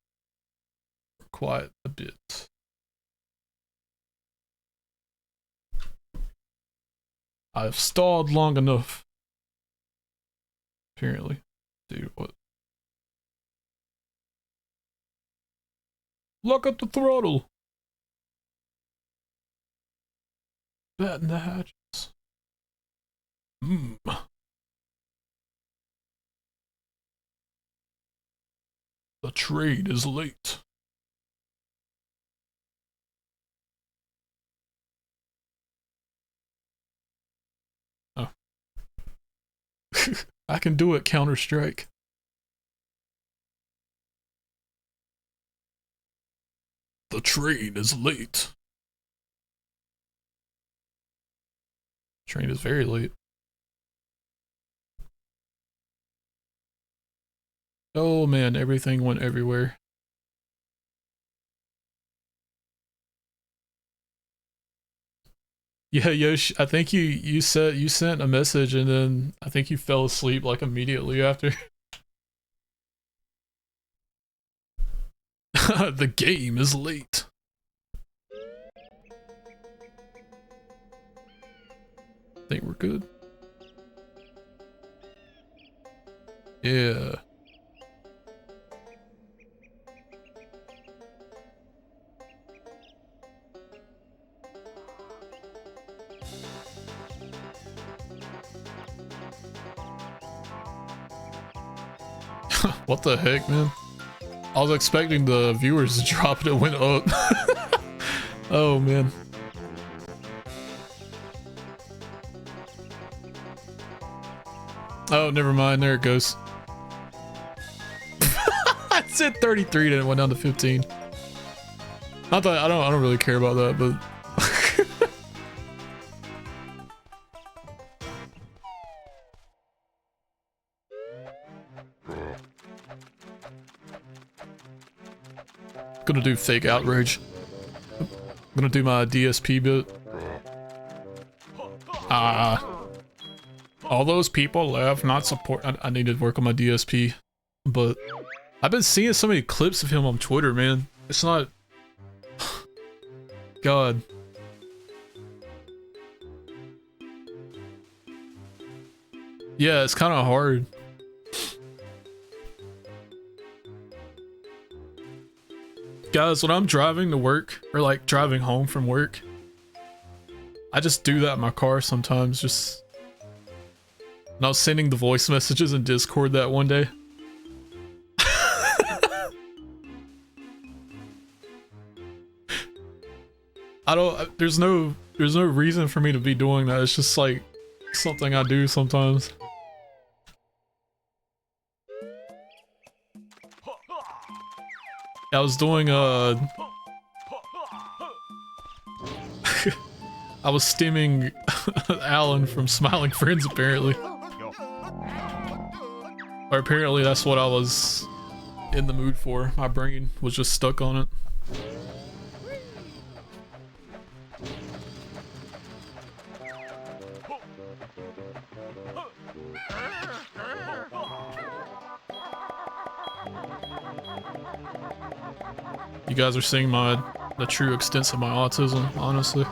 for quite a bit. I've stalled long enough. Apparently. Dude, what? Look at the throttle! Batten the hatches. The train is late. Oh. I can do it, Counter-Strike. The train is late. Train is very late. Oh man, everything went everywhere. Yeah, Yosh, I think you sent a message and then I think you fell asleep like immediately after. The game is late. I think we're good. Yeah. What the heck, man? I was expecting the viewers to drop and it went up. Oh, man. Oh, never mind. There it goes. I said 33 and it went down to 15. Not that I don't really care about that, but gonna do fake outrage. I'm gonna do my DSP bit. All those people left, not support. I need to work on my DSP, but I've been seeing so many clips of him on Twitter, man. It's not. God. Yeah, it's kind of hard. Guys, when I'm driving to work, or like driving home from work, I just do that in my car sometimes, just... And I was sending the voice messages in Discord that one day. There's no reason for me to be doing that, it's just like, something I do sometimes. I was doing I was stimming Alan from Smiling Friends apparently. Or apparently that's what I was in the mood for. My brain was just stuck on it. You guys are seeing the true extent of my autism, honestly.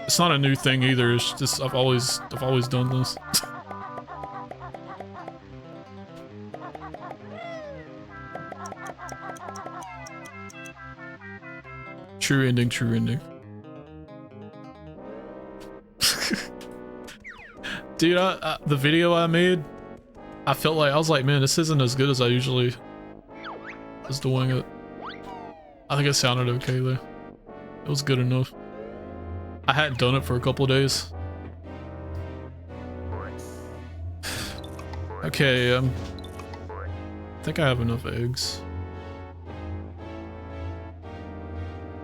It's not a new thing either, it's just I've always done this. True ending, true ending. Dude, the video I made, I felt like, I was like, man, this isn't as good as I usually was doing it. I think it sounded okay though. It was good enough. I hadn't done it for a couple of days. Okay, I think I have enough eggs.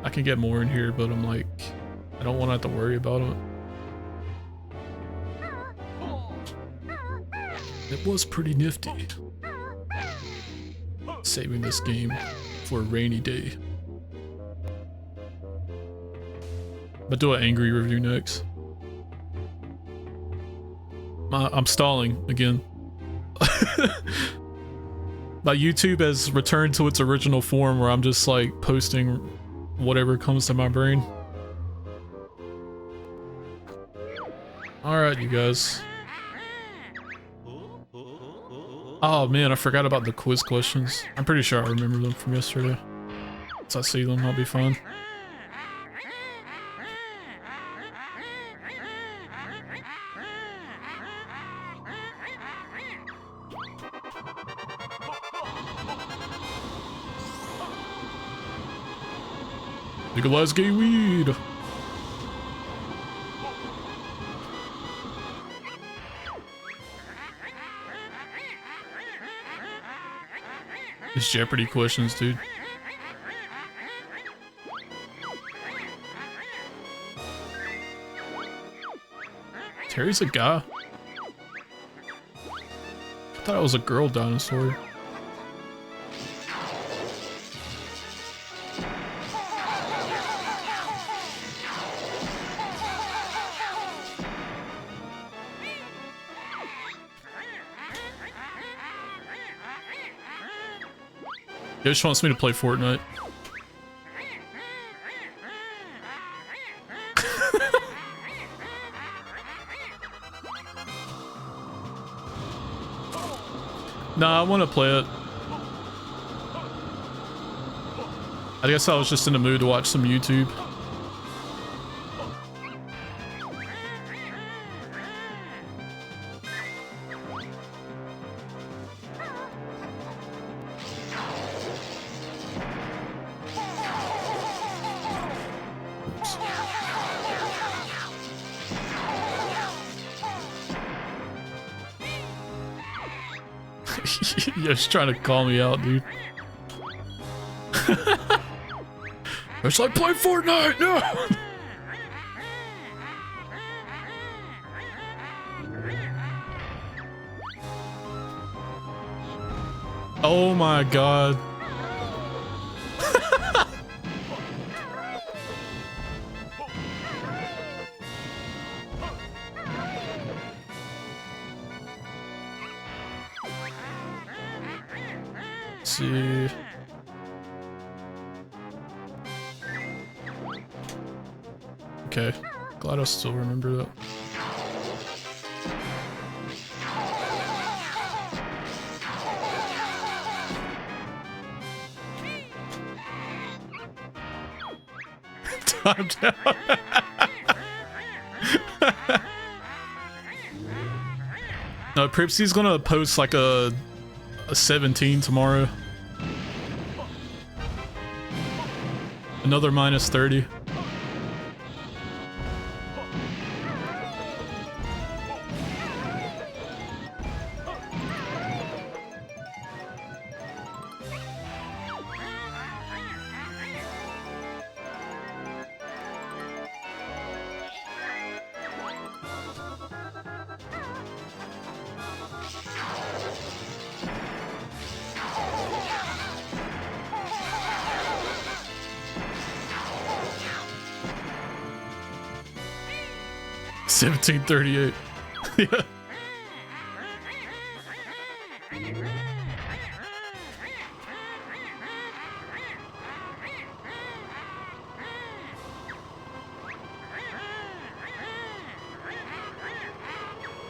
I can get more in here, but I'm like, I don't want to have to worry about it. It was pretty nifty. Saving this game for a rainy day. But do an angry review next. I'm stalling again. My YouTube has returned to its original form where I'm just like posting whatever comes to my brain. Alright, you guys. Oh man, I forgot about the quiz questions. I'm pretty sure I remember them from yesterday. Once I see them, I'll be fine. Legalize gay weed! These Jeopardy questions, dude. Terry's a guy? I thought it was a girl dinosaur. He just wants me to play Fortnite. Nah, I want to play it. I guess I was just in the mood to watch some YouTube. You're just trying to call me out, dude. It's like, play Fortnite! No! Oh my god. See. Okay, glad I still remember that. Time down. No, Pripsy's gonna post like a 17 tomorrow. Another minus 30. $17.38. Yeah.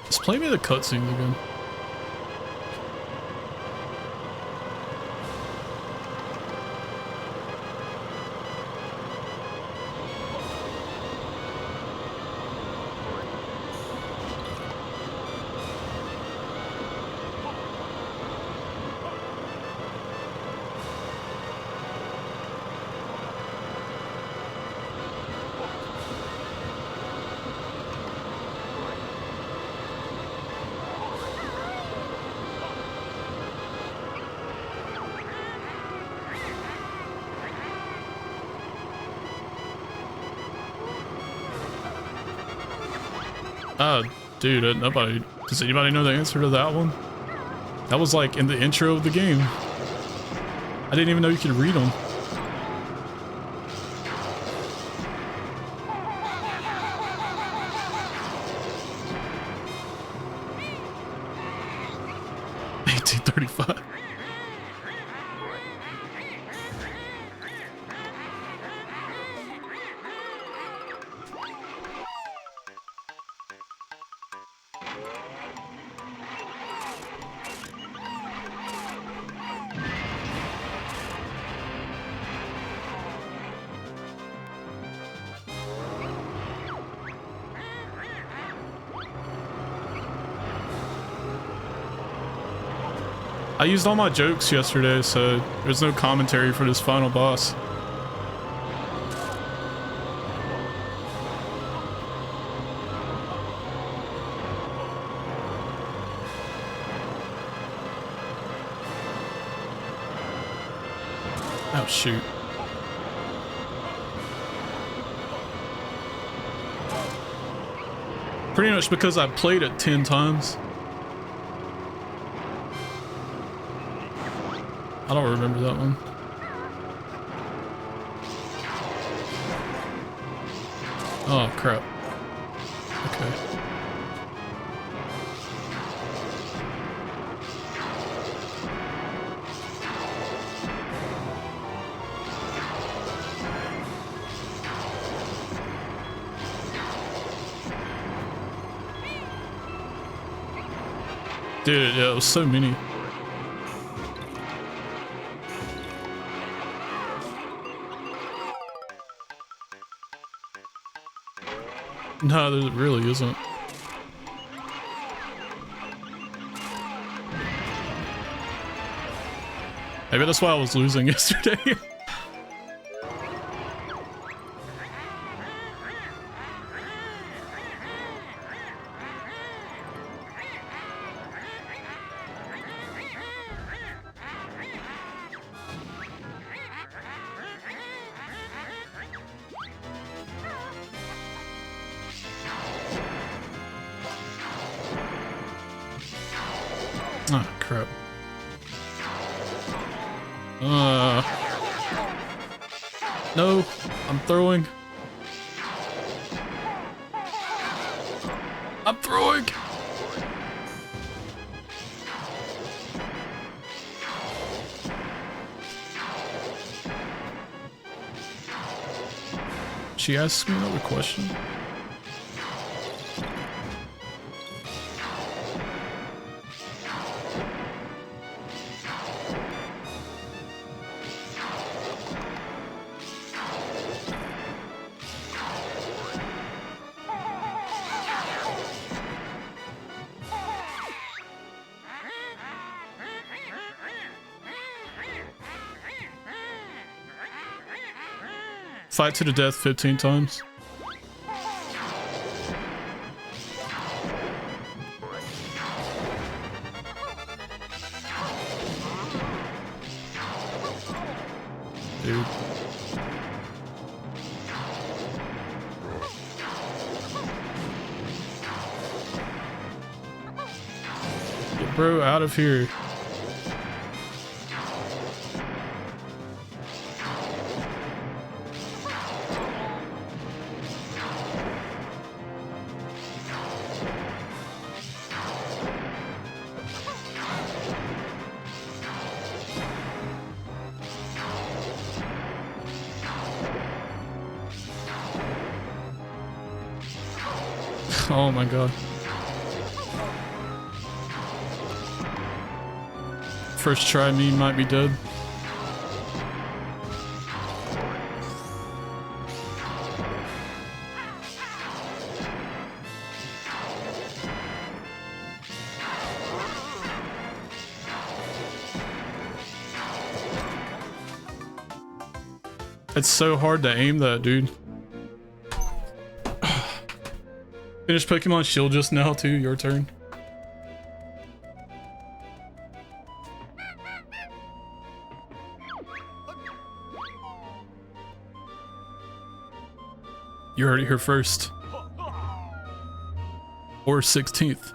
Just play me the cutscenes again. Oh, dude, nobody Does anybody know the answer to that one? That was like in the intro of the game. I didn't even know you could read them. $18.35. I used all my jokes yesterday, so there's no commentary for this final boss. Oh, shoot. Pretty much because I played it 10 times. I don't remember that one. Oh, crap. Okay. Dude, yeah, it was so many. No, there really isn't. Maybe that's why I was losing yesterday. Oh, crap. No, I'm throwing. I'm throwing. She asked me another question. Fight to the death 15 times. Dude. Get bro out of here. Oh my god. First try me might be dead. It's so hard to aim that, dude. Finished Pokemon Shield just now too, your turn. You heard it here first. Or 16th.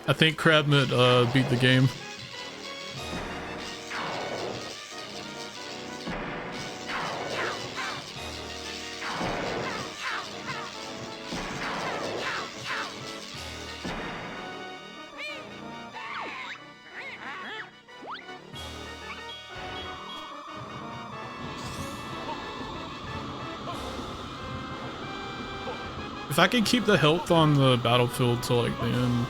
I think Crabmit beat the game. If I could keep the health on the battlefield till like the end.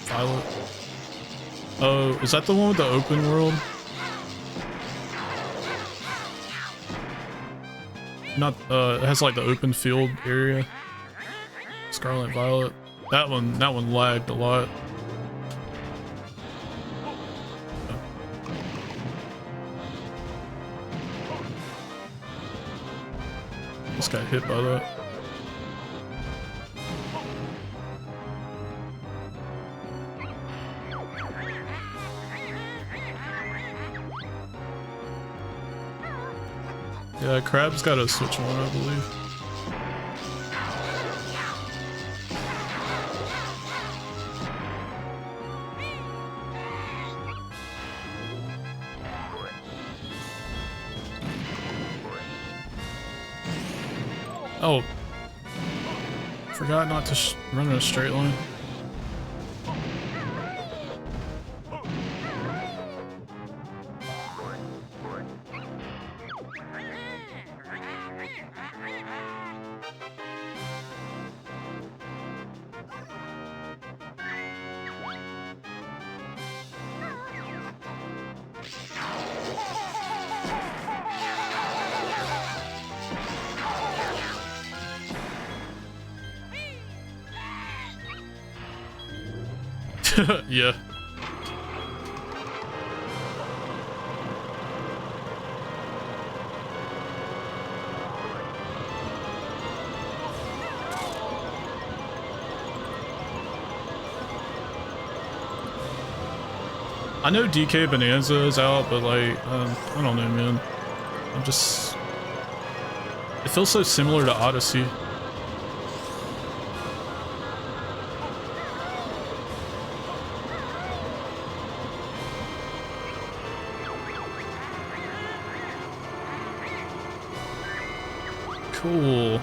Violet. Oh, is that the one with the open world? Not, it has like the open field area. Scarlet Violet. That one lagged a lot. Just got hit by that. Yeah, Crab's got a switch one, I believe. Oh, forgot not to run in a straight line. Yeah. I know DK Bonanza is out, but like, I don't know, man. I'm just... It feels so similar to Odyssey. Cool.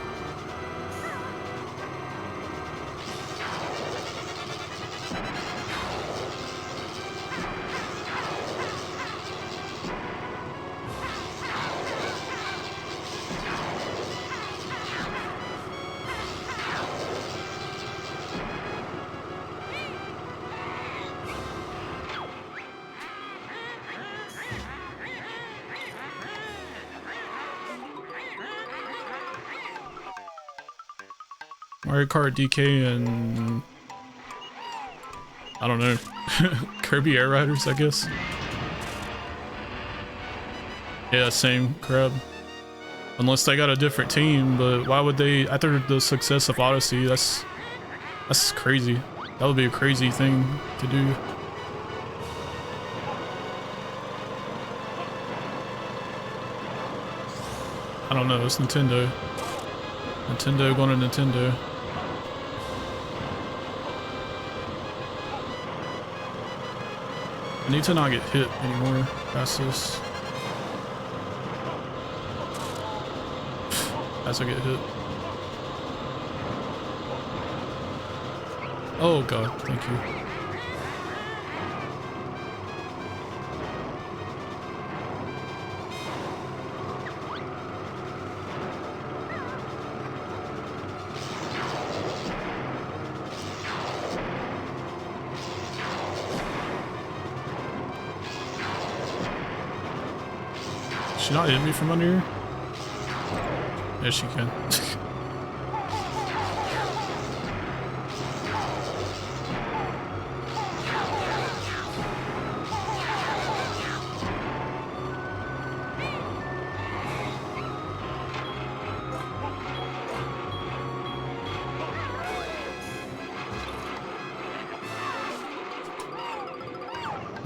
Mario Kart DK and I don't know, Kirby Air Riders, I guess. Yeah, same Crab. Unless they got a different team, but why would they, after the success of Odyssey, that's crazy. That would be a crazy thing to do. I don't know, it's Nintendo. Nintendo going to Nintendo. I need to not get hit anymore past this. As I get hit. Oh god, thank you. She not hit me from under here? Yes, she can.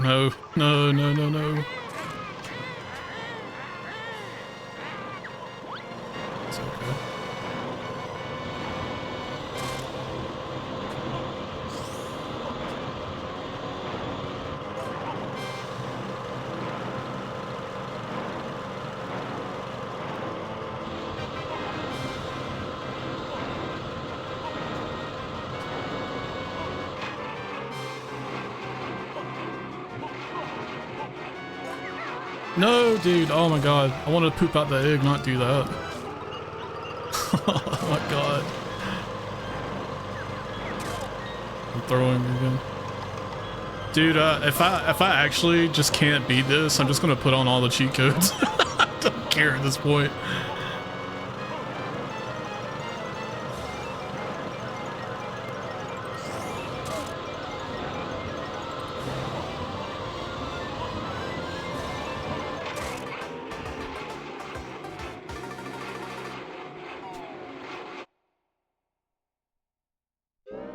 No, no, no, no, no. It's okay. No, dude. Oh my god. I wanted to poop out the egg, not do that. Oh my god. I'm throwing again. Dude, if I actually just can't beat this, I'm just gonna put on all the cheat codes. I don't care at this point.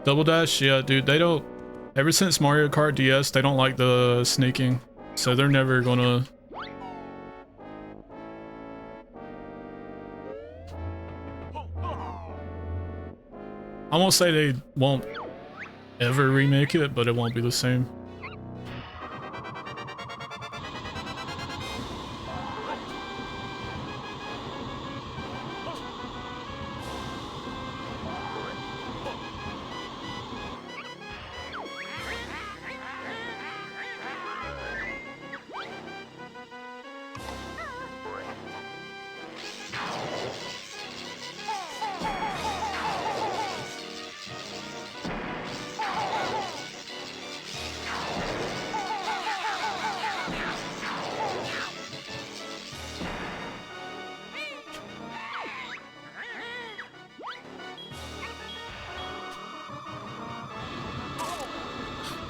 Double Dash, yeah, dude, they don't... Ever since Mario Kart DS, they don't like the snaking. So they're never gonna... I won't say they won't ever remake it, but it won't be the same.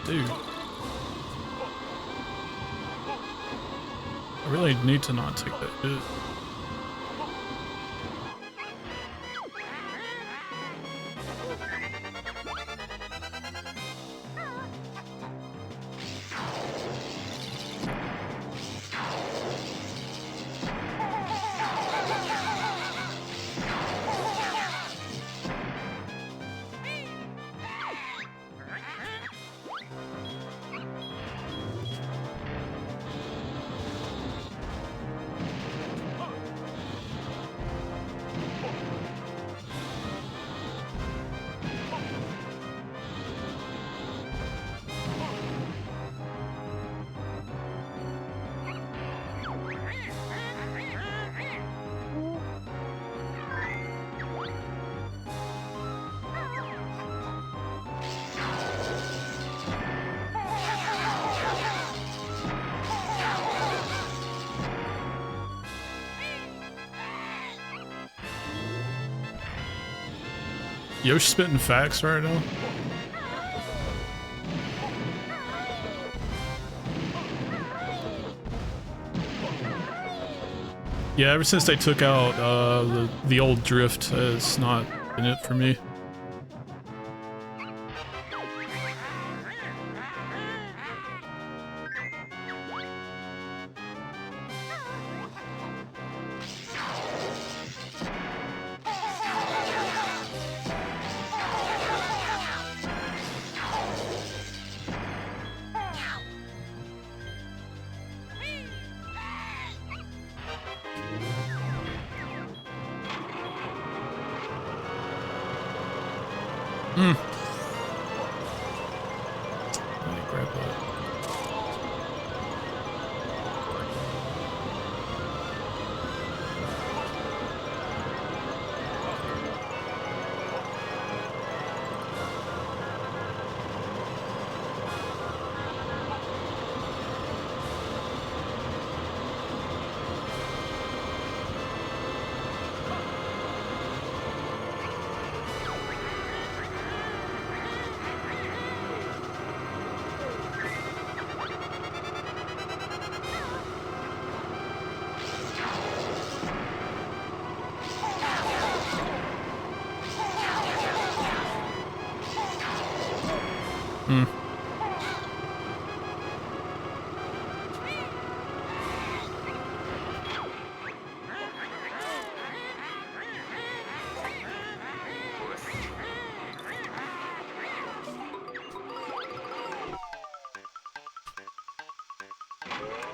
Dude. I really need to not take that hit. Yosh spitting facts right now. Yeah, ever since they took out the old drift, it's not been it for me.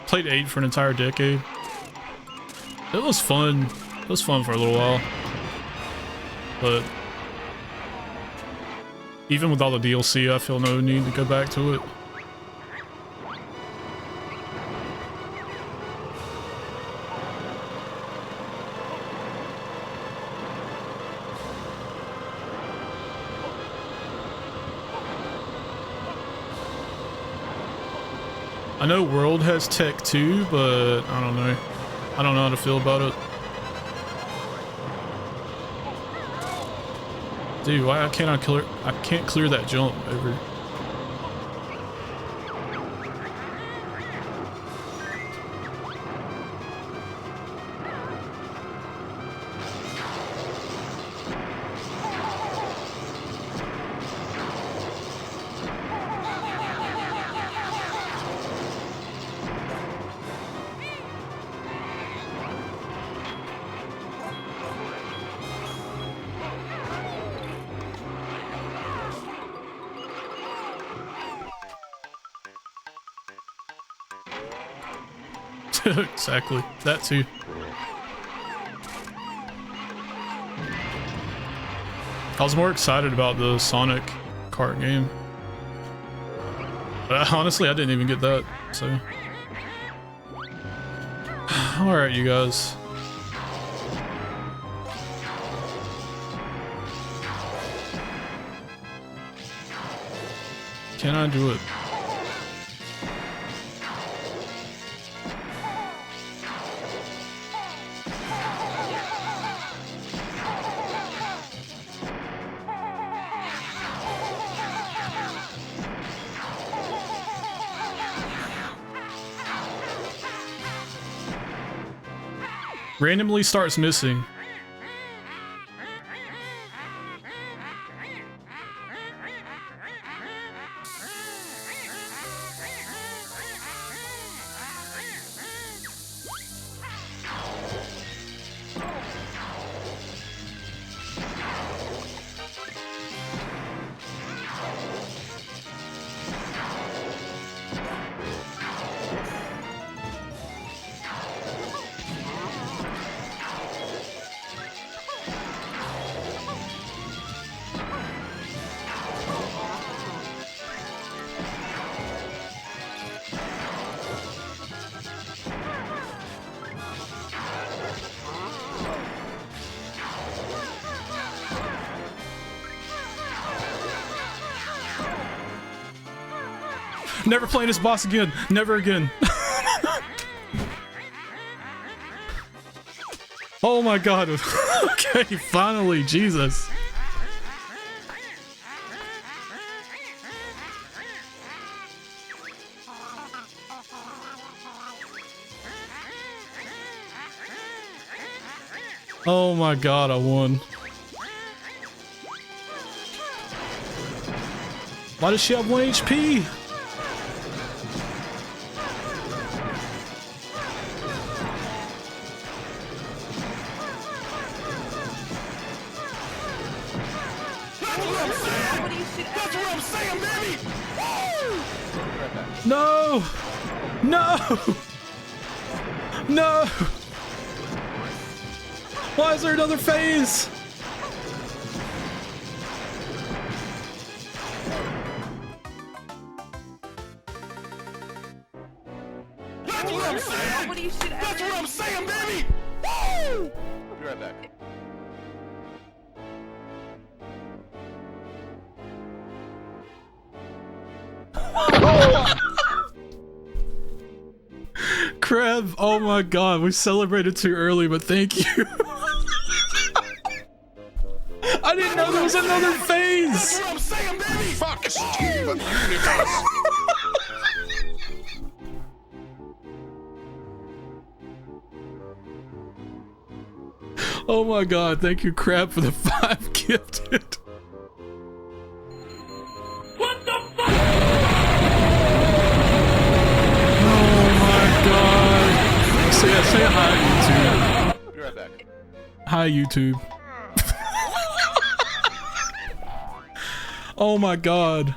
Played 8 for an entire decade. It was fun. It was fun for a little while. But even with all the DLC, I feel no need to go back to it. I know World has tech too, but I don't know. I don't know how to feel about it. Dude, why can't I clear? I can't clear that jump over. Exactly, that too. I was more excited about the Sonic kart game. But honestly, I didn't even get that, so. Alright, you guys. Can I do it? Randomly starts missing. Never playing this boss again. Never again. Oh my god. Okay, finally, Jesus. Oh my god, I won. Why does she have 1 HP? No! No! No! Why is there another phase? That's what I'm saying! That's what I'm saying, baby! Woo! I'll be right back. Crab, oh my god, we celebrated too early, but thank you. I didn't know there was another phase! That's what I'm saying, baby! Fuck Steven Universe! Oh my god, thank you, Crab, for the 5 gifted. What the fuck? Say hi, YouTube. Be right back. Hi, YouTube. Oh my god.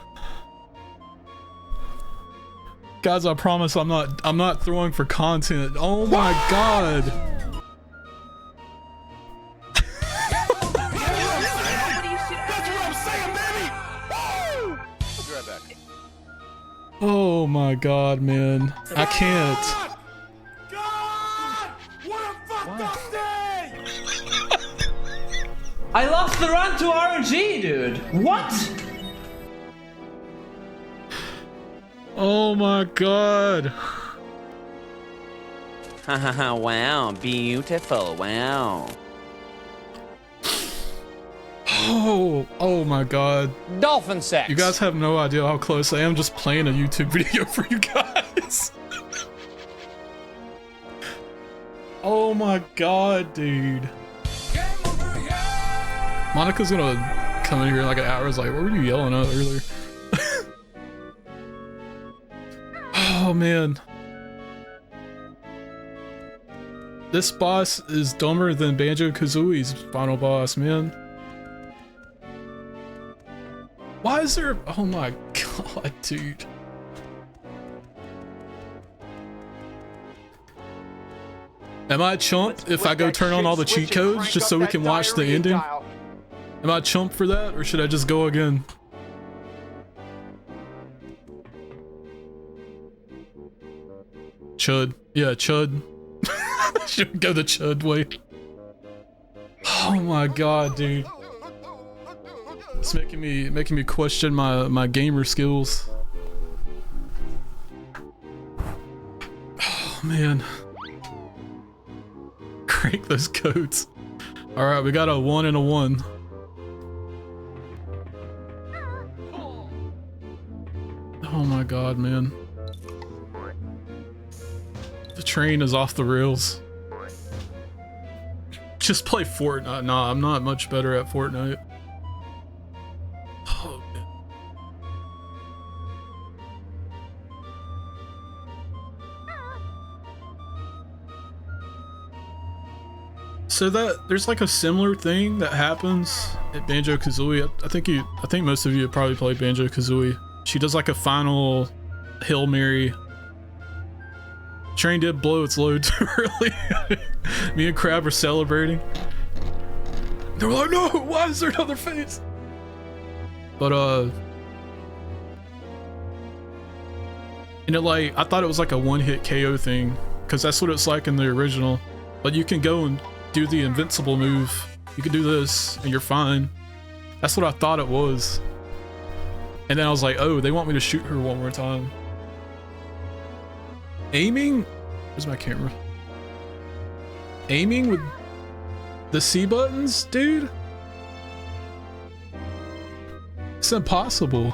Guys, I promise I'm not throwing for content. Oh my god. Oh my god, man. I can't. I lost the run to RNG, dude. What? Oh my god. Hahaha, wow, beautiful, wow. Oh my god. Dolphin sex. You guys have no idea how close I am just playing a YouTube video for you guys. Oh my god, dude. Monica's gonna come in here in like an hour. Is like, what were you yelling at earlier? Oh man. This boss is dumber than Banjo-Kazooie's final boss, man. Why is there... Oh my god, dude. Am I a chump if I go turn on all the cheat codes just so we can watch the ending? Am I a chump for that, or should I just go again? Chud. Yeah, Chud. Should we go the Chud way? Oh my god, dude. It's making me question my gamer skills. Oh man. Crank those codes. Alright, we got a 1 and a 1. Oh my god, man. The train is off the rails. Just play Fortnite. Nah, I'm not much better at Fortnite. Oh, man. So there's like a similar thing that happens at Banjo-Kazooie. I think most of you have probably played Banjo-Kazooie. She does like a final Hail Mary. Train did blow its load too early. Me and Crab were celebrating. They were like, no, why is there another phase? But and it like, I thought it was like a one-hit KO thing, because that's what it's like in the original. But you can go and do the invincible move. You can do this and you're fine. That's what I thought it was. And then I was like, oh, they want me to shoot her one more time. Aiming? Where's my camera? Aiming with the C buttons, dude? It's impossible.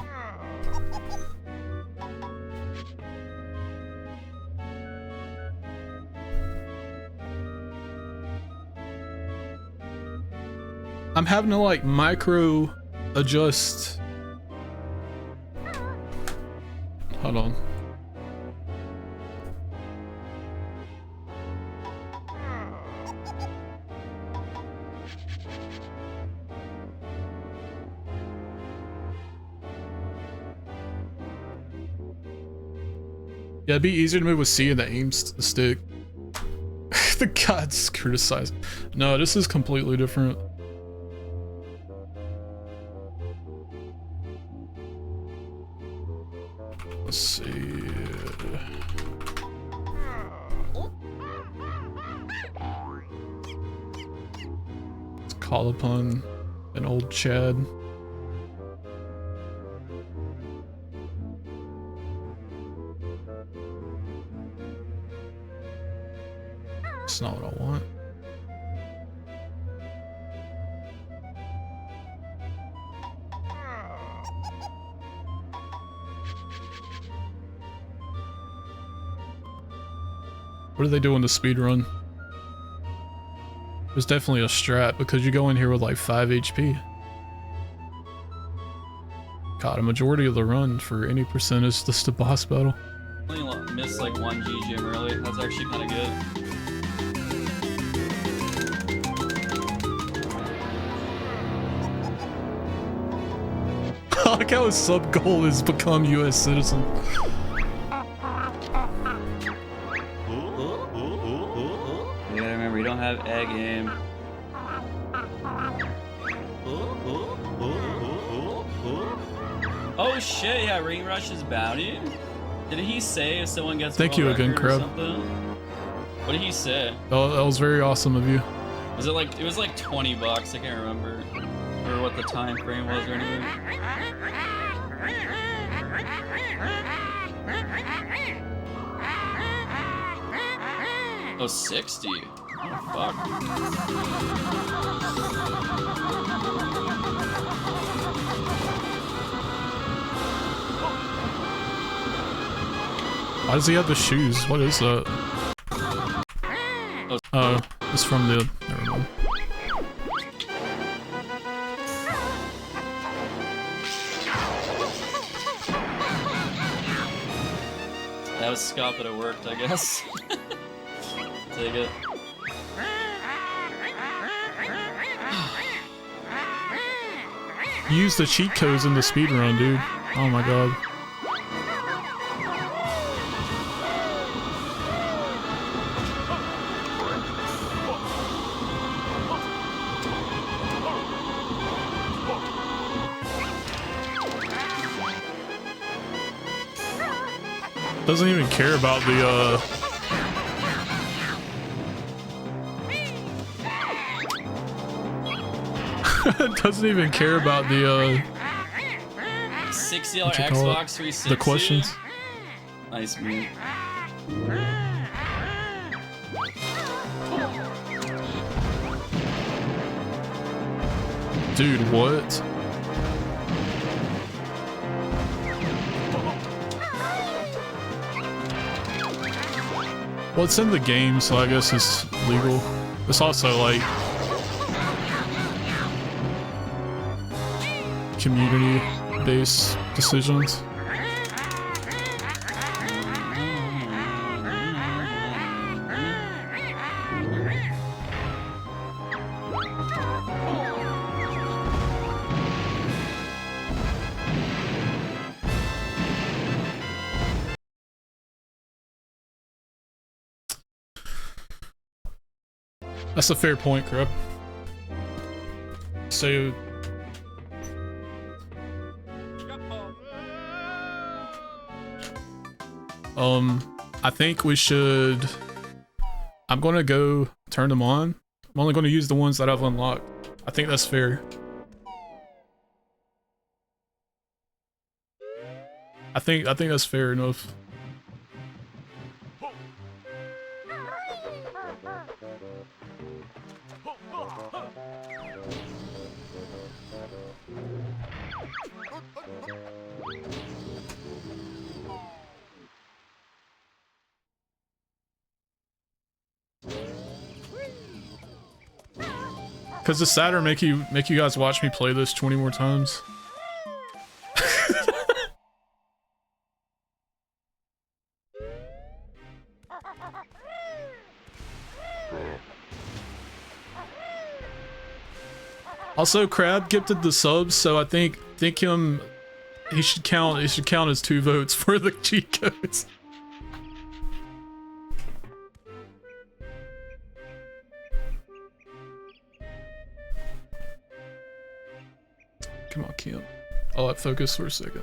I'm having to like micro adjust. Hold on. Yeah, it'd be easier to move with C and the aim stick. The gods criticize. No, this is completely different. Let's see. Let's call upon an old Chad. That's not what I want. What are they doing to speed run? There's definitely a strat because you go in here with like 5 HP. God, a majority of the run for any percent is just a boss battle. Only missed like 1 GGM early. That's actually kind of good. I like how his sub goal is become US citizen. have a game. Oh shit, yeah, Ring Rush's bounty? Did he say if someone gets Thank you again, Crab. What did he say? Oh, that was very awesome of you. Was it like, it was like 20 bucks, I can't remember. Or what the time frame was or anything. Oh, 60. Oh, fuck. Why does he have the shoes? What is that? Oh, it's from the... Never mind. That was Scott, but it worked, I guess. Take it. Use the cheat codes in the speedrun, dude. Oh my god. Doesn't even care about the doesn't even care about the $60 what you call it? Xbox 360. The questions. Nice move. Dude, what? Well, it's in the game, so I guess it's legal. It's also like community-based decisions. That's a fair point, Crab. So... I think we should... I'm gonna go turn them on. I'm only gonna use the ones that I've unlocked. I think that's fair. I think that's fair enough. Cause the sadder make you guys watch me play this 20 more times. Also, Crab gifted the subs, so I think he should count as 2 votes for the cheat codes. Come on, Kim. I'll let focus for a second.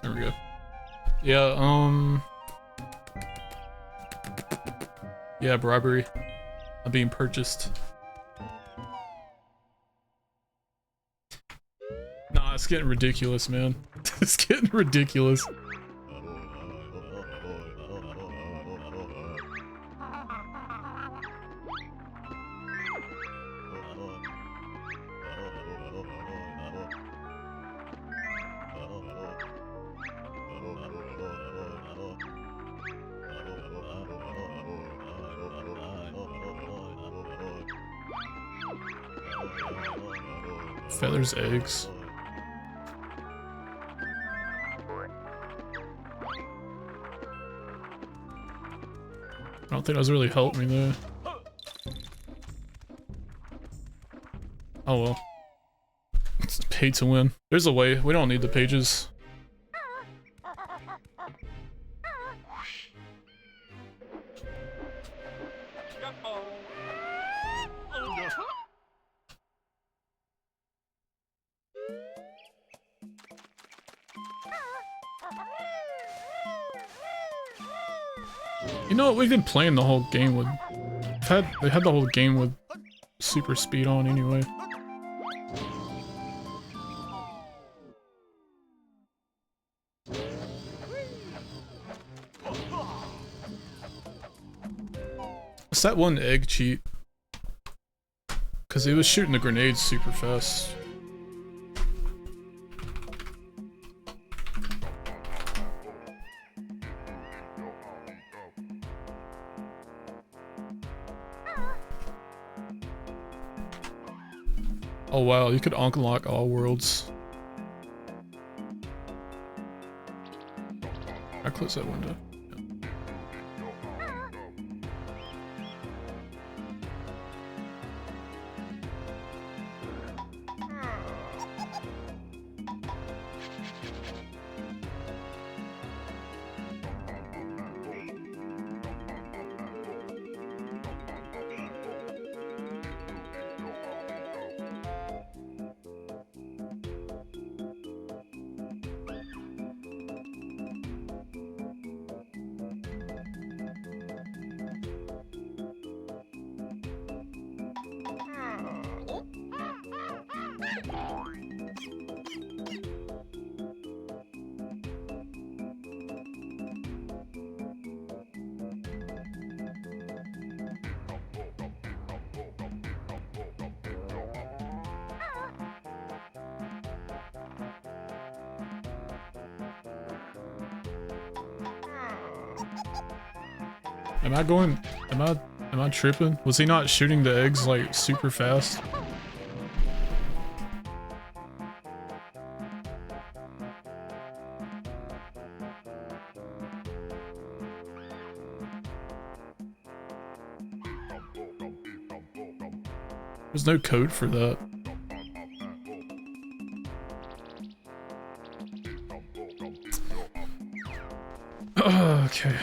There we go. Yeah, yeah, bribery. I'm being purchased. Nah, it's getting ridiculous, man. It's getting ridiculous. Feathers, eggs. I don't think those really helped me there. Oh well. It's pay to win. There's a way. We don't need the pages. You know what? We've been playing the whole game with. They had the whole game with super speed on anyway. It's that one egg cheat. Because he was shooting the grenades super fast. Oh wow, you could unlock all worlds. I close that window. Am I tripping? Was he not shooting the eggs like super fast? There's no code for that. Okay.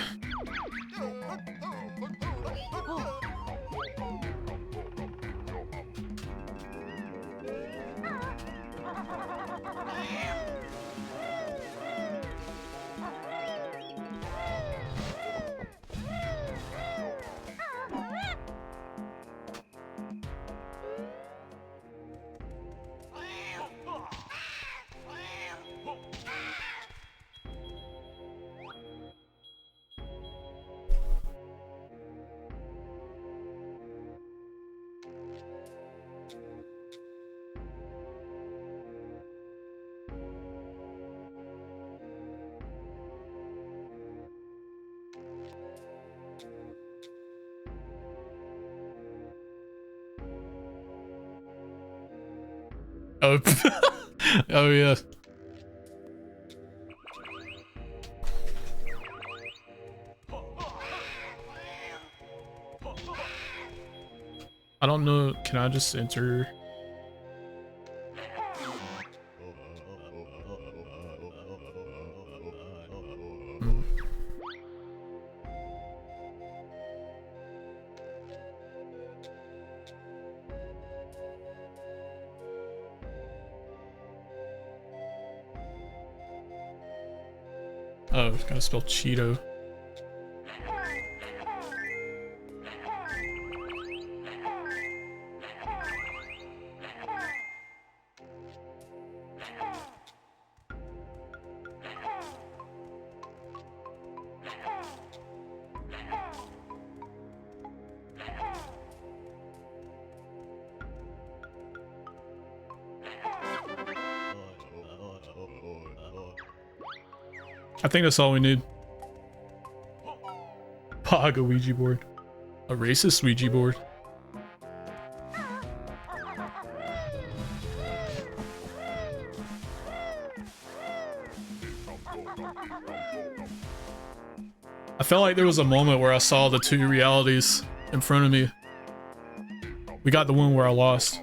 Oh, oh yeah. I don't know. Can I just enter? Oh, it's gotta spell Cheeto. I think that's all we need. Pog a Ouija board. A racist Ouija board. I felt like there was a moment where I saw the two realities in front of me. We got the one where I lost.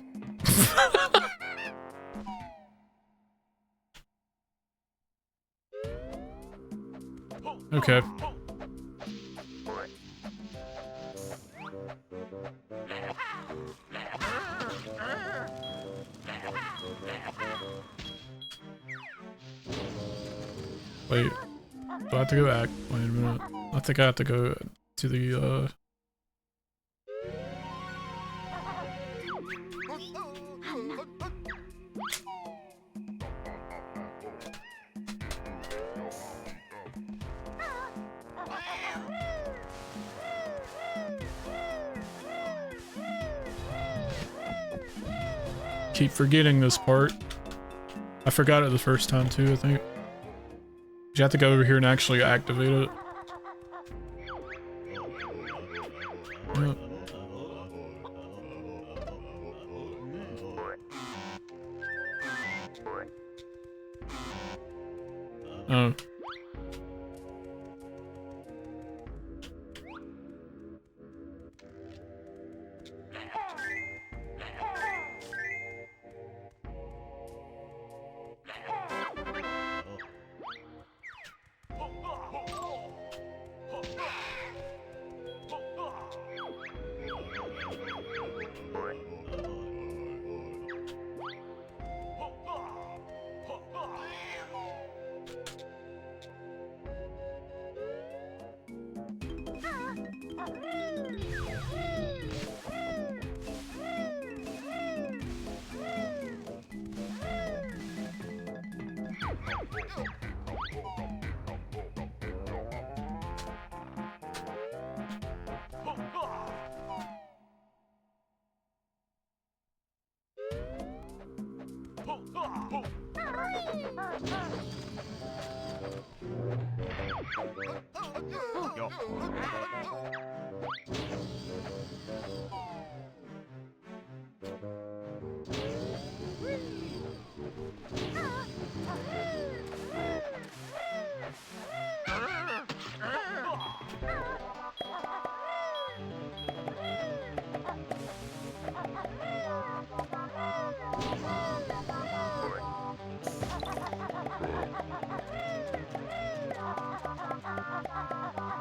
Okay. Wait, do I have to go back? Wait a minute. I think I have to go to the, keep forgetting this part. I forgot it the first time too, I think. You have to go over here and actually activate it. Yep. Oh.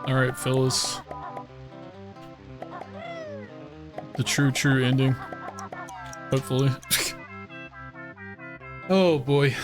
Alright, Phyllis. The true ending. Hopefully. Oh boy.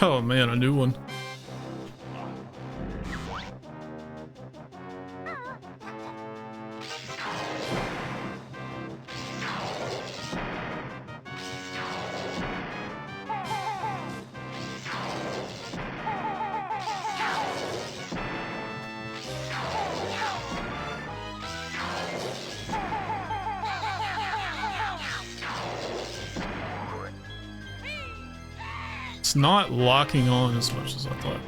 Oh man, a new one. It's not locking on as much as I thought.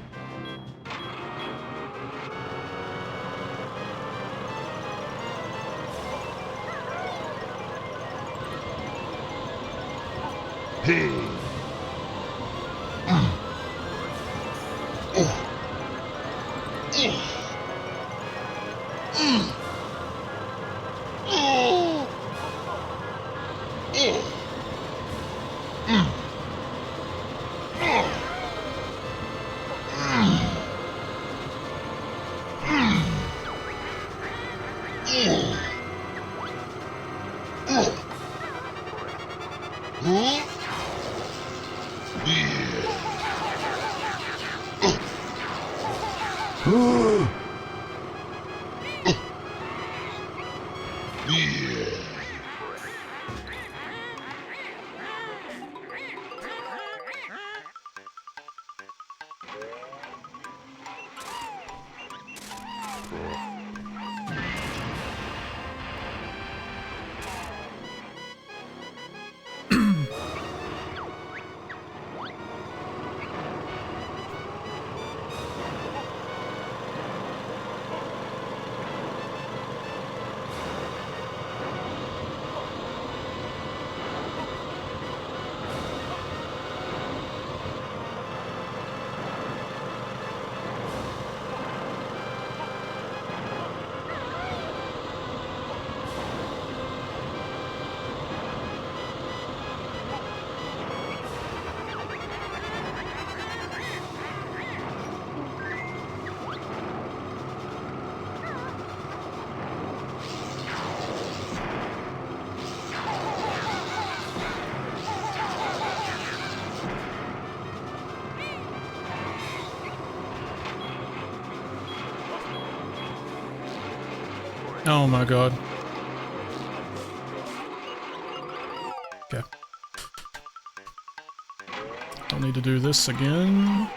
Hey. Oh my god. Okay. Don't need to do this again.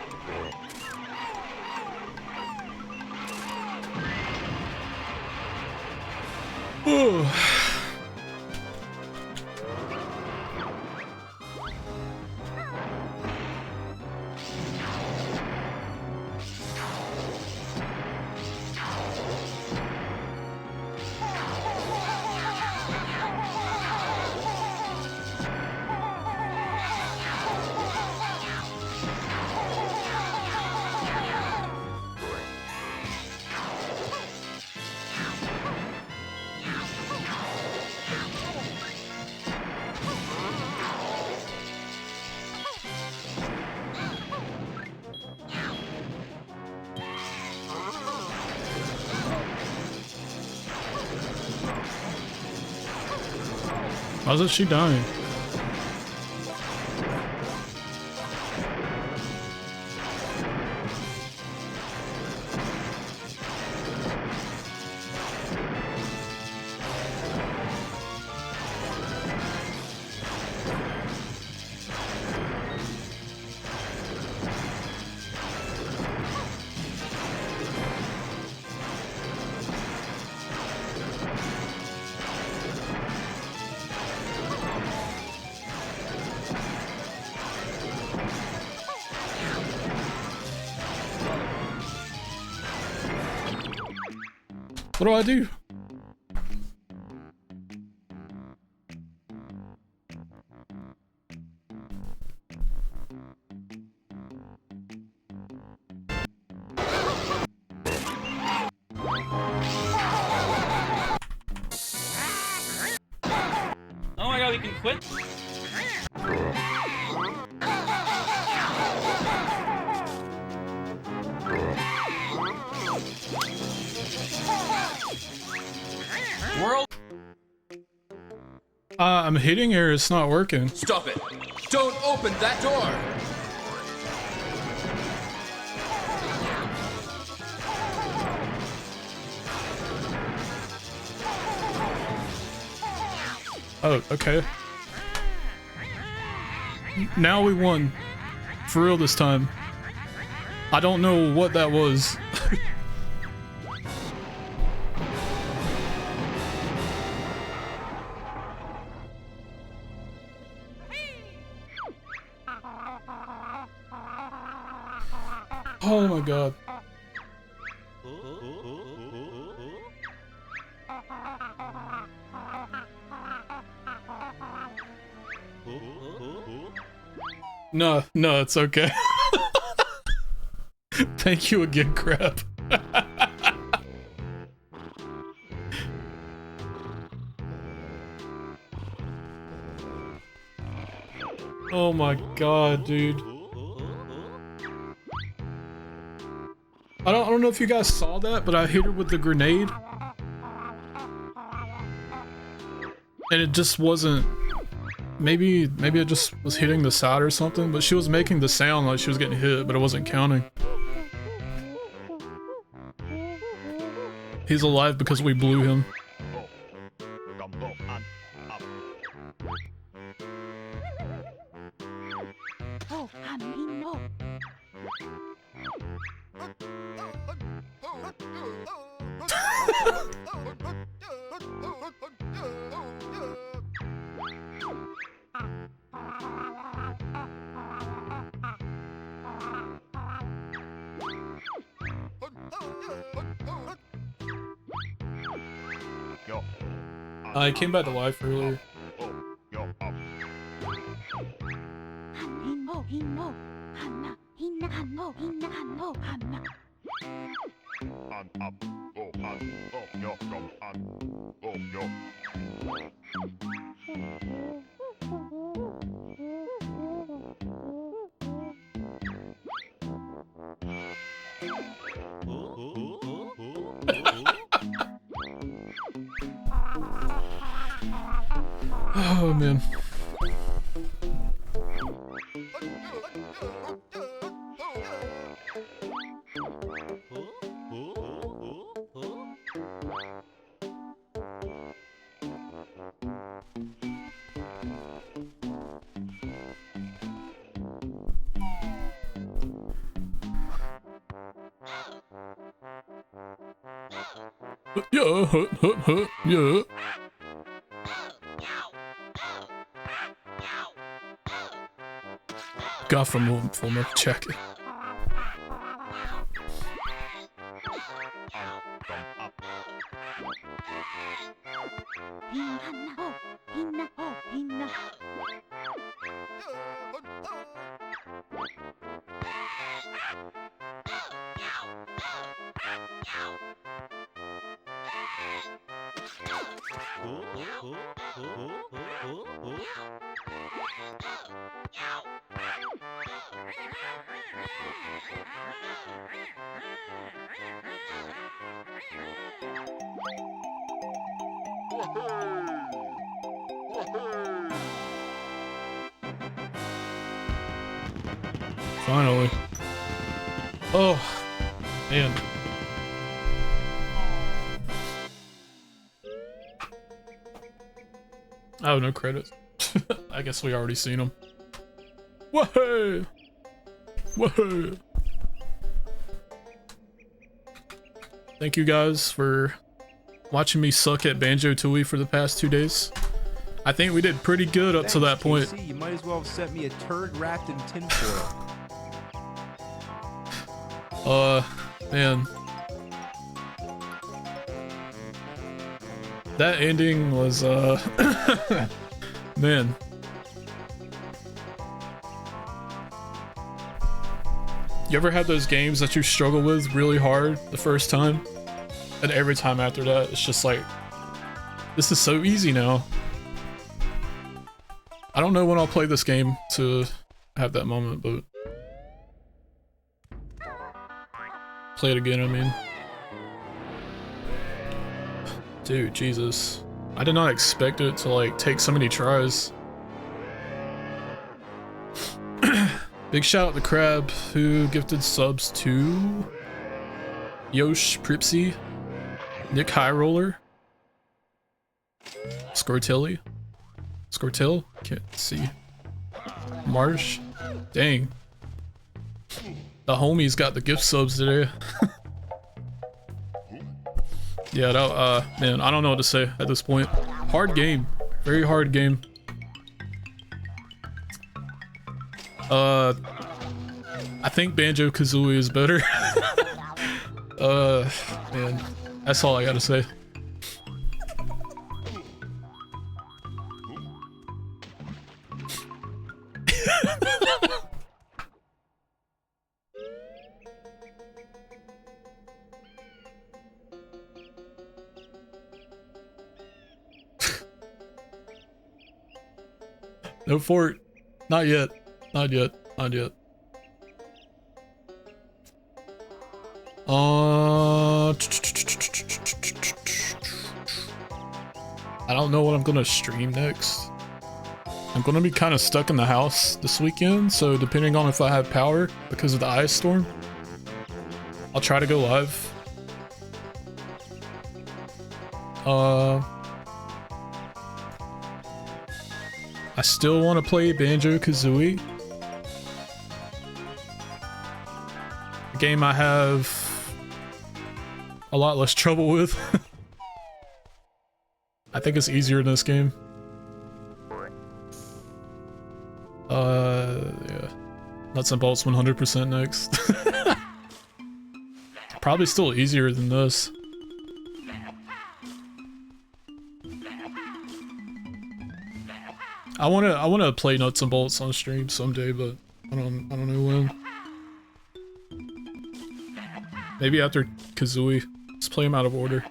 Ooh. Why is she dying? What do I do? Oh my god, we can quit? World. I'm hitting her, it's not working. Stop it! Don't open that door! Oh, okay. Now we won. For real this time. I don't know what that was. Oh my god. No, it's okay. Thank you again, crap. Oh my god, dude. I don't know if you guys saw that, but I hit her with the grenade. And it just wasn't... Maybe it just was hitting the side or something, but she was making the sound like she was getting hit, but it wasn't counting. He's alive because we blew him. I came back to life earlier. Oh man. Yeah, yeah. Got from former check. Finally. Oh, man. Oh, no credits. I guess we already seen them. Whoa! Whoa! Thank you guys for watching me suck at Banjo-Tooie for the past 2 days. I think we did pretty good up to that point. You might as well have sent me a turd wrapped in tinfoil. Man. That ending was, man. You ever had those games that you struggle with really hard the first time? And every time after that, it's just like, this is so easy now. I don't know when I'll play this game to have that moment, but... Play it again, I mean. Dude, Jesus. I did not expect it to like take so many tries. Big shout out to Crab who gifted subs to Yosh Pripsy, Nick High Roller, Scortilli, can't see, Marsh, dang. The homies got the gift subs today. Yeah, that, man, I don't know what to say at this point. Hard game, very hard game. I think Banjo-Kazooie is better. Man, that's all I gotta say. No fort. Not yet. Not yet. Not yet. I don't know what I'm gonna stream next. I'm gonna be kind of stuck in the house this weekend, so depending on if I have power because of the ice storm, I'll try to go live. I still want to play Banjo-Kazooie. A game I have a lot less trouble with. I think it's easier in this game. Yeah. Nuts and bolts 100% next. Probably still easier than this. I wanna play nuts and bolts on stream someday, but I don't know when. Maybe after Kazooie. Let's play them out of order.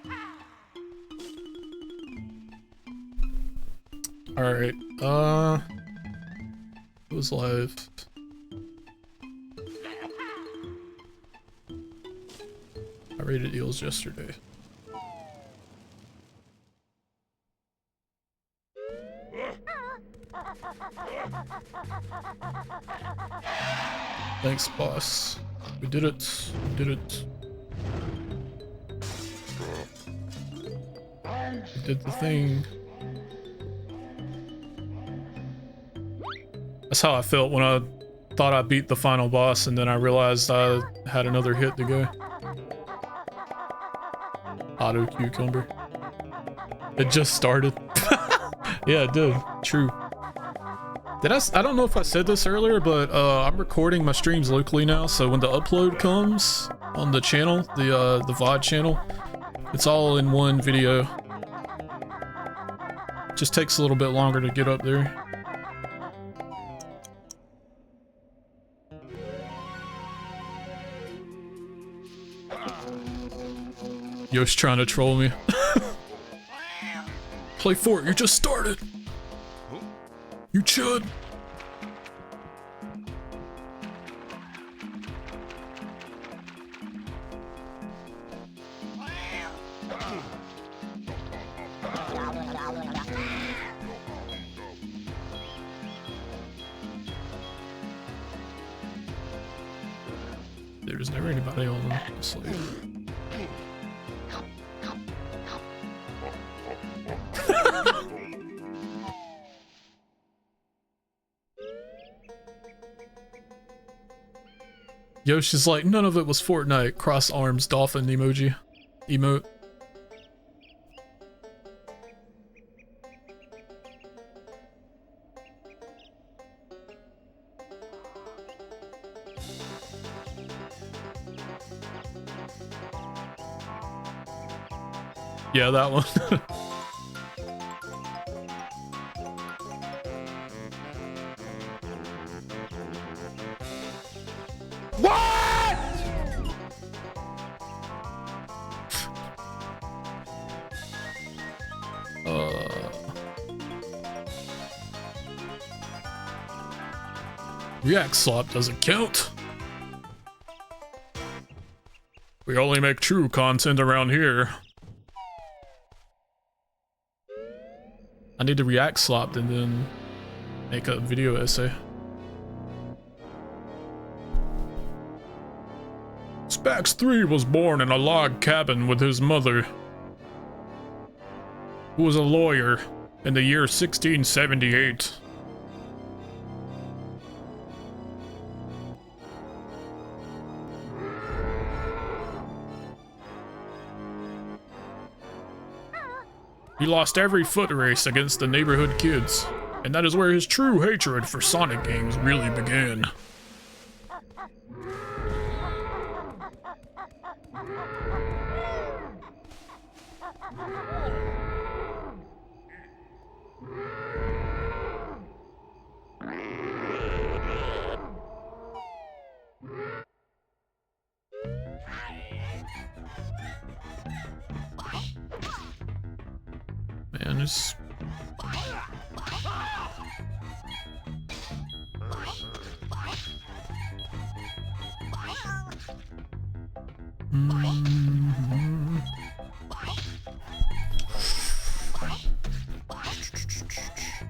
Alright, it was live. I rated eels yesterday. Thanks, boss. We did it. We did it. We did the thing. That's how I felt when I thought I beat the final boss and then I realized I had another hit to go. Auto cucumber. It just started. Yeah, it did. True. I don't know if I said this earlier, but I'm recording my streams locally now, so when the upload comes on the channel, the VOD channel, it's all in one video. Just takes a little bit longer to get up there. Yosh trying to troll me. Play Fort, you just started. You should. There's never anybody on the slave. Yosh is like, none of it was Fortnite. Cross arms, dolphin emoji. Emote. Yeah, that one. React slop doesn't count. We only make true content around here. I need to react slopped and then make a video essay. Spax 3 was born in a log cabin with his mother, who was a lawyer, in the year 1678. He lost every foot race against the neighborhood kids, and that is where his true hatred for Sonic games really began. Man, it's...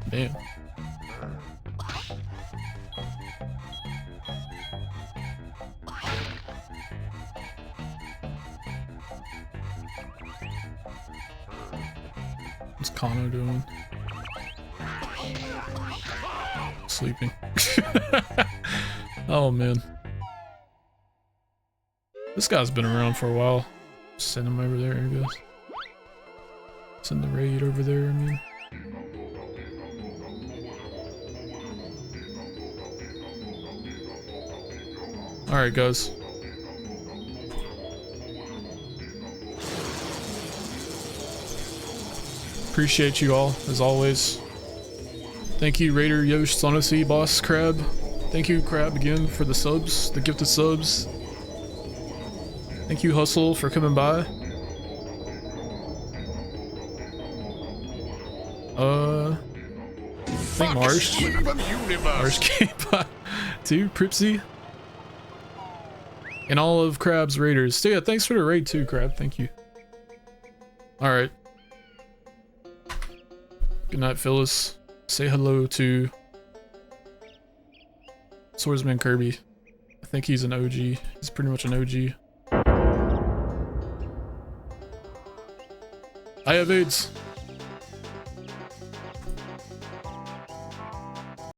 Damn. What's Kano doing? Sleeping. Oh man. This guy's been around for a while. Send him over there, I guess. Send the raid over there, I mean. Alright, guys. Appreciate you all, as always. Thank you, Raider, Yosh, Sonacy, Boss, Crab. Thank you, Crab, again, for the subs, the gifted subs. Thank you, Hustle, for coming by. I think Marsh came by too, Pripsy. And all of Crab's Raiders. So yeah, thanks for the raid too, Crab, thank you. Alright. Good night, Phyllis. Say hello to Swordsman Kirby. I think he's an OG. He's pretty much an OG. I have AIDS.